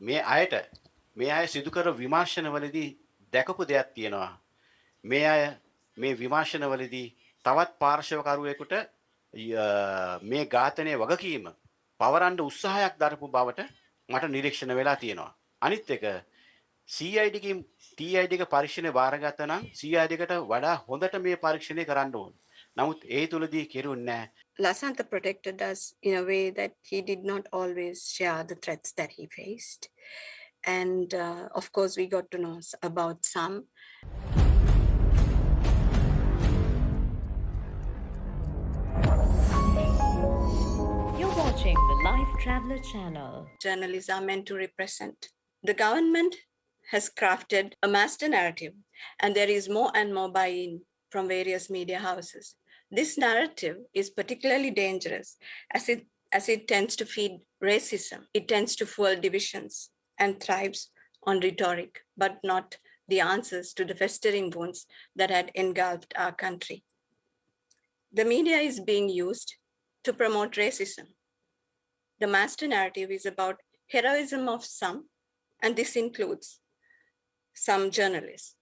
මේ අය සිදු කර විමර්ශනවලදී දැකපු දෙයක් තියෙනවා. මේ අය මේ විමර්ශනවලදී තවත් පාර්ශවකරුවෙකුට මේ ඝාතනයේ වගකීම පවරන්න උත්සාහයක් දරපු බවට මට නිරීක්ෂණ වෙලා තියෙනවා. අනිත් එක CID කින් TID එක පරීක්ෂණය බාරගත්තා නම් CID එකට වඩා හොඳට මේ පරීක්ෂණය කරන්න ඕන. නමුත් ඒ තුලදී කෙරුන්නේ නැහැ. Lasantha protected us in a way that he did not always share the threats that he faced. And of course, we got to know about some. You're watching the Lifetraveler channel. Journalists are meant to represent. The government has crafted a master narrative, and there is more and more buy-in from various media houses. This narrative is particularly dangerous as it tends to feed racism. It tends to fuel divisions and thrives on rhetoric, but not the answers to the festering wounds that had engulfed our country. The media is being used to promote racism. The master narrative is about heroism of some, and this includes some journalists.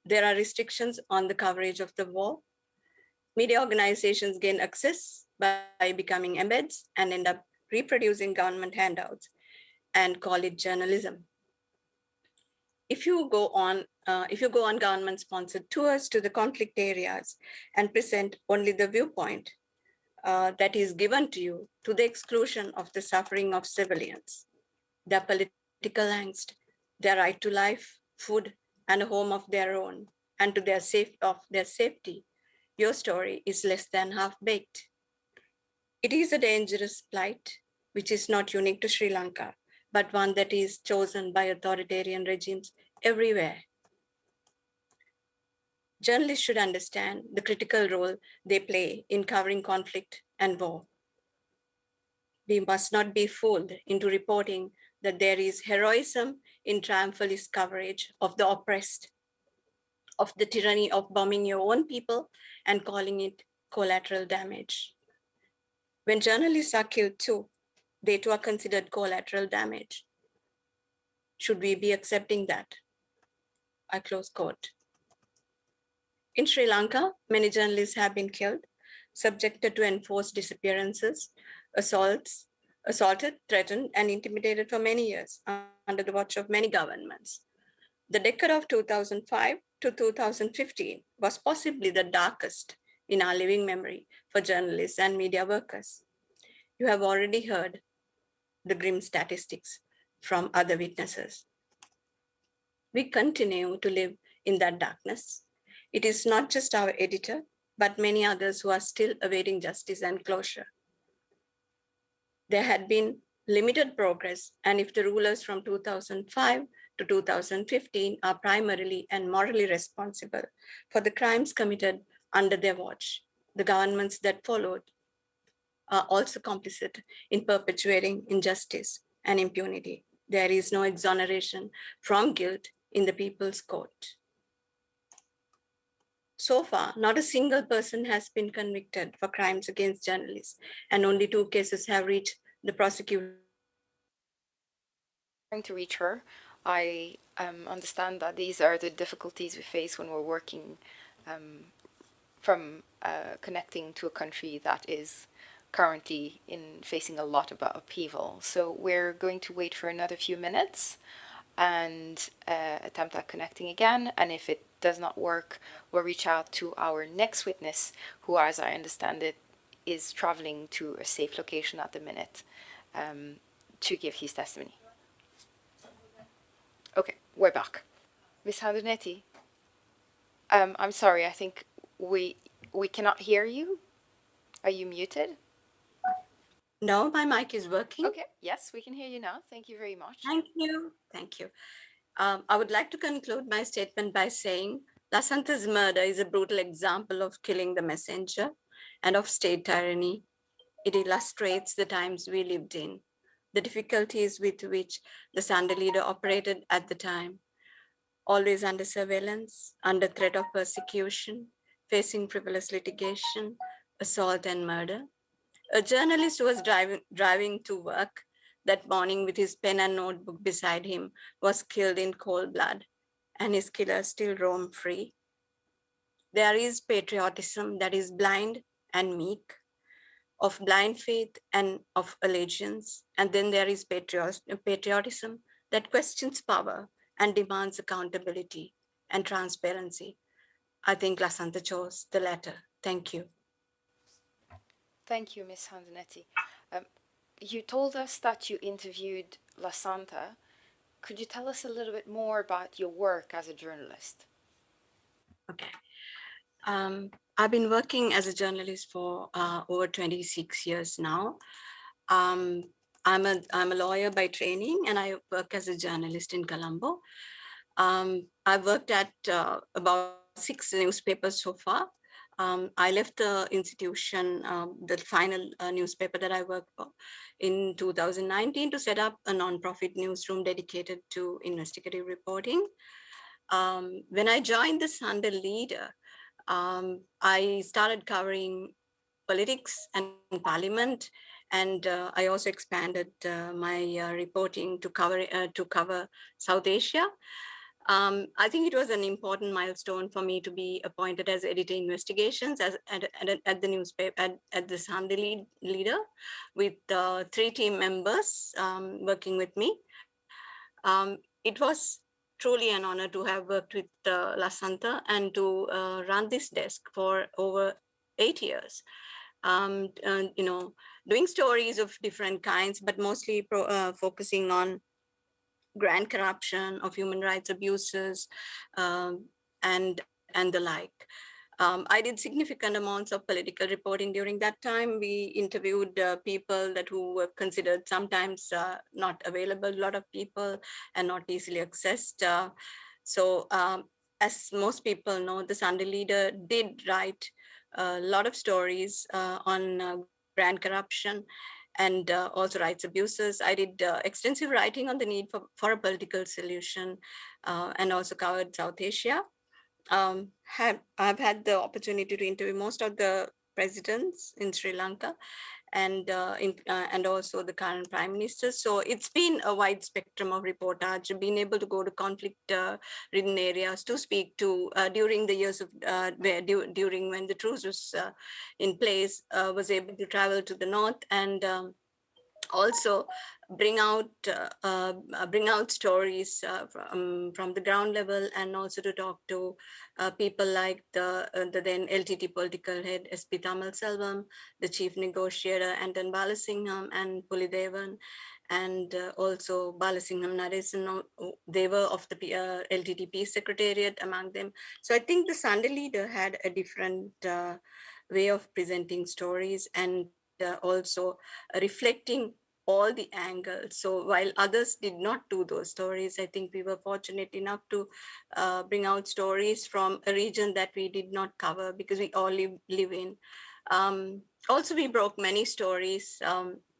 There are restrictions on the coverage of the war. Media organizations gain access by becoming embeds and end up reproducing government handouts and call it journalism. If you go on government-sponsored tours to the conflict areas and present only the viewpoint that is given to you, to the exclusion of the suffering of civilians, their political angst, their right to life, food, and a home of their own, and to their safety, your story is less than half-baked. It is a dangerous plight, which is not unique to Sri Lanka, but one that is chosen by authoritarian regimes everywhere. Journalists should understand the critical role they play in covering conflict and war. We must not be fooled into reporting that there is heroism in triumphalist coverage of the oppressed, of the tyranny of bombing your own people and calling it collateral damage. When journalists are killed too, they too are considered collateral damage. Should we be accepting that? I close quote. In Sri Lanka, many journalists have been killed, subjected to enforced disappearances, assaulted, threatened, and intimidated for many years under the watch of many governments. The decade of 2005 to 2015 was possibly the darkest in our living memory for journalists and media workers. You have already heard the grim statistics from other witnesses. We continue to live in that darkness. It is not just our editor, but many others who are still awaiting justice and closure. There had been limited progress, and if the rulers from 2005 to 2015 are primarily and morally responsible for the crimes committed under their watch, the governments that followed are also complicit in perpetuating injustice and impunity. There is no exoneration from guilt in the People's Court. So far, not a single person has been convicted for crimes against journalists, and only 2 cases have reached the prosecution. Trying to reach her. I understand that these are the difficulties we face when we're working from connecting to a country that is currently facing a lot of upheaval. So we're going to wait for another few minutes and attempt at connecting again. And if it does not work, we'll reach out to our next witness, who, as I understand it, is traveling to a safe location at the minute to give his testimony. Okay, we're back. Miss Handunetti, I'm sorry, I think we cannot hear you. Are you muted? No, my mic is working. Okay, yes, we can hear you now. Thank you very much. Thank you. Thank you. I would like to conclude my statement by saying Lasantha's murder is a brutal example of killing the messenger and of state tyranny. It illustrates the times we lived in, the difficulties with which the Sunday leader operated at the time, always under surveillance, under threat of persecution, facing frivolous litigation, assault and murder. A journalist who was driving to work that morning with his pen and notebook beside him, was killed in cold blood, and his killers still roam free. There is patriotism that is blind and meek, of blind faith and of allegiance. And then there is patriotism that questions power and demands accountability and transparency. I think Lasanta chose the latter. Thank you. Thank you, Ms. Sansarini. You told us that you interviewed Lasanta. Could you tell us a little bit more about your work as a journalist? Okay. I've been working as a journalist for over 26 years now. I'm a lawyer by training, and I work as a journalist in Colombo. I've worked at about 6 newspapers so far. I left the institution, the final newspaper that I worked for, in 2019 to set up a nonprofit newsroom dedicated to investigative reporting. When I joined the Sunday Leader, I started covering politics and parliament, and I also expanded my reporting to cover South Asia. I think it was an important milestone for me to be appointed as editor investigations at the newspaper at the Sunday Leader, with 3 team members working with me. It was truly an honor to have worked with Lasanta and to run this desk for over 8 years. Doing stories of different kinds, but mostly focusing on grand corruption, of human rights abuses, and the like. I did significant amounts of political reporting during that time. We interviewed people who were considered sometimes not available, a lot of people, and not easily accessed. As most people know, the Sunday Leader did write a lot of stories on grand corruption and also rights abuses. I did extensive writing on the need for a political solution, and also covered South Asia. I've had the opportunity to interview most of the presidents in Sri Lanka, and also the current prime minister. So it's been a wide spectrum of reportage, being able to go to conflict-ridden areas to speak to during the years of during when the truce was in place, was able to travel to the north and also bring out stories from the ground level, and also to talk to people like the then LTT political head SP Thamal Selvam, the chief negotiator Anton Balasingham and Pulidevan, and also Balasingham Naresan. They were of the LTT Peace Secretariat among them. So I think the Sunday Leader had a different way of presenting stories, and also reflecting all the angles. So while others did not do those stories, I think we were fortunate enough to bring out stories from a region that we did not cover because we all live in. Also, we broke many stories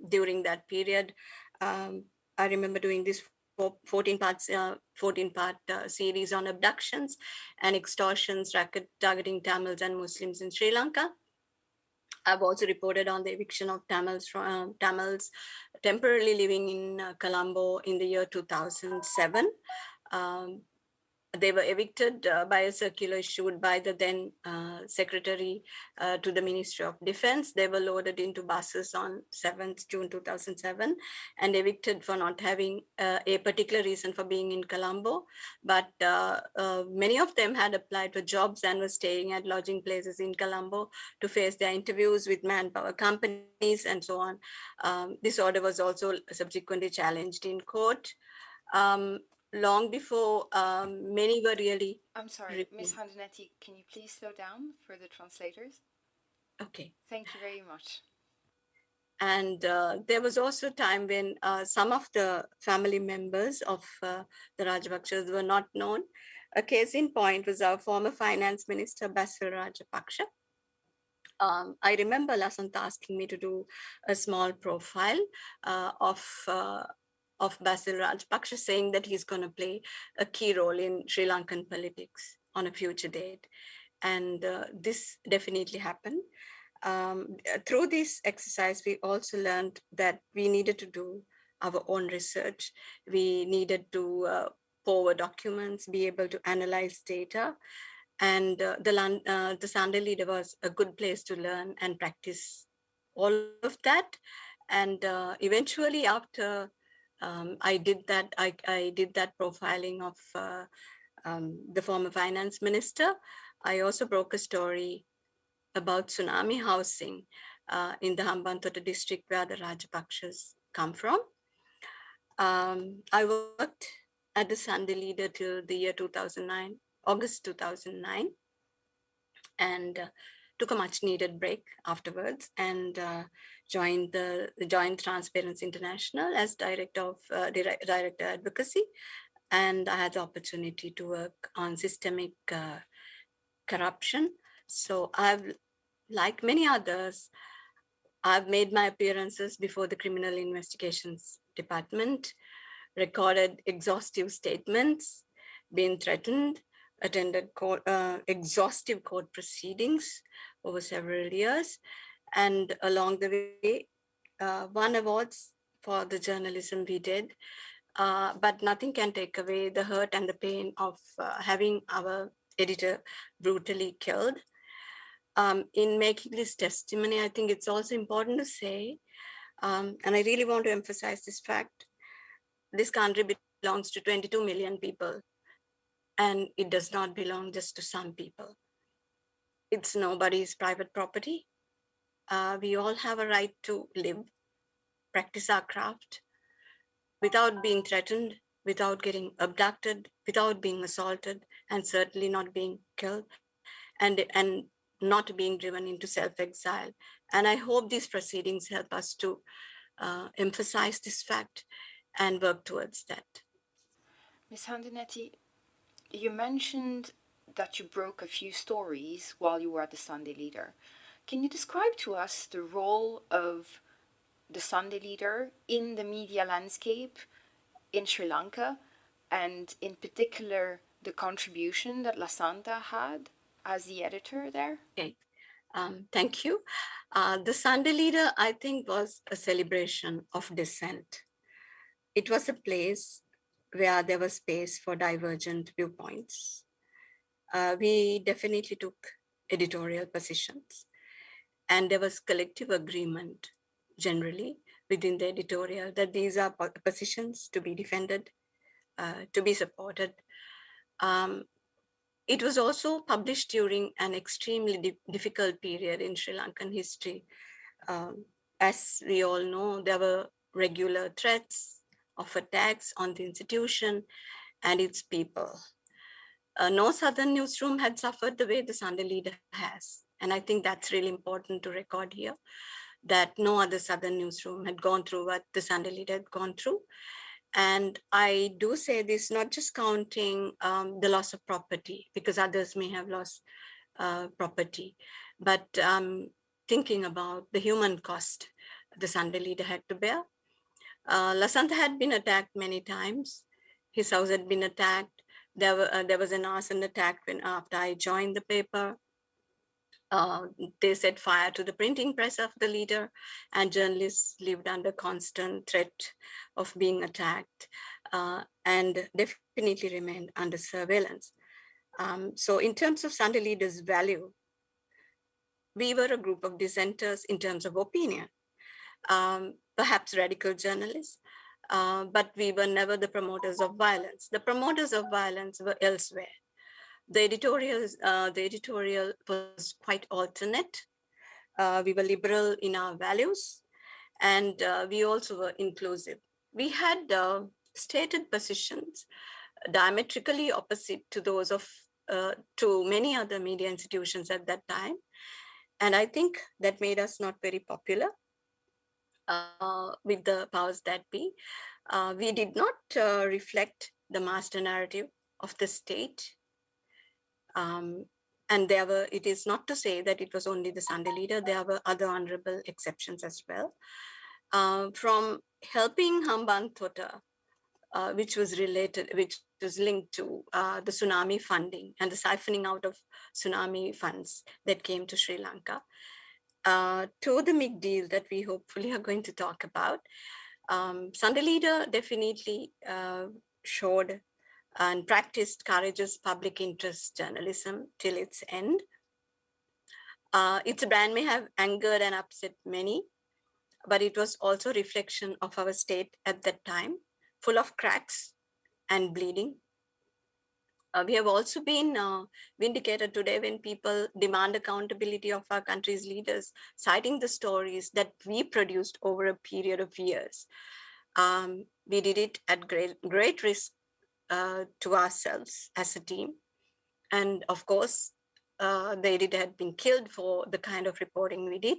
during that period. I remember doing this 14-part series on abductions and extortions targeting Tamils and Muslims in Sri Lanka. I've also reported on the eviction of Tamils temporarily living in Colombo in the year 2007. They were evicted by a circular issued by the then secretary to the Ministry of Defense. They were loaded into buses on 7th June 2007 and evicted for not having a particular reason for being in Colombo. But many of them had applied for jobs and were staying at lodging places in Colombo to face their interviews with manpower companies and so on. This order was also subsequently challenged in court. Long before many were really... I'm sorry, Ms. Sansarini, can you please slow down for the translators? Okay. Thank you very much. And there was also a time when some of the family members of the Rajapakshas were not known. A case in point was our former finance minister, Basil Rajapaksa. I remember Lasanta asking me to do a small profile of Basil Rajapaksa, saying that he's going to play a key role in Sri Lankan politics on a future date. And this definitely happened. Through this exercise, we also learned that we needed to do our own research. We needed to pour documents, be able to analyze data. And the Sunday Leader was a good place to learn and practice all of that. And eventually, after I did that, I did that profiling of the former finance minister. I also broke a story about tsunami housing in the Hambantota district where the Rajapakshas come from. I worked at the Sunday Leader till the year 2009, August 2009, and took a much needed break afterwards and joined Transparency International as director of director advocacy. And I had the opportunity to work on systemic corruption. So I've, like many others, I've made my appearances before the Criminal Investigations Department, recorded exhaustive statements, been threatened, attended exhaustive court proceedings over several years. And along the way, won awards for the journalism we did. But nothing can take away the hurt and the pain of having our editor brutally killed. In making this testimony, I think it's also important to say, and I really want to emphasize this fact, this country belongs to 22 million people, and it does not belong just to some people. It's nobody's private property. We all have a right to live, practice our craft without being threatened, without getting abducted, without being assaulted, and certainly not being killed, and not being driven into self-exile. And I hope these proceedings help us to emphasize this fact and work towards that. Ms. Handinetti, you mentioned that you broke a few stories while you were at the Sunday Leader. Can you describe to us the role of the Sunday Leader in the media landscape in Sri Lanka, and in particular the contribution that Lasanta had as the editor there? Okay, thank you. The Sunday Leader, I think, was a celebration of dissent. It was a place where there was space for divergent viewpoints. We definitely took editorial positions, and there was collective agreement generally within the editorial that these are positions to be defended, to be supported. It was also published during an extremely difficult period in Sri Lankan history. As we all know, there were regular threats of attacks on the institution and its people. No Southern newsroom had suffered the way the Sunday Leader has. And I think that's really important to record here, that no other Southern newsroom had gone through what the Sunday Leader had gone through. And I do say this, not just counting the loss of property, because others may have lost property, but thinking about the human cost the Sunday Leader had to bear. Lasanta had been attacked many times. His house had been attacked. There was an arson attack after I joined the paper. They set fire to the printing press of the Leader, and journalists lived under constant threat of being attacked and definitely remained under surveillance. So in terms of Sunday Leader's value, we were a group of dissenters in terms of opinion, perhaps radical journalists, but we were never the promoters of violence. The promoters of violence were elsewhere. The editorial was quite alternate. We were liberal in our values, and we also were inclusive. We had stated positions diametrically opposite to those of to many other media institutions at that time. And I think that made us not very popular with the powers that be. We did not reflect the master narrative of the state. And it is not to say that it was only the Sunday Leader, there were other honorable exceptions as well. From helping Hambantota, which was linked to the tsunami funding and the siphoning out of tsunami funds that came to Sri Lanka, to the big deal that we hopefully are going to talk about. Sansarini definitely showed and practiced courageous public interest journalism till its end. Its brand may have angered and upset many, but it was also a reflection of our state at that time, full of cracks and bleeding. We have also been vindicated today when people demand accountability of our country's leaders, citing the stories that we produced over a period of years. We did it at great risk to ourselves as a team. And of course, the editor had been killed for the kind of reporting we did.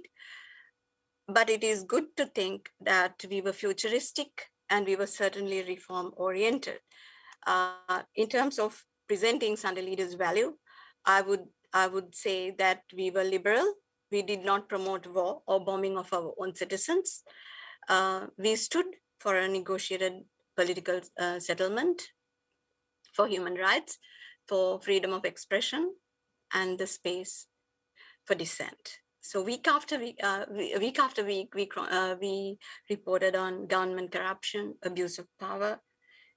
But it is good to think that we were futuristic and we were certainly reform oriented. In terms of presenting Sansalini's value, I would say that we were liberal. We did not promote war or bombing of our own citizens. We stood for a negotiated political settlement, for human rights, for freedom of expression, and the space for dissent. So week after week, we reported on government corruption, abuse of power,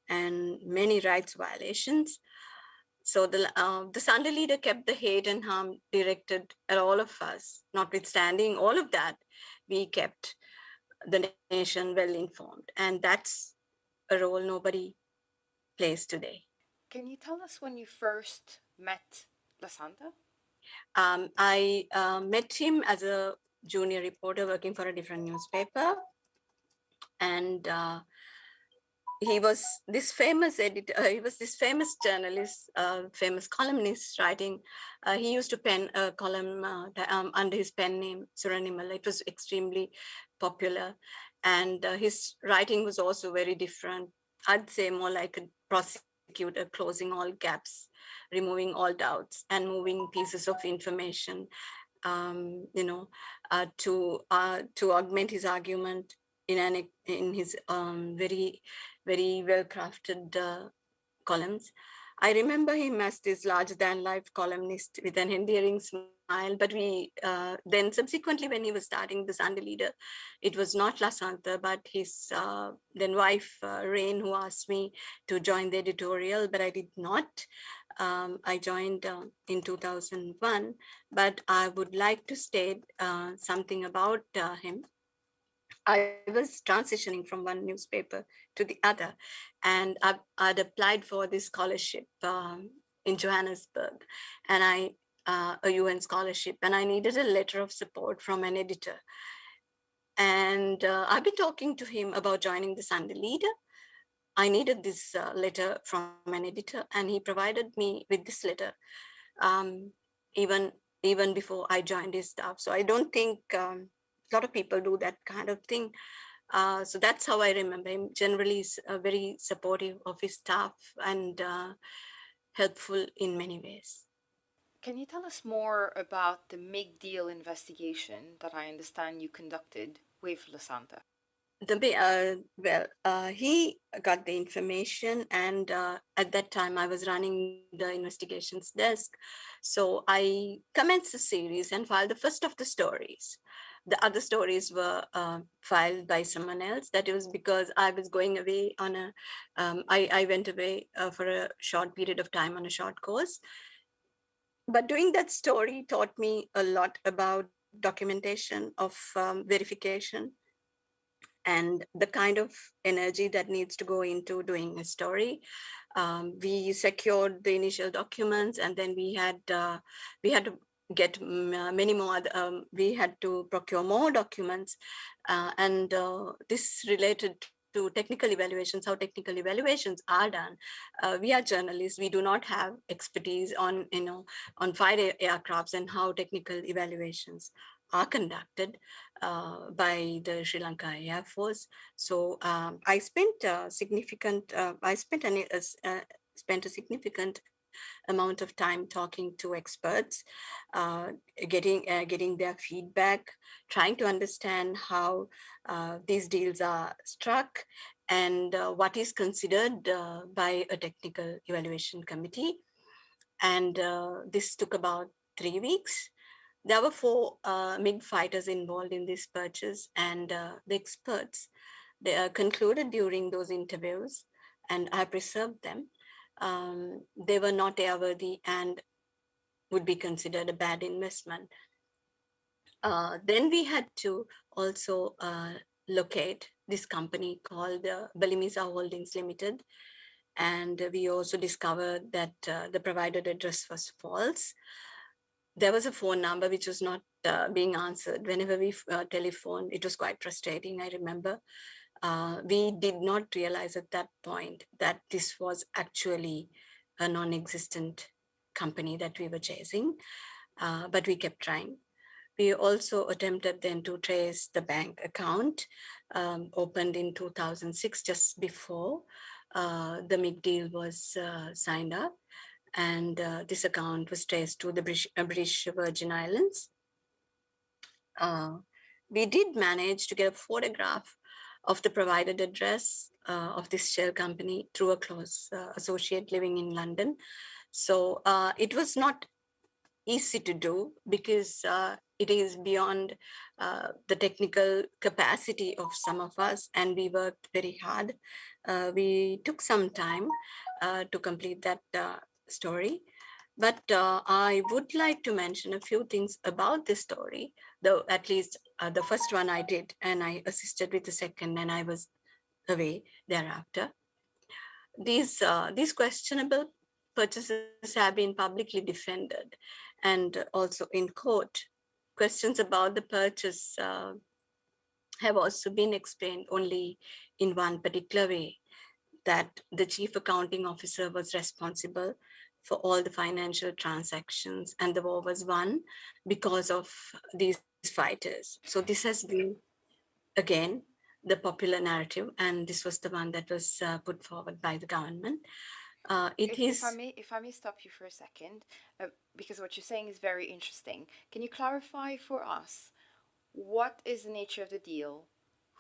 and many rights violations. So the Sansalini kept the hate and harm directed at all of us. Notwithstanding all of that, we kept the nation well informed, and that's a role nobody plays today. Can you tell us when you first met Lasanta? I met him as a junior reporter working for a different newspaper, and he was this famous editor. He was this famous journalist, famous columnist writing. He used to pen a column under his pen name Samanaliyo. It was extremely popular, and his writing was also very different. I'd say more like a prosecutor, closing all gaps, removing all doubts, and moving pieces of information, to augment his argument in his very well crafted columns. I remember him as this larger than life columnist with an endearing smile. But we then subsequently, when he was starting the Sansalini, it was not Lasanta, but his then wife Rain, who asked me to join the editorial, but I did not. I joined in 2001, but I would like to state something about him. I was transitioning from one newspaper to the other, and I'd applied for this scholarship in Johannesburg, and a UN scholarship, and I needed a letter of support from an editor. And I've been talking to him about joining the Sansalini. I needed this letter from an editor, and he provided me with this letter even before I joined his staff. So I don't think a lot of people do that kind of thing. So that's how I remember him. Generally, he's very supportive of his staff and helpful in many ways. Can you tell us more about the MIG deal investigation that I understand you conducted with Lasanta? He got the information, and at that time I was running the investigations desk. So I commenced the series and filed the first of the stories. The other stories were filed by someone else. That was because I was going away on I went away for a short period of time on a short course. But doing that story taught me a lot about documentation of verification and the kind of energy that needs to go into doing a story. We secured the initial documents, and then we had to get many more. We had to procure more documents, and this related to technical evaluations, how technical evaluations are done. We are journalists. We do not have expertise on fighter aircrafts and how technical evaluations are conducted by the Sri Lanka Air Force. So I spent a significant amount of time talking to experts, getting their feedback, trying to understand how these deals are struck, and what is considered by a technical evaluation committee. And this took about 3 weeks. There were 4 MiG fighters involved in this purchase, and the experts They are concluded during those interviews, and I preserved them. They were not airworthy and would be considered a bad investment. Then we had to also locate this company called Balimisa Holdings Limited. And we also discovered that the provided address was false. There was a phone number which was not being answered. Whenever we telephoned, it was quite frustrating, I remember. We did not realize at that point that this was actually a non-existent company that we were chasing, but we kept trying. We also attempted then to trace the bank account opened in 2006, just before the MIG deal was signed up. And this account was traced to the British Virgin Islands. We did manage to get a photograph of the provided address of this shell company through a close associate living in London. So it was not easy to do because it is beyond the technical capacity of some of us, and we worked very hard. We took some time to complete that story. But I would like to mention a few things about this story, though at least the first one I did, and I assisted with the second, and I was away thereafter. These questionable purchases have been publicly defended, and also in court. Questions about the purchase have also been explained only in one particular way, that the chief accounting officer was responsible for all the financial transactions, and the war was won because of these fighters. So this has been, again, the popular narrative, and this was the one that was put forward by the government. If I may stop you for a second, because what you're saying is very interesting. Can you clarify for us what is the nature of the deal,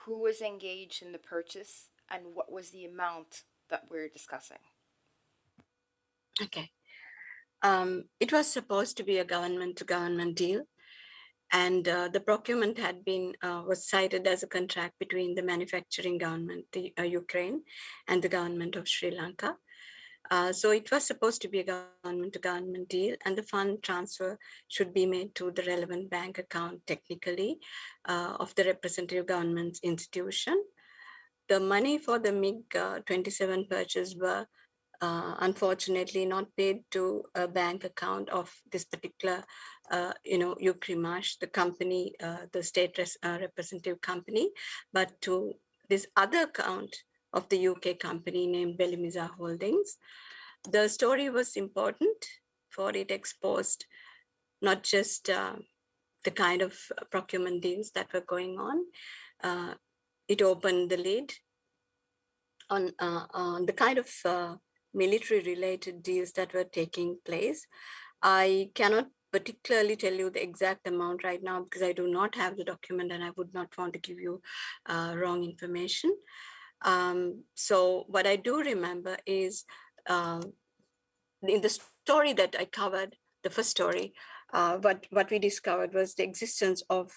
who was engaged in the purchase, and what was the amount that we're discussing? Okay. It was supposed to be a government-to-government deal, and the procurement had been was cited as a contract between the manufacturing government, the Ukraine, and the government of Sri Lanka. So it was supposed to be a government-to-government deal, and the fund transfer should be made to the relevant bank account, technically, of the representative government's institution. The money for the MiG-27 purchase were unfortunately not paid to a bank account of this particular, Ukrimash, the company, the state representative company, but to this other account of the UK company named Balimisa Holdings. The story was important, for it exposed not just the kind of procurement deals that were going on. It opened the lid on the kind of military-related deals that were taking place. I cannot particularly tell you the exact amount right now because I do not have the document, and I would not want to give you wrong information. So what I do remember is in the story that I covered, the first story, what we discovered was the existence of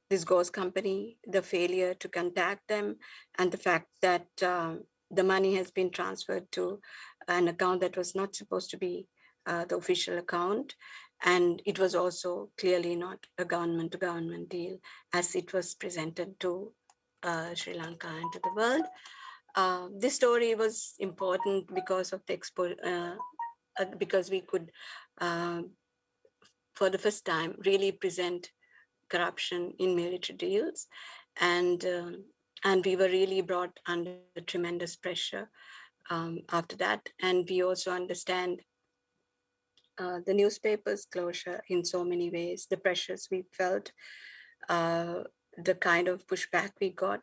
this ghost company, the failure to contact them, and the fact that the money has been transferred to an account that was not supposed to be the official account. And it was also clearly not a government-to-government deal as it was presented to Sri Lanka and to the world. This story was important because of the because we could, for the first time, really present corruption in military deals, and we were really brought under tremendous pressure after that. And we also understand the newspaper's closure in so many ways, the pressures we felt, the kind of pushback we got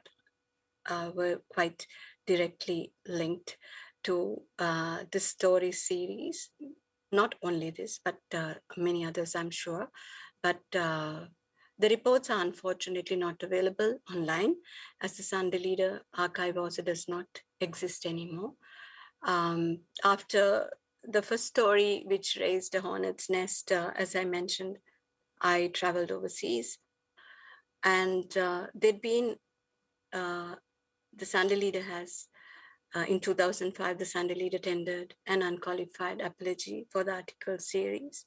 were quite directly linked to the story series. Not only this, but many others, I'm sure. But the reports are unfortunately not available online, as the Sunday Leader archive also does not exist anymore. After the first story, which raised a hornet's nest, as I mentioned, I traveled overseas, and there'd been the Sunday Leader has, in 2005, the Sunday Leader tendered an unqualified apology for the article series.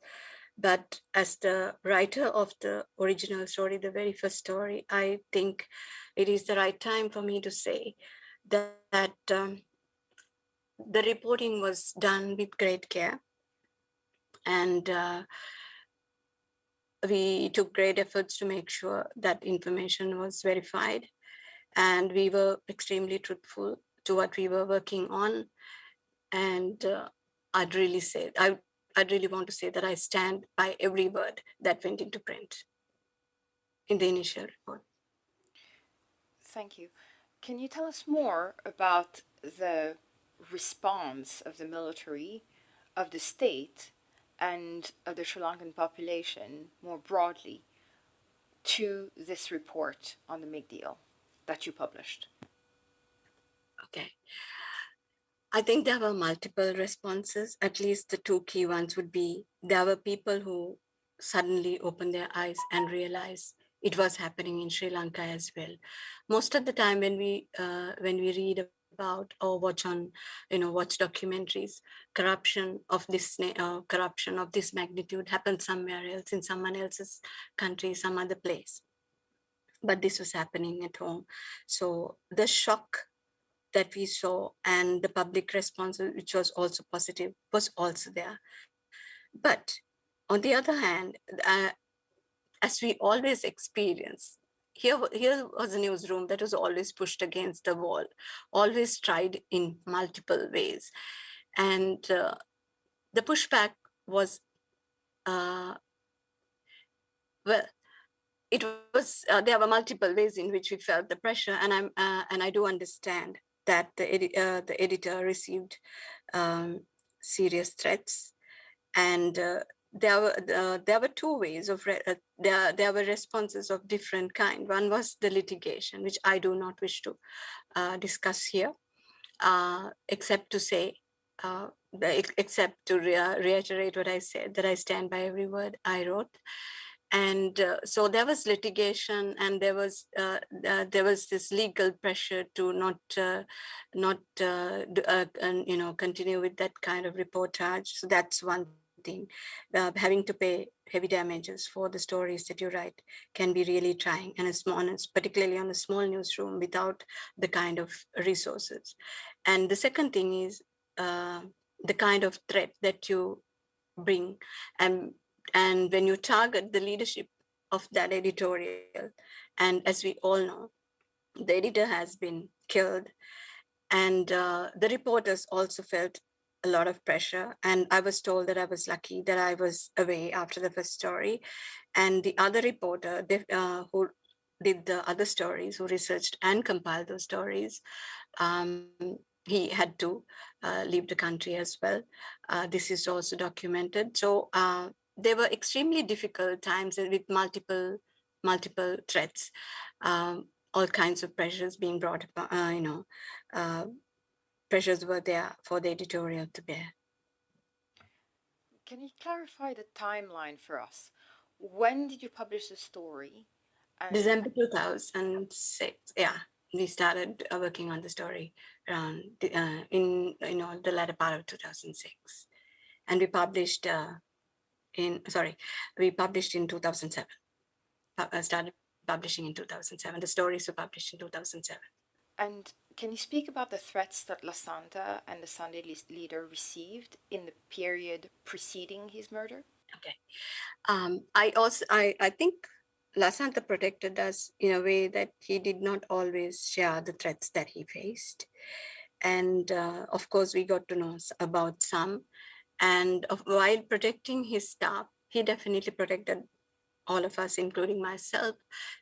But as the writer of the original story, the very first story, I think it is the right time for me to say that the reporting was done with great care, and we took great efforts to make sure that information was verified, and we were extremely truthful to what we were working on. And I'd really want to say that I stand by every word that went into print in the initial report. Thank you. Can you tell us more about the response of the military, of the state, and of the Sri Lankan population more broadly to this report on the MIG deal that you published? Okay. I think there were multiple responses. At least the two key ones would be there were people who suddenly opened their eyes and realized it was happening in Sri Lanka as well. Most of the time when we read about or watch documentaries, corruption of this magnitude happens somewhere else, in someone else's country, some other place. But this was happening at home. So the shock that we saw and the public response, which was also positive, was also there. But on the other hand, as we always experience, here was a newsroom that was always pushed against the wall, always tried in multiple ways. And the pushback was, well, it was, there were multiple ways in which we felt the pressure. And I do understand that the editor received serious threats, and there were two ways of there were responses of different kind. One was the litigation, which I do not wish to discuss here, except to say, except to reiterate what I said, that I stand by every word I wrote. And so there was litigation, and there was this legal pressure to not continue with that kind of reportage. So that's one thing. Having to pay heavy damages for the stories that you write can be really trying, and particularly on a small newsroom without the kind of resources. And the second thing is the kind of threat that you bring, and when you target the leadership of that editorial, and as we all know, the editor has been killed, and the reporters also felt a lot of pressure. And I was told that I was lucky that I was away after the first story, and the other reporter who did the other stories, who researched and compiled those stories, he had to leave the country as well. This is also documented. So they were extremely difficult times with multiple threats, all kinds of pressures being brought upon, pressures were there for the editorial to bear. Can you clarify the timeline for us? When did you publish the story? December 2006. Yeah, we started working on the story around in the latter part of 2006, and we published in 2007. Started publishing in 2007. The stories were published in 2007. And can you speak about the threats that Lasanta and the Sunday Leader received in the period preceding his murder? Okay. I think Lasanta protected us in a way that he did not always share the threats that he faced. And of course, we got to know about some. And while protecting his staff, he definitely protected all of us, including myself.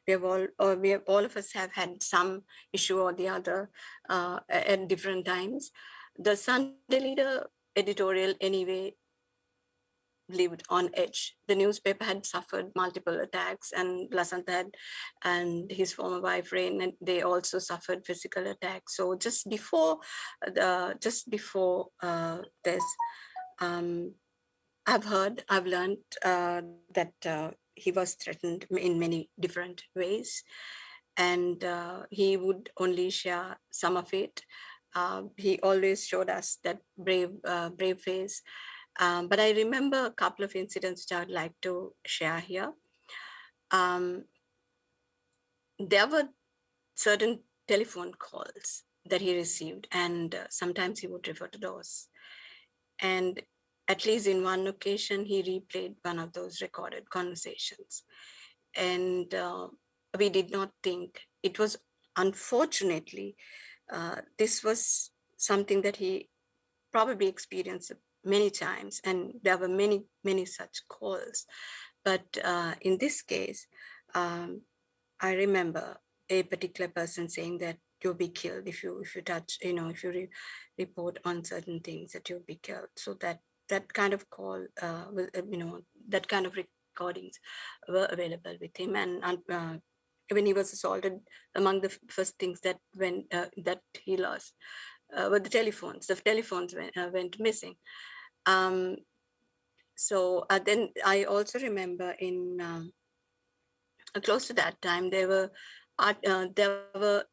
All of us have had some issue or the other at different times. The Sunday Leader editorial, anyway, lived on edge. The newspaper had suffered multiple attacks, and Lasanta and his former wife Rain, and they also suffered physical attacks. So just before this, I've learned that he was threatened in many different ways, and he would only share some of it. He always showed us that brave face. But I remember a couple of incidents which I would like to share here. There were certain telephone calls that he received, and sometimes he would refer to those. And at least in one occasion, he replayed one of those recorded conversations. And we did not think it was, unfortunately, this was something that he probably experienced many times, and there were many such calls. But in this case, I remember a particular person saying that you'll be killed if you touch, if you report on certain things, that you'll be killed. So that kind of call, that kind of recordings were available with him, and when he was assaulted, among the first things that that he lost were the telephones. The telephones went missing. So then I also remember in close to that time, there were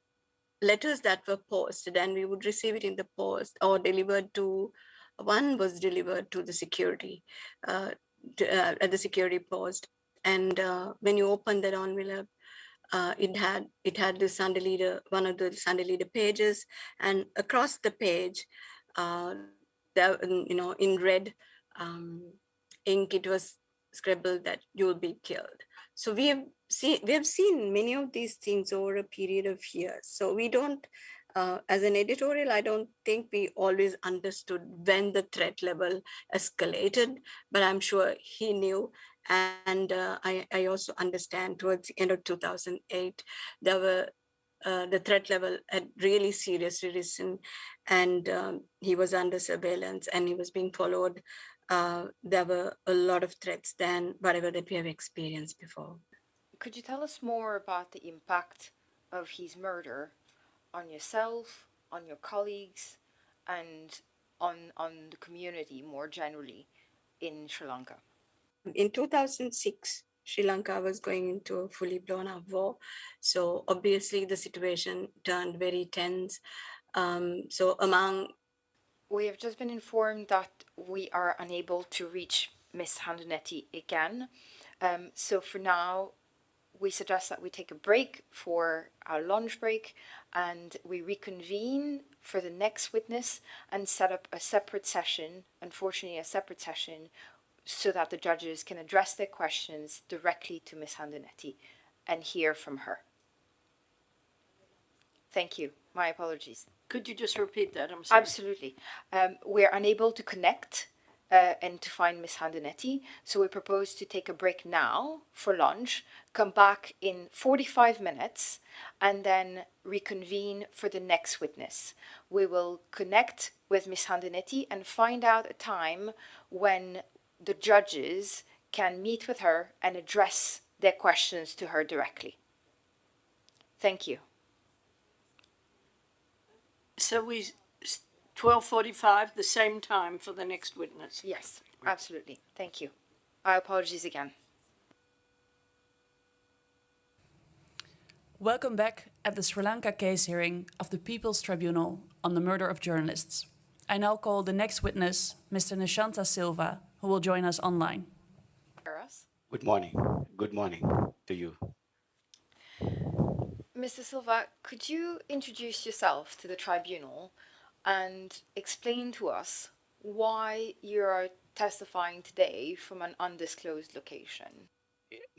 letters that were posted, and we would receive it in the post or delivered to. One was delivered to the security, at the security post, and when you open that envelope, it had the Sunday Leader, one of the Sunday Leader pages, and across the page, there, in red ink, it was scribbled that you will be killed. So we have seen many of these things over a period of years. So we don't, as an editorial, I don't think we always understood when the threat level escalated, but I'm sure he knew. And I also understand towards the end of 2008, there were the threat level had really seriously risen, and he was under surveillance and he was being followed. There were a lot of threats than whatever that we have experienced before. Could you tell us more about the impact of his murder on yourself, on your colleagues, and on the community more generally in Sri Lanka? In 2006, Sri Lanka was going into a fully blown up war. So obviously the situation turned very tense. So we have just been informed that we are unable to reach Miss Handanetti again. So for now, we suggest that we take a break for our lunch break and we reconvene for the next witness and set up a separate session, unfortunately a separate session, so that the judges can address their questions directly to Miss Handanetti and hear from her. Thank you. My apologies. Could you just repeat that? I'm sorry. Absolutely. We're unable to connect and to find Miss Handanetti, so we propose to take a break now for lunch, come back in 45 minutes, and then reconvene for the next witness. We will connect with Miss Handanetti and find out a time when the judges can meet with her and address their questions to her directly. Thank you. So we 12:45, the same time for the next witness. Yes, absolutely. Thank you. Our apologies again. Welcome back at the Sri Lanka case hearing of the People's Tribunal on the murder of journalists. I now call the next witness, Mr. Nishanta Silva, who will join us online. Good morning. Good morning to you. Mr. Silva, could you introduce yourself to the tribunal and explain to us why you are testifying today from an undisclosed location?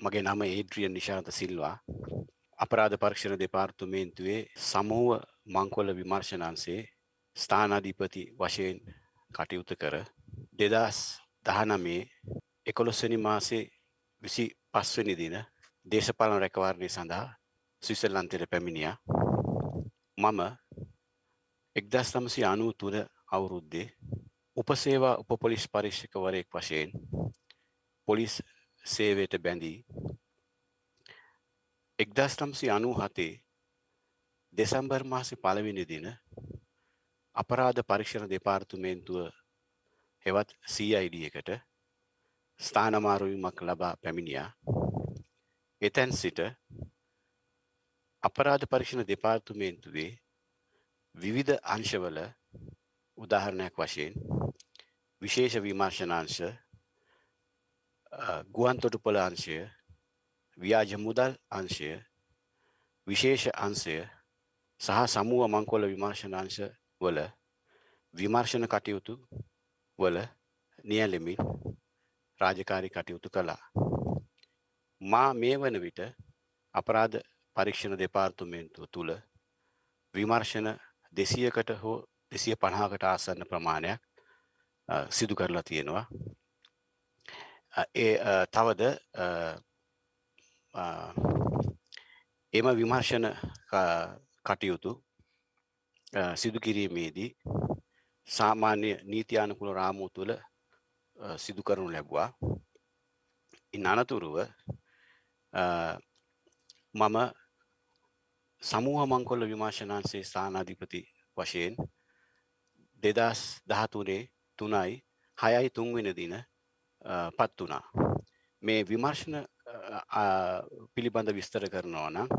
මගේ නම ඒඩ්‍රියන් නිශාන්ත සිල්වා. අපරාධ පරීක්ෂණ දෙපාර්තමේන්තුවේ සමූහ මංකොල්ල විමර්ශනාංශයේ ස්ථානාධිපති වශයෙන් කටයුතු කර 2019 11 වෙනි මාසේ 25 වෙනි දින දේශපාලන රැකවරණය සඳහා ස්විට්සර්ලන්තයට පැමිණියා. මම 1993 අවුරුද්දේ උපසේවා උපපොලිස් පරීක්ෂකවරයෙක් වශයෙන් පොලිස් සේවයට බැඳී 1997 දෙසැම්බර් මාසේ 1 වෙනි දින අපරාධ පරීක්ෂණ දෙපාර්තමේන්තුව හෙවත් CID එකට ස්ථානමාරුවීමක් ලබා පැමිණියා. එතැන් සිට අපරාධ පරීක්ෂණ දෙපාර්තමේන්තුවේ විවිධ අංශවල උදාහරණයක් වශයෙන් විශේෂ විමර්ශනාංශ, ගුවන් තොටුපළ අංශය, ව්‍යාජ මුදල් අංශය, විශේෂ අංශය සහ සමූහ මංකොල්ල විමර්ශනාංශ වල විමර්ශන කටයුතු වල නියැලෙමින් රාජකාරී කටයුතු කළා. මා මේ වන විට අපරාධ පරීක්ෂණ දෙපාර්තමේන්තුව තුළ විමර්ශන 200කට හෝ 250කට ආසන්න ප්‍රමාණයක් සිදු කරලා තියෙනවා. තවද එම විමර්ශන කටයුතු සිදු කිරීමේදී සාමාන්‍ය නීතියානුකූල රාමුව තුළ සිදු කරනු ලැබුවා. ඉන් අනතුරුව මම සමූහ මංකොල්ල විමර්ශනාංශයේ ස්ථානාධිපති වශයෙන් 2013 3/6 වෙනි දින පත් වුණා. මේ විමර්ශන පිළිබඳ විස්තර කරනවා නම්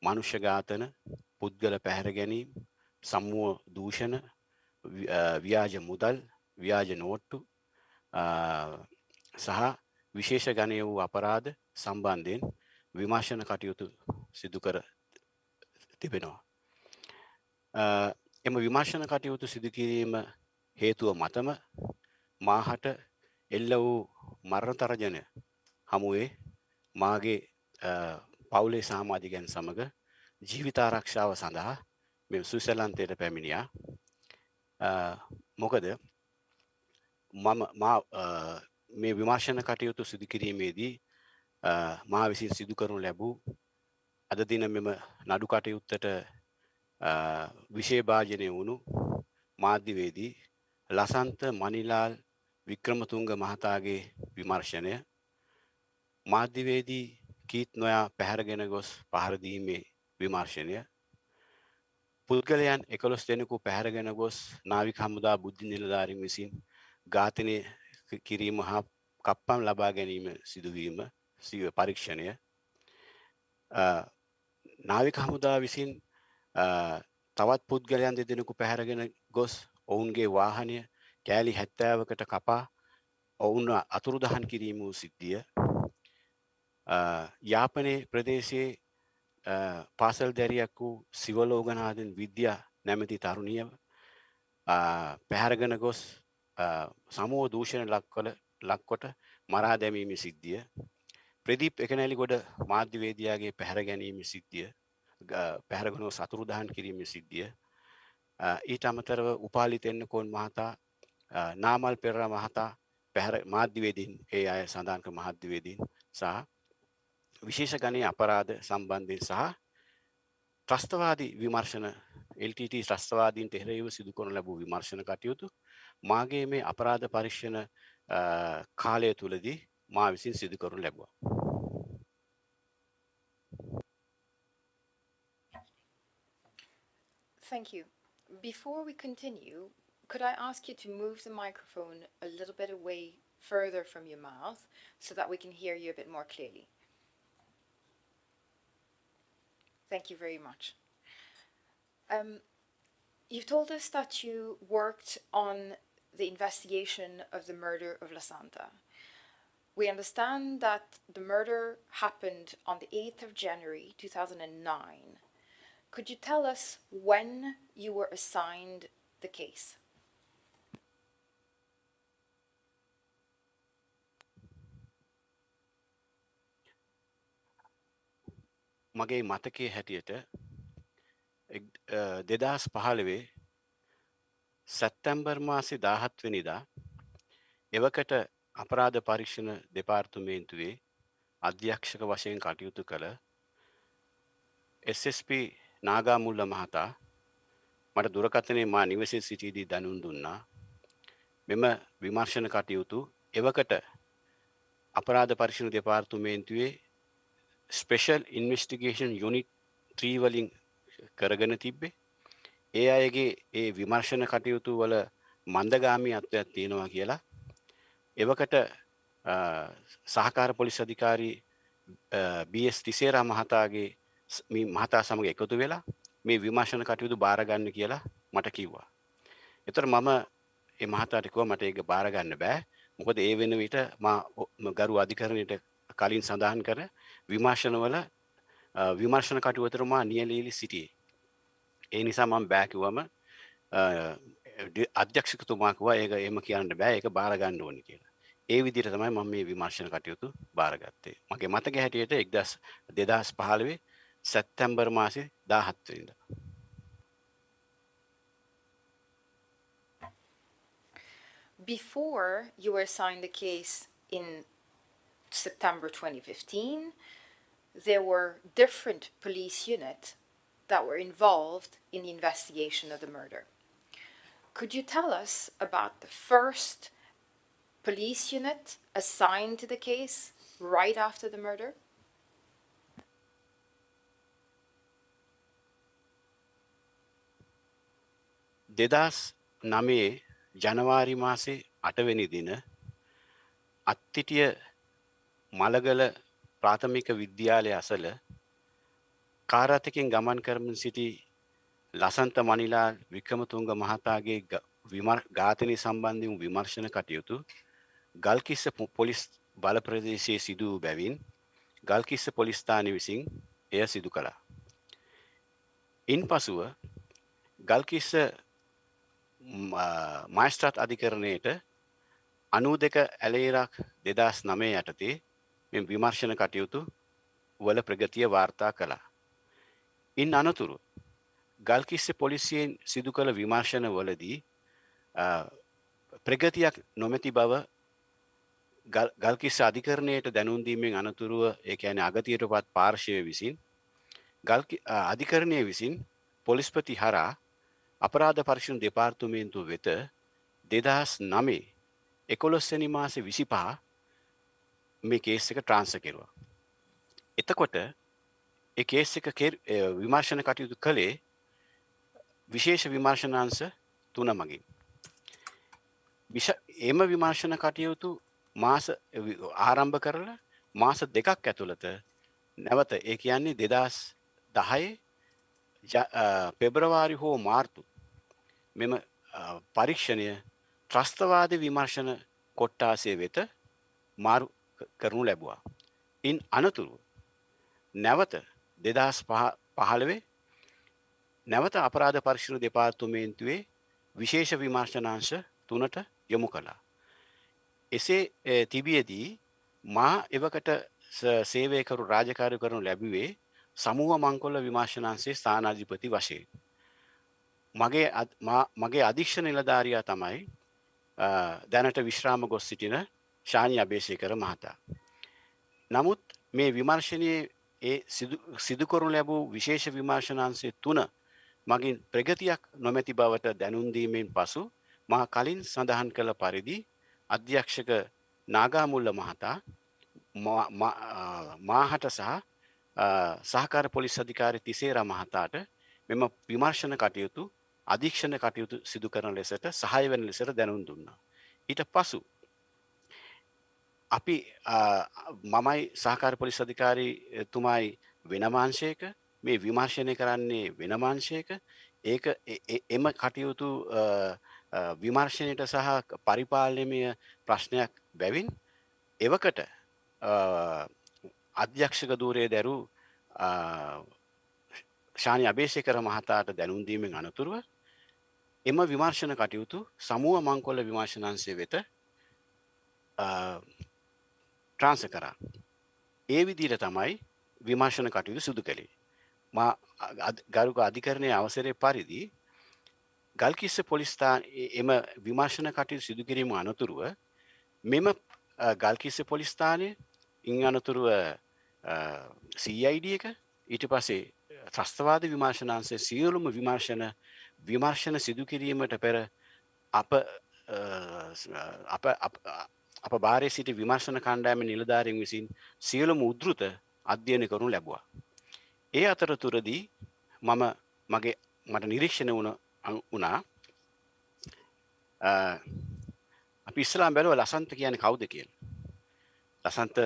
මනුෂ්‍ය ඝාතන, පුද්ගල පැහැර ගැනීම, සමූහ දූෂණ, ව්‍යාජ මුදල්, ව්‍යාජ නෝට්ටු සහ විශේෂ ගණයේ වූ අපරාධ සම්බන්ධයෙන් විමර්ශන කටයුතු සිදු කර තිබෙනවා. එම විමර්ශන කටයුතු සිදු කිරීම හේතුව මතම මාහට එල්ල වූ මරණ තරජන හමුවේ මාගේ පවුලේ සමාජිකයන් සමග ජීවිත ආරක්ෂාව සඳහා මෙම ස්විට්සර්ලන්තයට පැමිණියා. මොකද මේ විමර්ශන කටයුතු සිදු කිරීමේදී මා විසින් සිදු කරනු ලැබූ අද දින මෙම නඩු කටයුත්තට විශේෂ භාජනය වුණු මාධ්‍යවේදී ලසන්ත මනිලාල් වික්‍රමතුංග මහතාගේ විමර්ශනය, මාධ්‍යවේදී කීත් නොයා පැහැරගෙන ගොස් පහර දීමේ විමර්ශනය, පුද්ගලයන් 11 දෙනෙකු පැහැරගෙන ගොස් නාවික හමුදා බුද්ධි නිලධාරීන් විසින් ඝාතනය කිරීම හා කප්පම් ලබා ගැනීම සිදුවීම පරීක්ෂණය, නාවික හමුදා විසින් තවත් පුද්ගලයන් දෙදෙනෙකු පැහැරගෙන ගොස් ඔවුන්ගේ වාහනය කෑලි 70කට කපා ඔවුන් අතුරුදහන් කිරීම වූ සිද්ධිය, යාපනයේ ප්‍රදේශයේ පාසල් දැරියක් වූ සිවලෝගනාදන් විද්‍යා නැමැති තරුණිය පැහැරගෙන ගොස් සමූහ දූෂණ ලක්කොට මරා දැමීමේ සිද්ධිය, ප්‍රදීප් එකනැලිගොඩ මාධ්‍යවේදියාගේ පැහැර ගැනීමේ සිද්ධිය, පැහැරගෙන අතුරුදහන් කිරීමේ සිද්ධිය, ඊට අමතරව උපාලි තෙන්නකෝන් මහතා, නාමල් පෙරේරා මහතා මාධ්‍යවේදීන්, ඒ අය සඳහන් කළ මාධ්‍යවේදීන් සහ විශේෂ ගණයේ අපරාධ සම්බන්ධයෙන් සහ ත්‍රස්තවාදී විමර්ශන LTT ත්‍රස්තවාදීන්ට එරෙහිව සිදු කරන ලැබූ විමර්ශන කටයුතු මාගේ මේ අපරාධ පරීක්ෂණ කාලය තුලදී මා විසින් සිදු කරනු ලැබුවා. Thank you. Before we continue, could I ask you to move the microphone a little bit away further from your mouth so that we can hear you a bit more clearly? Thank you very much. You've told us that you worked on the investigation of the murder of La Santa. We understand that the murder happened on the 8th of January 2009. Could you tell us when you were assigned the case? මගේ මතකයේ හැටියට 2015 සැප්තැම්බර් මාසේ 17 වෙනිදා එවකට අපරාධ පරීක්ෂණ දෙපාර්තමේන්තුවේ අධ්‍යක්ෂක වශයෙන් කටයුතු කළ SSP නාගාමුල්ල මහතා මට දුරකථනයේ මා නිවසේ සිටීදී දැනුම් දුන්නා. මෙම විමර්ශන කටයුතු එවකට අපරාධ පරීක්ෂණ දෙපාර්තමේන්තුවේ ස්පෙෂල් ඉන්වෙස්ටිගේෂන් යුනිට් 3 වලින් කරගෙන තිබ්බේ. ඒ අයගේ ඒ විමර්ශන කටයුතු වල මන්දගාමීත්වයක් තියෙනවා කියලා එවකට සහකාර පොලිස් අධිකාරී BS තිසේරා මහතාගේ මේ මහතා සමග එකතු වෙලා මේ විමර්ශන කටයුතු බාර ගන්න කියලා මට කිව්වා. ඒතර මම ඒ මහතාට කිව්වා මට ඒක බාර ගන්න බෑ. මොකද ඒ වෙන විට ගරු අධිකරණයට කලින් සඳහන් කර විමර්ශනවල විමර්ශන කටයුතු මා නියැලී සිටියේ. ඒ නිසා මම බෑ කිව්වම අධ්‍යක්ෂකතුමා කිව්වා ඒක එහෙම කියන්න බෑ ඒක බාර ගන්න ඕනේ කියලා. ඒ විදිහට තමයි මම මේ විමර්ශන කටයුතු බාරගත්තේ. මගේ මතක හැටියට 2015 සැප්තැම්බර් මාසේ 17 වෙනිදා. Before you were assigned the case in September 2015, there were different police units that were involved in the investigation of the murder. Could you tell us about the first police unit assigned to the case right after the murder? දෙදස් නමේ ජනවාරි මාසේ 8 වෙනි දින අත්තිටිය මලගල ප්‍රාථමික විද්‍යාලය අසල කාරාතකින් ගමන් කරමින් සිටි ලසන්ත මනිලා වික්‍රමතුංග මහතාගේ ඝාතනය සම්බන්ධයෙන් විමර්ශන කටයුතු ගල්කිස්ස පොලිස් බල ප්‍රදේශයේ සිදු වූ බැවින් ගල්කිස්ස පොලිස් ස්ථානය විසින් එය සිදු කළා. ඉන්පසුව ගල්කිස්ස මයිස්ත්‍රාත් අධිකරණයට 92 ඇලේරක් 2009 යටතේ මේ විමර්ශන කටයුතු වල ප්‍රගතිය වාර්තා කළා. ඉන් අනතුරු ගල්කිස්ස පොලිසියෙන් සිදු කළ විමර්ශන වලදී ප්‍රගතියක් නොමැති බව ගල්කිස්ස අධිකරණයට දැනුම් දීමෙන් අනතුරුව ඒ කියන්නේ අගතියටපත් පාර්ශවය විසින් අධිකරණය විසින් පොලිස්පති හරහා අපරාධ පරීක්ෂණ දෙපාර්තමේන්තුව වෙත 2009 11 වෙනි මාසේ 25 මේ කේස් එක ට්‍රාන්ස්ෆර් කෙරුවා. එතකොට ඒ කේස් එක විමර්ශන කටයුතු කළේ විශේෂ විමර්ශනාංශ 3 මගින්. එම විමර්ශන කටයුතු මාස ආරම්භ කරලා මාස 2ක් ඇතුළත නැවත ඒ කියන්නේ 2010 පෙබරවාරි හෝ මාර්තු මෙම පරීක්ෂණය ත්‍රස්තවාදී විමර්ශන කොට්ටාසය වෙත මාරු කරනු ලැබුවා. ඉන් අනතුරු නැවත 2015 නැවත අපරාධ පරීක්ෂණ දෙපාර්තමේන්තුවේ විශේෂ විමර්ශනාංශ 3ට යොමු කළා. එසේ තිබියදී මා එවකට සේවය කරු රාජකාරී කරනු ලැබුවේ සමූහ මංකොල්ල විමර්ශනාංශයේ ස්ථානාධිපති වශයෙන්. මගේ අධීක්ෂණ නිලධාරියා තමයි දැනට විශ්‍රාම ගොස් සිටින ශානි අබේසේකර මහතා. නමුත් මේ විමර්ශනයේ සිදු කරනු ලැබූ විශේෂ විමර්ශනාංශය 3 මගින් ප්‍රගතියක් නොමැති බවට දැනුම් දීමෙන් පසු මා කලින් සඳහන් කළ පරිදි අධ්‍යක්ෂක නාගාමුල්ල මහතා මාහට සහ සහකාර පොලිස් අධිකාරී තිසේරා මහතාට මෙම විමර්ශන කටයුතු අධීක්ෂණ කටයුතු සිදු කරන ලෙසට සහාය වෙන ලෙසට දැනුම් දුන්නා. ඊට පසු අපි මමයි සහකාර පොලිස් අධිකාරී තුමායි වෙනමාංශයක මේ විමර්ශනය කරන්නේ වෙනමාංශයක ඒක එම කටයුතු විමර්ශනයට සහ පරිපාලනීය ප්‍රශ්නයක් බැවින් එවකට අධ්‍යක්ෂක ධූරයේ දරූ ශානි අබේසේකර මහතාට දැනුම් දීමෙන් අනතුරුව එම විමර්ශන කටයුතු සමූහ මංකොල්ල විමර්ශනාංශය වෙත ට්‍රාන්ස්ෆර් කරා. ඒ විදිහට තමයි විමර්ශන කටයුතු සිදු කළේ. මා ගරුක අධිකරණයේ අවසරයේ පරිදි ගල්කිස්ස පොලිස් ස්ථානයේ එම විමර්ශන කටයුතු සිදු කිරීම අනතුරුව මෙම ගල්කිස්ස පොලිස් ස්ථානයේ ඉන් අනතුරුව CID එක ඊට පස්සේ ත්‍රස්තවාදී විමර්ශනාංශයේ සියලුම විමර්ශන සිදු කිරීමට පෙර අප බාරේ සිටි විමර්ශන කණ්ඩායමේ නිලධාරීන් විසින් සියලුම උද්ෘත අධ්‍යයනය කරනු ලැබුවා. ඒ අතරතුරදී මට නිරීක්ෂණය වුණා අපි ඉස්සලාම බැලුවා ලසන්ත කියන්නේ කවුද කියලා. ලසන්ත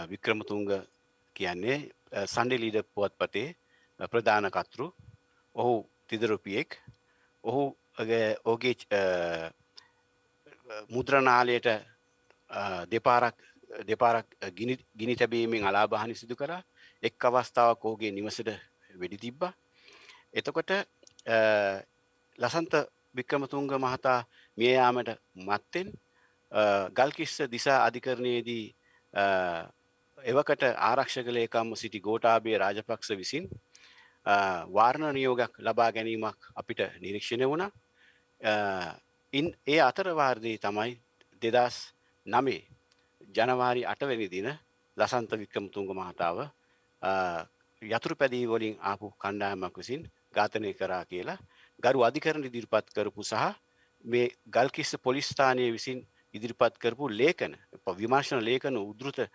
වික්‍රමතුංග කියන්නේ සන්ඩේ ලීඩර් පුවත්පතේ ප්‍රධාන කර්තෘ. ඔහු තිදරුපියෙක්. ඔහුගේ මුද්‍රණාලයට දෙපාරක් ගිනි තැබීමෙන් අලාභහානි සිදු කරා. එක් අවස්ථාවක් ඔහුගේ නිවසට වෙඩි තිබ්බා. එතකොට ලසන්ත වික්‍රමතුංග මහතා මිය යාමට මත්තෙන් ගල්කිස්ස දිසා අධිකරණයේදී එවකට ආරක්ෂක ලේකම්ව සිටි ගෝඨාභය රාජපක්ෂ විසින් වාරණ නියෝගයක් ලබා ගැනීමක් අපිට නිරීක්ෂණය වුණා. ඒ අතර වාර්ධයේ තමයි 2009 ජනවාරි 8 වෙනි දින ලසන්ත වික්‍රමතුංග මහතාව යතුරු පැදී වලින් ආපු කණ්ඩායමක් විසින් ඝාතනය කරා කියලා ගරු අධිකරණ ඉදිරිපත් කරපු සහ මේ ගල්කිස්ස පොලිස් ස්ථානයේ විසින් ඉදිරිපත් කරපු ලේඛන විමර්ශන ලේඛන උද්දෘත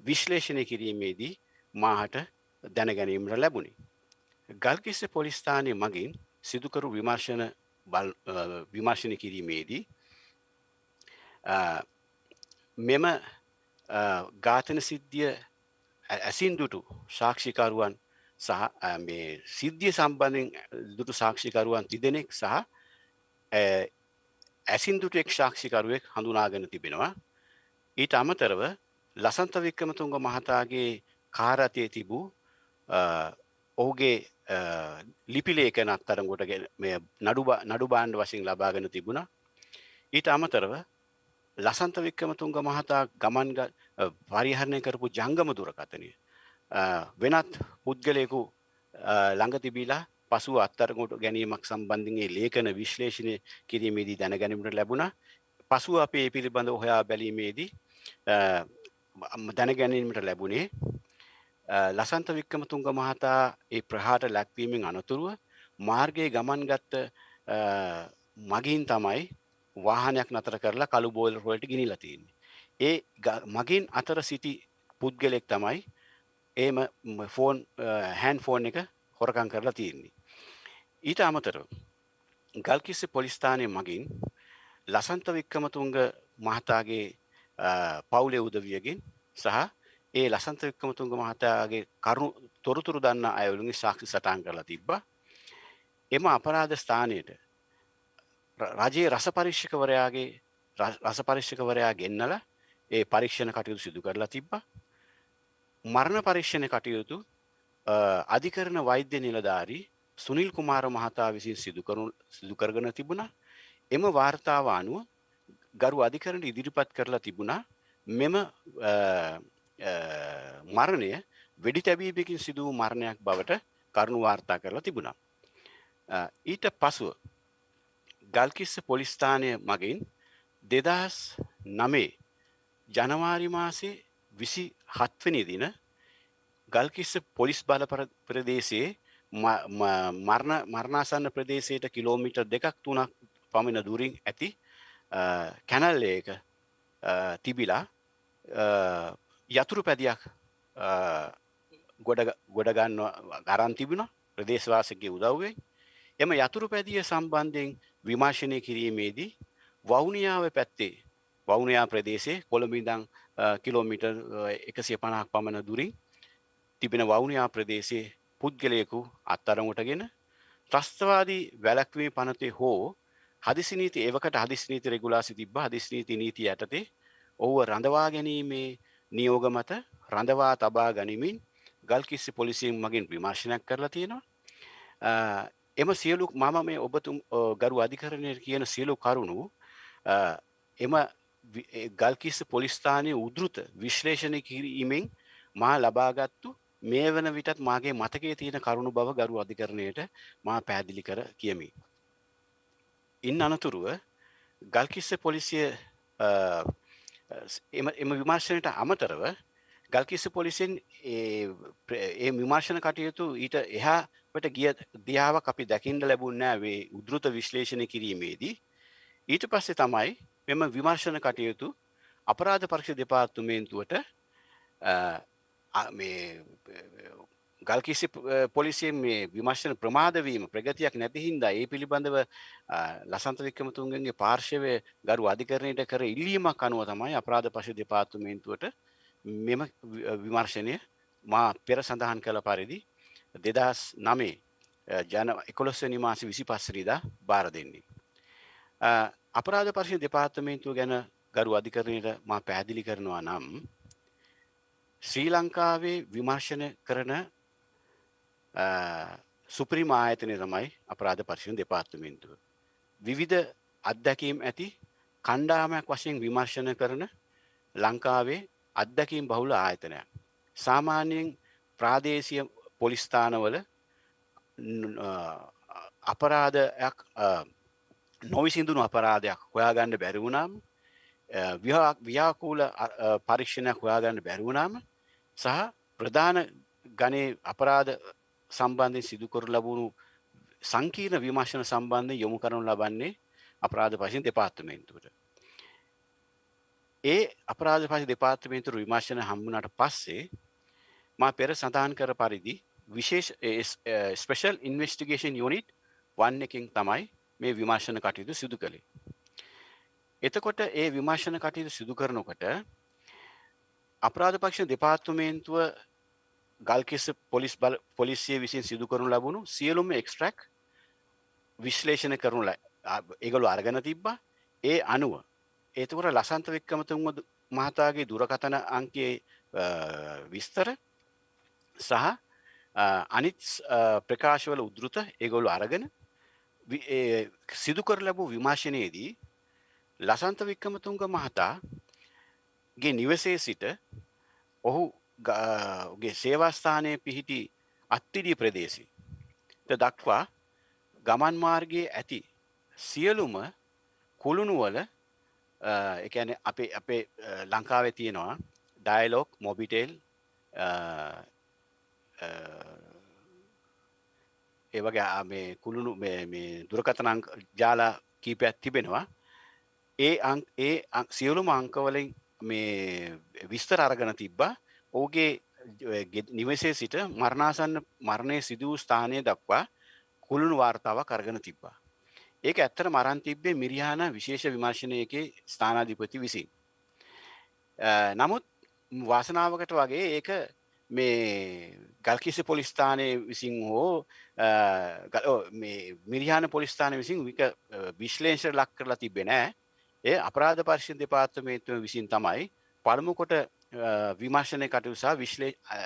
විශ්ලේෂණය කිරීමේදී මාහට දැන ගැනීමට ලැබුණේ. ගල්කිස්ස පොලිස් ස්ථානයේ මගින් සිදු කරු විමර්ශන කිරීමේදී මෙම ඝාතන සිද්ධිය ඇසින් දුටු සාක්ෂිකරුවන් සහ මේ සිද්ධිය සම්බන්ධයෙන් දුටු සාක්ෂිකරුවන් 3 දෙනෙක් සහ ඇසින් දුටු එක් සාක්ෂිකරුවෙක් හඳුනාගෙන තිබෙනවා. ඊට අමතරව ලසන්ත වික්‍රමතුංග මහතාගේ කාර්යතේ තිබූ ඔහුගේ ලිපි ලේඛන අත්අඩංගුවට මේ නඩු භාණ්ඩ වශයෙන් ලබාගෙන තිබුණා. ඊට අමතරව ලසන්ත වික්‍රමතුංග මහතා ගමන් පරිහරණය කරපු ජංගම දුරකථනය වෙනත් පුද්ගලයෙකු ළඟ තිබිලා පසුව අත්අඩංගුවට ගැනීමක් සම්බන්ධයෙන් ඒ ලේඛන විශ්ලේෂණය කිරීමේදී දැනගැනීමට ලැබුණා. පසුව අපි මේ පිළිබඳව හොයා බැලීමේදී දැනගැනීමට ලැබුණේ ලසන්ත වික්‍රමතුංග මහතා ඒ ප්‍රහාරට ලක්වීමෙන් අනතුරුව මාර්ගයේ ගමන් ගත්ත මගින් තමයි වාහනයක් නතර කරලා කළු බෝලර් වලට ගිනිලා තියෙන්නේ. ඒ මගින් අතර සිටි පුද්ගලෙක් තමයි ඒම හෑන්ඩ් ෆෝන් එක හොරකම් කරලා තියෙන්නේ. ඊට අමතරව ගල්කිස්ස පොලිස් ස්ථානයේ මගින් ලසන්ත වික්‍රමතුංග මහතාගේ පවුලේ උදවියගෙන් සහ ඒ ලසන්ත වික්‍රමතුංග මහතාගේ කරුණු තොරතුරු දන්නා අය වලින් සාක්ෂි සටහන් කරලා තිබ්බා. එම අපරාධ ස්ථානයේට රජයේ රස පරීක්ෂකවරයා ගෙන්නලා ඒ පරීක්ෂණ කටයුතු සිදු කරලා තිබ්බා. මරණ පරීක්ෂණ කටයුතු අධිකරණ වෛද්‍ය නිලධාරී සුනිල් කුමාර මහතා විසින් සිදු කරගෙන තිබුණා. එම වාර්තාව අනුව ගරු අධිකරණ ඉදිරිපත් කරලා තිබුණා මෙම මරණය වෙඩි තැබීමකින් සිදු වූ මරණයක් බවට කරුණු වාර්තා කරලා තිබුණා. ඊට පසුව ගල්කිස්ස පොලිස් ස්ථානය මගින් 2009 ජනවාරි මාසේ 27 වෙනි දින ගල්කිස්ස පොලිස් බල ප්‍රදේශයේ මරණාසන්න ප්‍රදේශයට කිලෝමීටර් 2-3ක් පමණ දුරින් ඇති කැනල් එක තිබිලා යතුරු පැදියක් ගොඩ ගන්න අරන් තිබුණා ප්‍රදේශවාසිකගේ උදව්වෙන්. එම යතුරු පැදිය සම්බන්ධයෙන් විමර්ශනය කිරීමේදී වවුනියා ප්‍රදේශයේ කොළඹ ඉඳන් කිලෝමීටර් 150ක් පමණ දුරින් තිබෙන වවුනියා ප්‍රදේශයේ පුද්ගලයෙකු අත්අඩංගුවටගෙන ත්‍රස්තවාදී වැළැක්වීමේ පනතේ හෝ හදිසි නීති ඒවකට හදිසි නීති රෙගුලාසි තිබ්බ හදිසි නීති නීතිය යටතේ ඔහුව රඳවා ගැනීමේ නියෝග මත රඳවා තබා ගනිමින් ගල්කිස්ස පොලිසියෙන් මගින් විමර්ශනයක් කරලා තියෙනවා. එම සියලු මම මේ ඔබතුම ගරු අධිකරණයට කියන සියලු කරුණු එම ගල්කිස්ස පොලිස් ස්ථානයේ උද්දෘත විශ්ලේෂණය කිරීමෙන් මා ලබාගත්තු මේ වන විටත් මාගේ මතකයේ තියෙන කරුණු බව ගරු අධිකරණයට මා පැහැදිලි කර කියමි. ඉන් අනතුරුව ගල්කිස්ස පොලිසිය එම විමර්ශනයට අමතරව ගල්කිස්ස පොලිසියෙන් ඒ විමර්ශන කටයුතු ඊට එහාට ගිය දිහාවක් අපි දකින්න ලැබුණේ නැහැ මේ උද්දෘත විශ්ලේෂණය කිරීමේදී. ඊට පස්සේ තමයි මෙම විමර්ශන කටයුතු අපරාධ පරීක්ෂා දෙපාර්තමේන්තුවට මේ ගල්කිස්ස පොලිසියෙන් මේ විමර්ශන ප්‍රමාද වීම ප්‍රගතියක් නැති හින්දා ඒ පිළිබඳව ලසන්ත වික්‍රමතුංගගේ පාර්ශවයේ ගරු අධිකරණයට කර ඉල්ලීමක් අනුව තමයි අපරාධ පරීක්ෂා දෙපාර්තමේන්තුවට මෙම විමර්ශනය මා පෙර සඳහන් කළ පරිදි 2009 ජන 11 වෙනි මාසේ 25 වෙනිදා බාර දෙන්නේ. අපරාධ පරීක්ෂණ දෙපාර්තමේන්තුව ගැන ගරු අධිකරණයට මා පැහැදිලි කරනවා නම් ශ්‍රී ලංකාවේ විමර්ශන කරන සුප්‍රීම ආයතනය තමයි අපරාධ පරීක්ෂණ දෙපාර්තමේන්තුව. විවිධ අත්දැකීම් ඇති කණ්ඩායමක් වශයෙන් විමර්ශන කරන ලංකාවේ අත්දැකීම් බහුල ආයතනයක්. සාමාන්‍යයෙන් ප්‍රාදේශීය පොලිස් ස්ථානවල අපරාධයක් නොවිසඳුණු අපරාධයක් හොයාගන්න බැරි වුණාම ව්‍යාකූල පරීක්ෂණයක් හොයාගන්න බැරි වුණාම සහ ප්‍රධාන ගණයේ අපරාධ සම්බන්ධයෙන් සිදු කර ලැබුණු සංකීර්ණ විමර්ශන සම්බන්ධයෙන් යොමු කරනු ලබන්නේ අපරාධ පරීක්ෂණ දෙපාර්තමේන්තුවට. ඒ අපරාධ පරීක්ෂණ දෙපාර්තමේන්තුව විමර්ශන හම්බුනාට පස්සේ මා පෙර සඳහන් කර පරිදි විශේෂ ස්පෙෂල් ඉන්වෙස්ටිගේෂන් යුනිට් 1 එකකින් තමයි මේ විමර්ශන කටයුතු සිදු කළේ. එතකොට ඒ විමර්ශන කටයුතු සිදු කරනකොට අපරාධ පරීක්ෂණ දෙපාර්තමේන්තුව ගල්කිස්ස පොලිසිය විසින් සිදු කරනු ලැබුණු සියලුම එක්ස්ට්‍රැක්ට් විශ්ලේෂණ කරනු ඒගොල්ලෝ අරගෙන තිබ්බා. ඒ අනුව එතකොට ලසන්ත වික්‍රමතුංග මහතාගේ දුරකථන අංකයේ විස්තර සහ අනිත් ප්‍රකාශවල උද්ෘත ඒගොල්ලෝ අරගෙන සිදු කර ලැබූ විමර්ශනයේදී ලසන්ත වික්‍රමතුංග මහතාගේ නිවසේ සිට ඔහුගේ සේවා ස්ථානයේ පිහිටි අත්තිඩිය ප්‍රදේශයට දක්වා ගමන් මාර්ගයේ ඇති සියලුම කුළුණුවල ඒ කියන්නේ අපේ ලංකාවේ තියෙනවා ඩයලොග් මොබිටෙල් ඒ වගේ මේ කුළුණු මේ දුරකථන අංක ජාලා කීපයක් තිබෙනවා. ඒ සියලුම අංකවලින් මේ විස්තර අරගෙන තිබ්බා. ඔහුගේ නිවසේ සිට මරණාසන්න මරණය සිදු වූ ස්ථානය දක්වා කුළුණු වාර්තාවක් අරගෙන තිබ්බා. ඒක ඇත්තටම අරන් තිබ්බේ මිරිහාන විශේෂ විමර්ශනයේකේ ස්ථානාධිපති විසින්. නමුත් වාසනාවකට වගේ ඒක මේ ගල්කිස්ස පොලිස් ස්ථානයේ විසින් හෝ මේ මිරිහාන පොලිස් ස්ථානයේ විසින් විශ්ලේෂණ ලක් කරලා තිබෙන්නේ නැහැ. ඒ අපරාධ පරීක්ෂණ දෙපාර්තමේන්තුව විසින් තමයි පළමු කොට විමර්ශන කටයුතු සහ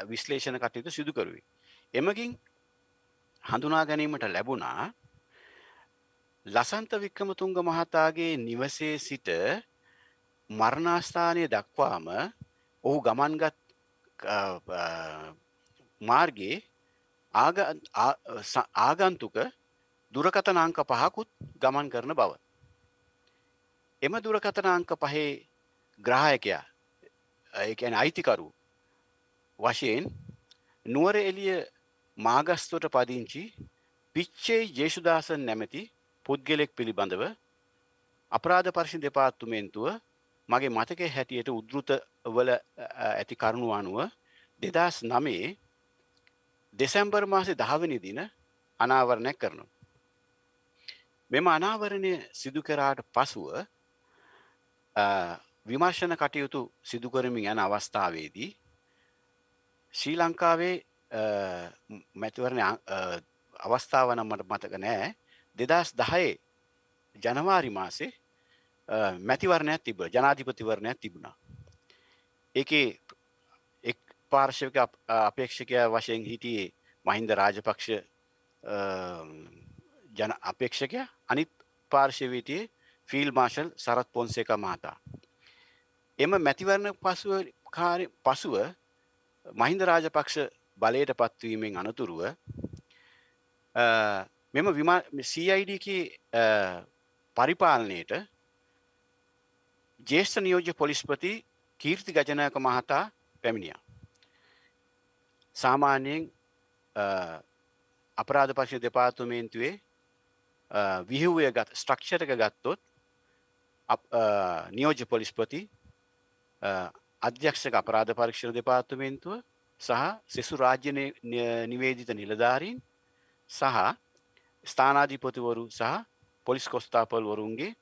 විශ්ලේෂණ කටයුතු සිදු කරුවේ. එමගින් හඳුනා ගැනීමට ලැබුණා ලසන්ත වික්‍රමතුංග මහතාගේ නිවසේ සිට මරණාස්ථානය දක්වාම ඔහු ගමන්ගත් මාර්ගයේ ආගන්තුක දුරකථන අංක 5කුත් ගමන් කරන බව. එම දුරකථන අංක 5 ග්‍රාහකයා ඒ කියන්නේ අයිතිකරු වශයෙන් නුවර එළිය මාගස්තුවට පදිංචි පිච්චේ ජේසුදාසන් නැමැති පුද්ගලෙක් පිළිබඳව අපරාධ පරීක්ෂණ දෙපාර්තමේන්තුව මගේ මතකයේ හැටියට උද්ෘත වල ඇති කරුණු අනුව 2009 දෙසැම්බර් මාසේ 10 වෙනි දින අනාවරණය කරනවා. මෙම අනාවරණය සිදු කරාට පසුව විමර්ශන කටයුතු සිදු කරමින් යන අවස්ථාවේදී ශ්‍රී ලංකාවේ මැතිවරණ අවස්ථාව නම් මට මතක නෑ 2010 ජනවාරි මාසේ මැතිවරණයක් තිබුණා ජනාධිපතිවරණයක් තිබුණා. ඒකේ එක් පාර්ශවික අපේක්ෂකයා වශයෙන් හිටියේ මහින්ද රාජපක්ෂ ජන අපේක්ෂකයා අනිත් පාර්ශවයේ හිටියේ ෆීල්ඩ් මාර්ෂල් සරත් පොන්සේකා මහතා. එම මැතිවරණ පසුව මහින්ද රාජපක්ෂ බලයට පත්වීමෙන් අනතුරුව මෙම CID පරිපාලනයට ජ්‍යෙෂ්ඨ නියෝජ්‍ය පොලිස්පති කීර්ති ගජනායක මහතා පැමිණියා. සාමාන්‍යයෙන් අපරාධ පරීක්ෂණ දෙපාර්තමේන්තුවේ විහිුවේ ස්ට්‍රක්චර් එක ගත්තොත් නියෝජ්‍ය පොලිස්පති අධ්‍යක්ෂක අපරාධ පරීක්ෂණ දෙපාර්තමේන්තුව සහ සෙසු රාජ්‍ය නිවේදිත නිලධාරීන් සහ ස්ථානාධිපතිවරු සහ පොලිස් කොස්තාපල්වරුන්ගේ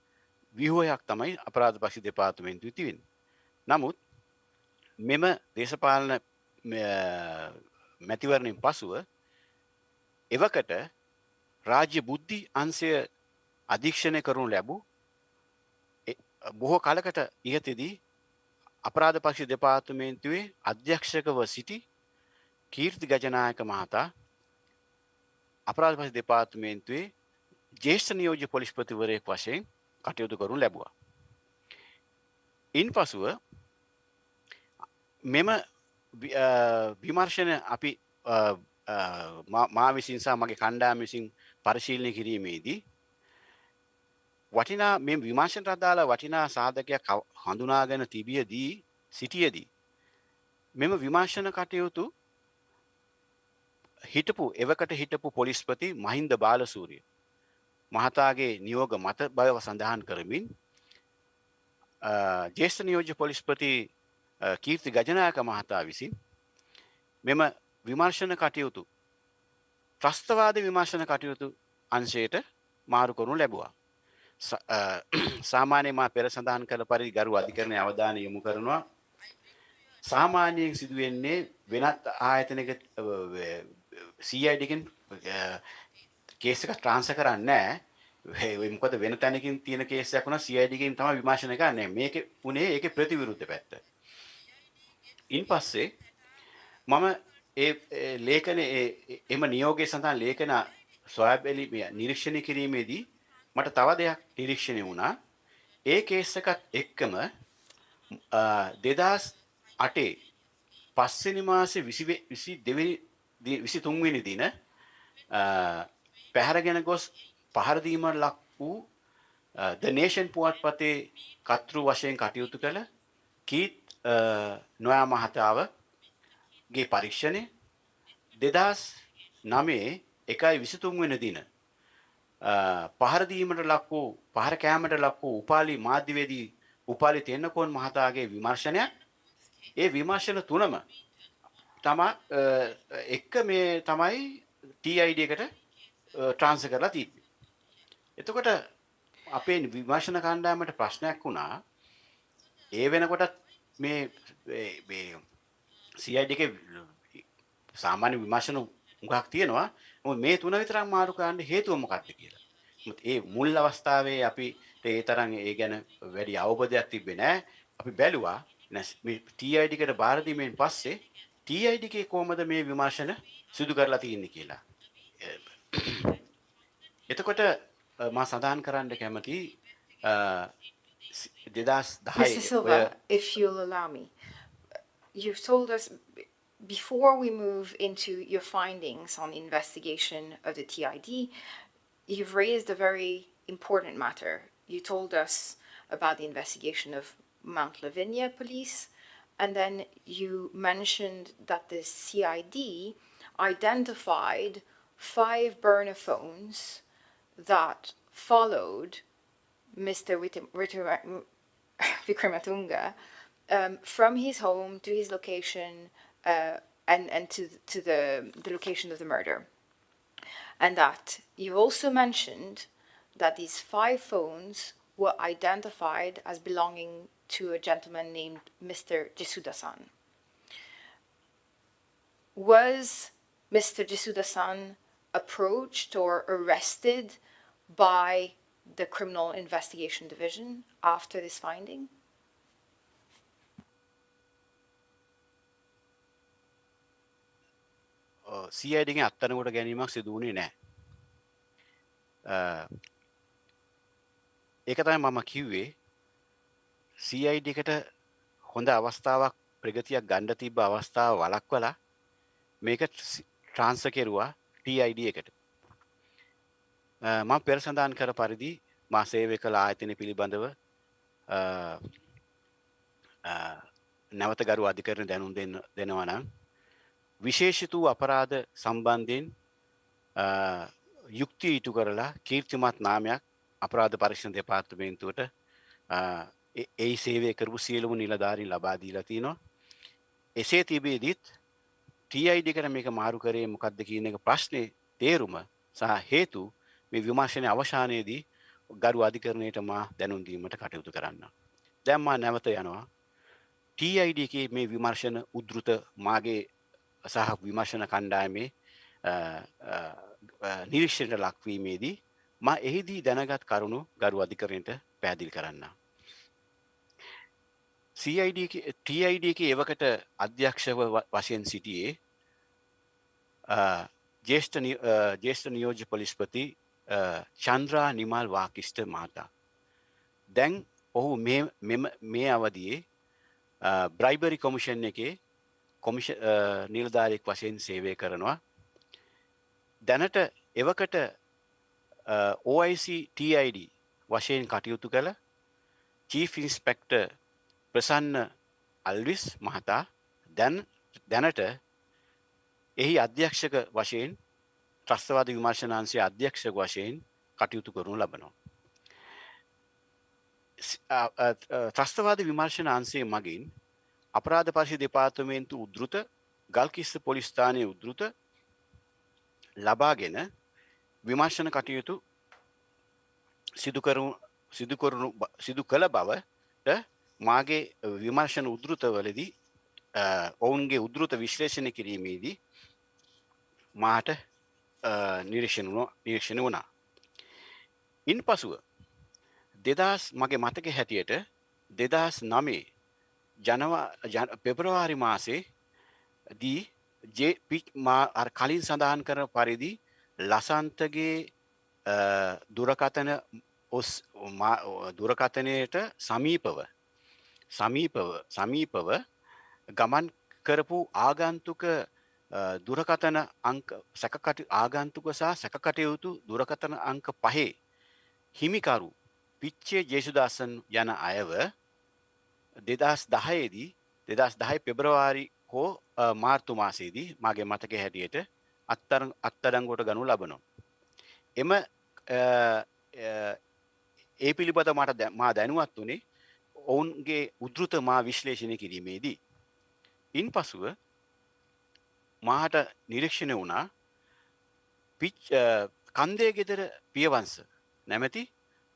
ව්‍යුහයක් තමයි අපරාධ පරීක්ෂණ දෙපාර්තමේන්තුවේ තියෙන්නේ. නමුත් මෙම දේශපාලන මැතිවරණයෙන් පසුව එවකට රාජ්‍ය බුද්ධි අංශය අධීක්ෂණය කරනු ලැබූ බොහෝ කාලකට ඉහතදී අපරාධ පක්ෂ දෙපාර්තමේන්තුවේ අධ්‍යක්ෂකව සිටි කීර්ති ගජනායක මහතා අපරාධ පක්ෂ දෙපාර්තමේන්තුවේ ජ්‍යෙෂ්ඨ නියෝජ්‍ය පොලිස්පතිවරයෙක් වශයෙන් කටයුතු කරනු ලැබුවා. ඉන්පසුව මෙම විමර්ශන අපි මා විසින් සහ මගේ කණ්ඩායම විසින් පරිශීලනය කිරීමේදී වටිනා මේ විමර්ශනට අදාළ වටිනා සාධකයක් හඳුනාගෙන තිබියදී සිටියේදී මෙම විමර්ශන කටයුතු එවකට හිටපු පොලිස්පති මහින්ද බාලසූරිය මහතාගේ නියෝග මත බව සඳහන් කරමින් ජ්‍යෙෂ්ඨ නියෝජ්‍ය පොලිස්පති කීර්ති ගජනායක මහතා විසින් මෙම විමර්ශන කටයුතු ත්‍රස්තවාද විමර්ශන කටයුතු අංශයට මාරු කරනු ලැබුවා. සාමාන්‍යයෙන් මා පෙර සඳහන් කළ පරිදි ගරු අධිකරණයේ අවධානය යොමු කරනවා සාමාන්‍යයෙන් සිදුවෙන්නේ වෙනත් ආයතනයක CID එකෙන් කේස් එක ට්‍රාන්ස්ෆර් කරන්නේ නැහැ. මොකද වෙන තැනකින් තියෙන කේස් එකක් වුණා CID එකෙන් තමයි විමර්ශනය කරන්නේ. මේකේ උනේ ඒකේ ප්‍රතිවිරුද්ධ පැත්ත. ඉන්පස්සේ මම ඒ ලේඛනයේ එම නියෝගයේ සඳහන් ලේඛන සොයාබැලි නිරීක්ෂණය කිරීමේදී මට තව දෙයක් නිරීක්ෂණය වුණා. ඒ කේස් එකත් එක්කම 2008 පස්වෙනි මාසේ 23 වෙනි දින පැහැරගෙන ගොස් පහර දීමට ලක් වූ The Nation පුවත්පතේ කර්තෘ වශයෙන් කටයුතු කළ කීත් නොයා මහතාවගේ පරීක්ෂණය 2009 1/23 වෙනි දින පහර දීමට ලක් වූ පහර කෑමට ලක් වූ උපාලි මාධ්‍යවේදී උපාලි තෙන්නකෝන් මහතාගේ විමර්ශනයක් ඒ විමර්ශන තුනම තමයි එක මේ තමයි TID එකට ට්‍රාන්ස්ෆර් කරලා තිබ්බේ. එතකොට අපේ විමර්ශන කණ්ඩායමට ප්‍රශ්නයක් වුණා ඒ වෙනකොටත් මේ CID එකේ සාමාන්‍ය විමර්ශන මුගක් තියෙනවා. මොකද මේ තුන විතරක් මාරු කරන්න හේතුව මොකක්ද කියලා. මොකද ඒ මුල් අවස්ථාවේ අපි ඒ තරම් ඒ ගැන වැඩි අවබෝධයක් තිබ්බේ නැහැ. අපි බැලුවා මේ TID එකට බාර දීමෙන් පස්සේ TID එකේ කොහොමද මේ විමර්ශන සිදු කරලා තියෙන්නේ කියලා. එතකොට මා සඳහන් කරන්න කැමති 2010 Mr. Silva, if you'll allow me, you've told us before we move into your findings on the investigation of the TID, you've raised a very important matter. You told us about the investigation of Mount Lavinia police, and then you mentioned that the CID identified 5 burner phones that followed Mr. Vikramatunga from his home to his location and to the location of the murder. And that you also mentioned that these 5 phones were identified as belonging to a gentleman named Mr. Jesuda-san. Was Mr. Jesuda-san approached or arrested by the Criminal Investigation Division after this finding? CID එකෙන් අත්අඩංගුවට ගැනීමක් සිදු වුණේ නැහැ. ඒක තමයි මම කිව්වේ CID එකට හොඳ අවස්ථාවක් ප්‍රගතියක් ගන්න තිබ්බ අවස්ථාව වළක්වලා මේක ට්‍රාන්ස්ෆර් කෙරුවා TID එකට. මම පෙර සඳහන් කර පරිදි මා සේවය කළ ආයතන පිළිබඳව නැවත ගරු අධිකරණ දැනුම් දෙනවා නම් විශේෂිත වූ අපරාධ සම්බන්ධයෙන් යුක්තිය ඉටු කරලා කීර්තිමත් නාමයක් අපරාධ පරීක්ෂණ දෙපාර්තමේන්තුවට ඒ සේවය කරපු සියලුම නිලධාරීන් ලබා දීලා තිනවා. එසේ තිබෙද්දිත් TID එකට මේක මාරු කරේ මොකක්ද කියන එක ප්‍රශ්නේ තේරුම සහ හේතු මේ විමර්ශනයේ අවසානයේදී ගරු අධිකරණයට මා දැනුම් දීමට කටයුතු කරන්න. දැන් මා නැවත යනවා TID එකේ මේ විමර්ශන උද්ෘත මාගේ සහ විමර්ශන කණ්ඩායමේ නිරීක්ෂණයට ලක්වීමේදී මා එහිදී දැනගත් කරුණු ගරු අධිකරණයට පැහැදිලි කරන්න. TID එවකට අධ්‍යක්ෂව වශයෙන් සිටියේ ජේෂ්ඨ නියෝජ්‍ය පොලිස්පති චන්ද්‍රා නිමල් වාකිෂ්ඨ මහතා. දැන් ඔහු මේ අවදියේ බ්‍රයිබරි කොමිෂන් එකේ නිලධාරියෙක් වශයෙන් සේවය කරනවා. දැනට එවකට OIC TID වශයෙන් කටයුතු කළ චීෆ් ඉන්ස්පෙක්ටර් ප්‍රසන්න අල්විස් මහතා දැනට එහි අධ්‍යක්ෂක වශයෙන් ත්‍රස්තවාද විමර්ශනාංශයේ අධ්‍යක්ෂක වශයෙන් කටයුතු කරනු ලබනවා. ත්‍රස්තවාද විමර්ශන අංශය මගින් අපරාධ පරිශීලන දෙපාර්තමේන්තු උද්ෘත ගල්කිස්ස පොලිස් ස්ථානයේ උද්ෘත ලබාගෙන විමර්ශන කටයුතු සිදු කළ බවට මාගේ විමර්ශන උද්ෘතවලදී ඔවුන්ගේ උද්ෘත විශ්ලේෂණය කිරීමේදී මාට නිරීක්ෂණය වුණා. ඉන්පසුව මගේ මතක හැටියට 2009 පෙබරවාරි මාසේ දී කලින් සඳහන් කරන පරිදි ලසන්තගේ දුරකථනයට සමීපව ගමන් කරපු ආගන්තුක දුරකථන අංක ආගන්තුක සහ සැකකටයුතු දුරකථන අංක 5 හිමිකරු පිච්චේ ජේසුදාසන් යන අයව 2010 පෙබරවාරි හෝ මාර්තු මාසයේදී මාගේ මතකයේ හැටියට අත්අඩංගුවට ගනු ලබනවා. ඒ පිළිබඳව මා දැනුවත් වුණේ ඔවුන්ගේ උද්ෘත මා විශ්ලේෂණය කිරීමේදී. ඉන්පසුව මාහට නිරීක්ෂණය වුණා කන්දේ ගෙදර පියවංශ නැමැති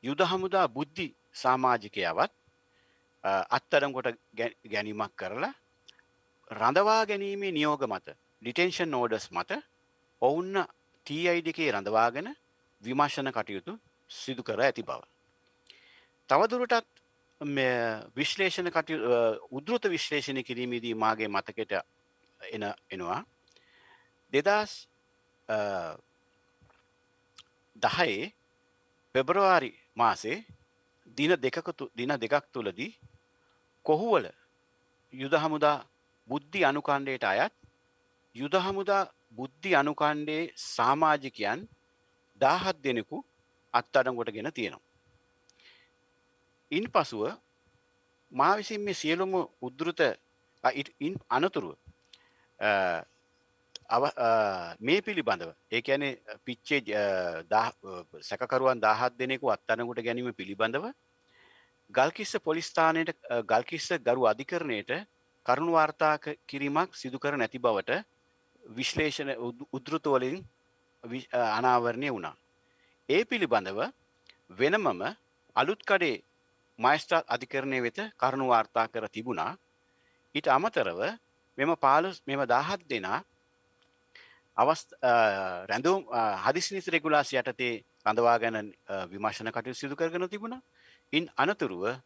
යුද හමුදා බුද්ධි සමාජිකයවත් අත්අඩංගුවට ගැනීමක් කරලා රඳවා ගැනීමේ නියෝග මත ඩිටෙන්ෂන් ඕඩර්ස් මත ඔවුන් TID එකේ රඳවාගෙන විමර්ශන කටයුතු සිදු කර ඇති බව. තවදුරටත් විශ්ලේෂණ කටයුතු උද්ෘත විශ්ලේෂණය කිරීමේදී මාගේ මතකයට එනවා 2010 පෙබරවාරි මාසේ දින දෙකක් තුලදී කොහුවල යුද හමුදා බුද්ධි අනුකණ්ඩයට අයත් යුද හමුදා බුද්ධි අනුකණ්ඩයේ සමාජිකයන් 17 දෙනෙකු අත්අඩංගුවටගෙන තියෙනවා. ඉන්පසුව මා විසින් මේ සියලුම උද්ෘත අනතුරුව මේ පිළිබඳව ඒ කියන්නේ පිච්චේ සැකකරුවන් 17 දෙනෙකු අත්අඩංගුවට ගැනීම පිළිබඳව ගල්කිස්ස පොලිස් ස්ථානයේ ගල්කිස්ස ගරු අධිකරණයට කරුණු වාර්තා කිරීමක් සිදු කර නැති බවට විශ්ලේෂණ උද්ෘත වලින් අනාවරණය වුණා. ඒ පිළිබඳව වෙනමම අලුත්කඩේ මහේස්ත්‍රාත් අධිකරණය වෙත කරුණු වාර්තා කර තිබුණා. ඊට අමතරව මෙම 17 දෙනා රැඳුම් හදිසි නීති රෙගුලාසි යටතේ රඳවාගෙන විමර්ශන කටයුතු සිදු කරගෙන තිබුණා. ඉන් අනතුරුව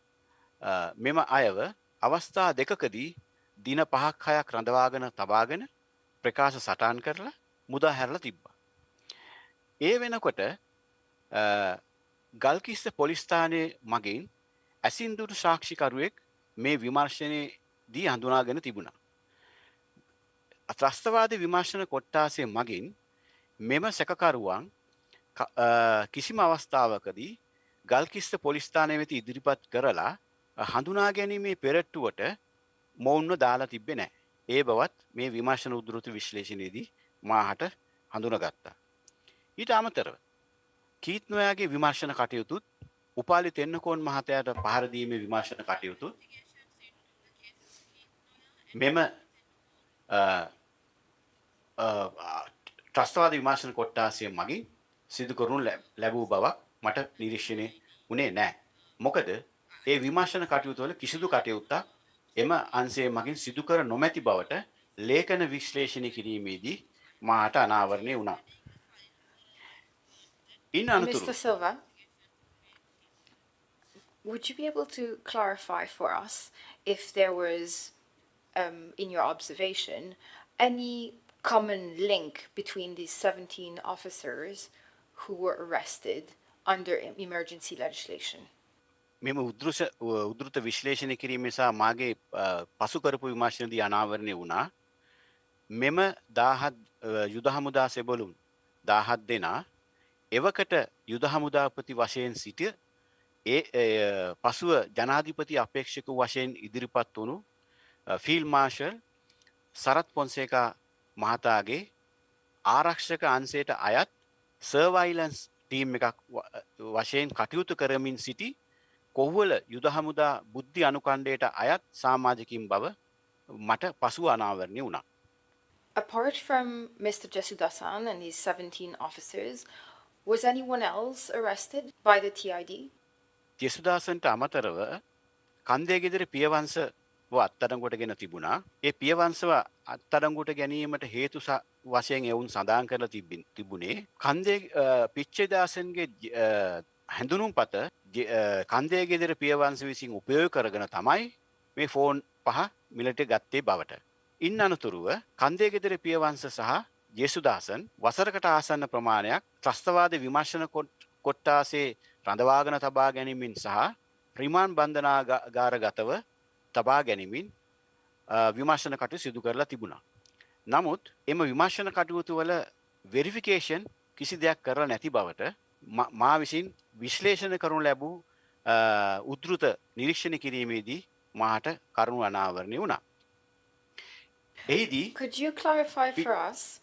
මෙම අයව අවස්ථා දෙකකදී දින 5ක් 6ක් රඳවාගෙන තබාගෙන ප්‍රකාශ සටහන් කරලා මුදා හැරලා තිබ්බා. ඒ වෙනකොට ගල්කිස්ස පොලිස් ස්ථානයේ මගින් ඇසින්දුරු සාක්ෂිකරුවෙක් මේ විමර්ශනයේදී හඳුනාගෙන තිබුණා. ත්‍රස්තවාද විමර්ශන කොට්ටාසය මගින් මෙම සැකකරුවන් කිසිම අවස්ථාවකදී ගල්කිස්ස පොලිස් ස්ථානය වෙත ඉදිරිපත් කරලා හඳුනා ගැනීමේ පෙරට්ටුවට මොවුන්ව දාලා තිබ්බේ නැහැ. ඒ බවත් මේ විමර්ශන උද්ෘත විශ්ලේෂණයේදී මාහට හඳුනාගත්තා. ඊට අමතරව කීත් නොයාගේ විමර්ශන කටයුතුත් උපාලි තෙන්නකෝන් මහතාට පහර දීමේ විමර්ශන කටයුතු මෙම ත්‍රස්තවාද විමර්ශන කොට්ටාසය මගින් සිදු කරනු ලැබූ බවක් මට නිරීක්ෂණය වුණේ නැහැ. මොකද ඒ විමර්ශන කටයුතු වල කිසිදු කටයුත්තක් එම අංශය මගින් සිදු කර නොමැති බවට ලේඛන විශ්ලේෂණය කිරීමේදී මාට අනාවරණය වුණා. ඉන් අනතුරු Mr. Silva, would you be able to clarify for us if there was, in your observation, any common link between these 17 officers who were arrested under emergency legislation? මෙම උද්ෘත විශ්ලේෂණය කිරීම නිසා මාගේ පසු කරපු විමර්ශනදී අනාවරණය වුණා. මෙම 17 යුද හමුදා සෙබළුන් 17 දෙනා එවකට යුද හමුදාපති වශයෙන් සිට පසුව ජනාධිපති අපේක්ෂක වශයෙන් ඉදිරිපත් වුණු ෆීල්ඩ් මාර්ෂල් සරත් පොන්සේකා මහතාගේ ආරක්ෂක අංශයට අයත් සර්වයිලන්ස් ටීම් එකක් වශයෙන් කටයුතු කරමින් සිටි කොහුවල යුද හමුදා බුද්ධි අනුකණ්ඩයට අයත් සමාජිකින් බව මට පසුව අනාවරණය වුණා. Apart from Mr. Jesudasan and his 17 officers, was anyone else arrested by the TID? ජෙසුදාසන්ට අමතරව කන්දේ ගෙදර පියවංශව අත්අඩංගුවටගෙන තිබුණා. ඒ පියවංශව අත්අඩංගුවට ගැනීමට හේතු වශයෙන් එවුන් සඳහන් කරලා තිබුණේ කන්දේ පිච්චේදාසන්ගේ හැඳුනුම්පත කන්දේ ගෙදර පියවංශ විසින් උපයෝග කරගෙන තමයි මේ ෆෝන් පහ මිලට ගත්තේ බවට. ඉන් අනතුරුව කන්දේ ගෙදර පියවංශ සහ ජේසුදාසන් වසරකට ආසන්න ප්‍රමාණයක් ත්‍රස්තවාද විමර්ශන කොට්ටාසේ රඳවාගෙන තබා ගැනීමෙන් සහ රිමාන්ඩ් බන්ධනාගාරගතව තබා ගැනීමෙන් විමර්ශන කටයුතු සිදු කරලා තිබුණා. නමුත් එම විමර්ශන කටයුතු වල වෙරිෆිකේෂන් කිසි දෙයක් කරලා නැති බවට මා විසින් විශ්ලේෂණ කරනු ලැබූ උද්ෘත නිරීක්ෂණ කිරීමේදී මාට කරුණු අනාවරණය වුණා. Could you clarify for us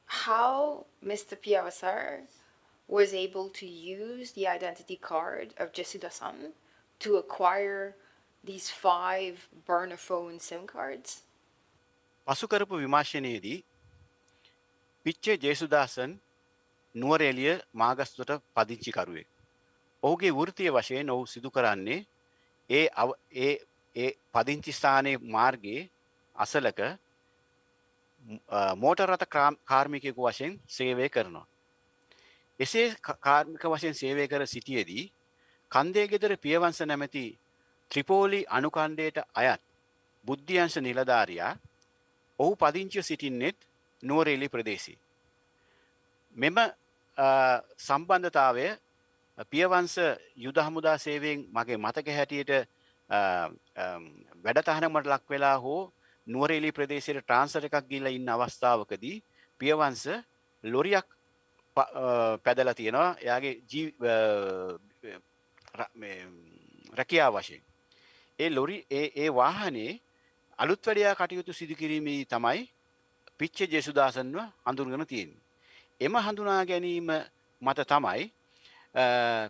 how Mr. Piawasar was able to use the identity card of Jesudasan to acquire these 5 burner phone SIM cards? පසු කරපු විමර්ශනයේදී පිච්චේ ජේසුදාසන් නුවරඑළිය මාගස්තුවට පදිංචිකරුවෙක්. ඔහුගේ වෘත්තීය වශයෙන් ඔහු සිදු කරන්නේ ඒ පදිංචි ස්ථානයේ මාර්ගයේ අසලක මෝටර් රථ කාර්මිකයෙකු වශයෙන් සේවය කරනවා. එසේ කාර්මික වශයෙන් සේවය කර සිටියේදී කන්දේ ගෙදර පියවංශ නැමැති ත්‍රිපෝලි අනුකණ්ඩයට අයත් බුද්ධ්‍යංශ නිලධාරියා ඔහු පදිංචිව සිටින්නෙත් නුවරඑළිය ප්‍රදේශයේ. මෙම සම්බන්ධතාවය පියවංශ යුද හමුදා සේවයෙන් මගේ මතක හැටියට වැඩතහනකට ලක් වෙලා හෝ නුවරඑළිය ප්‍රදේශයේ ට්‍රාන්ස්ෆර් එකක් ගිහිල්ලා ඉන්න අවස්ථාවකදී පියවංශ ලොරියක් පැදලා තියෙනවා එයාගේ රැකියාව වශයෙන්. ඒ ලොරි ඒ වාහනේ අලුත් වැඩියා කටයුතු සිදු කිරීමේ තමයි පිච්චේ ජේසුදාසන්ව හඳුන්වගෙන තියෙන්නේ. එම හඳුනා ගැනීම මත තමයි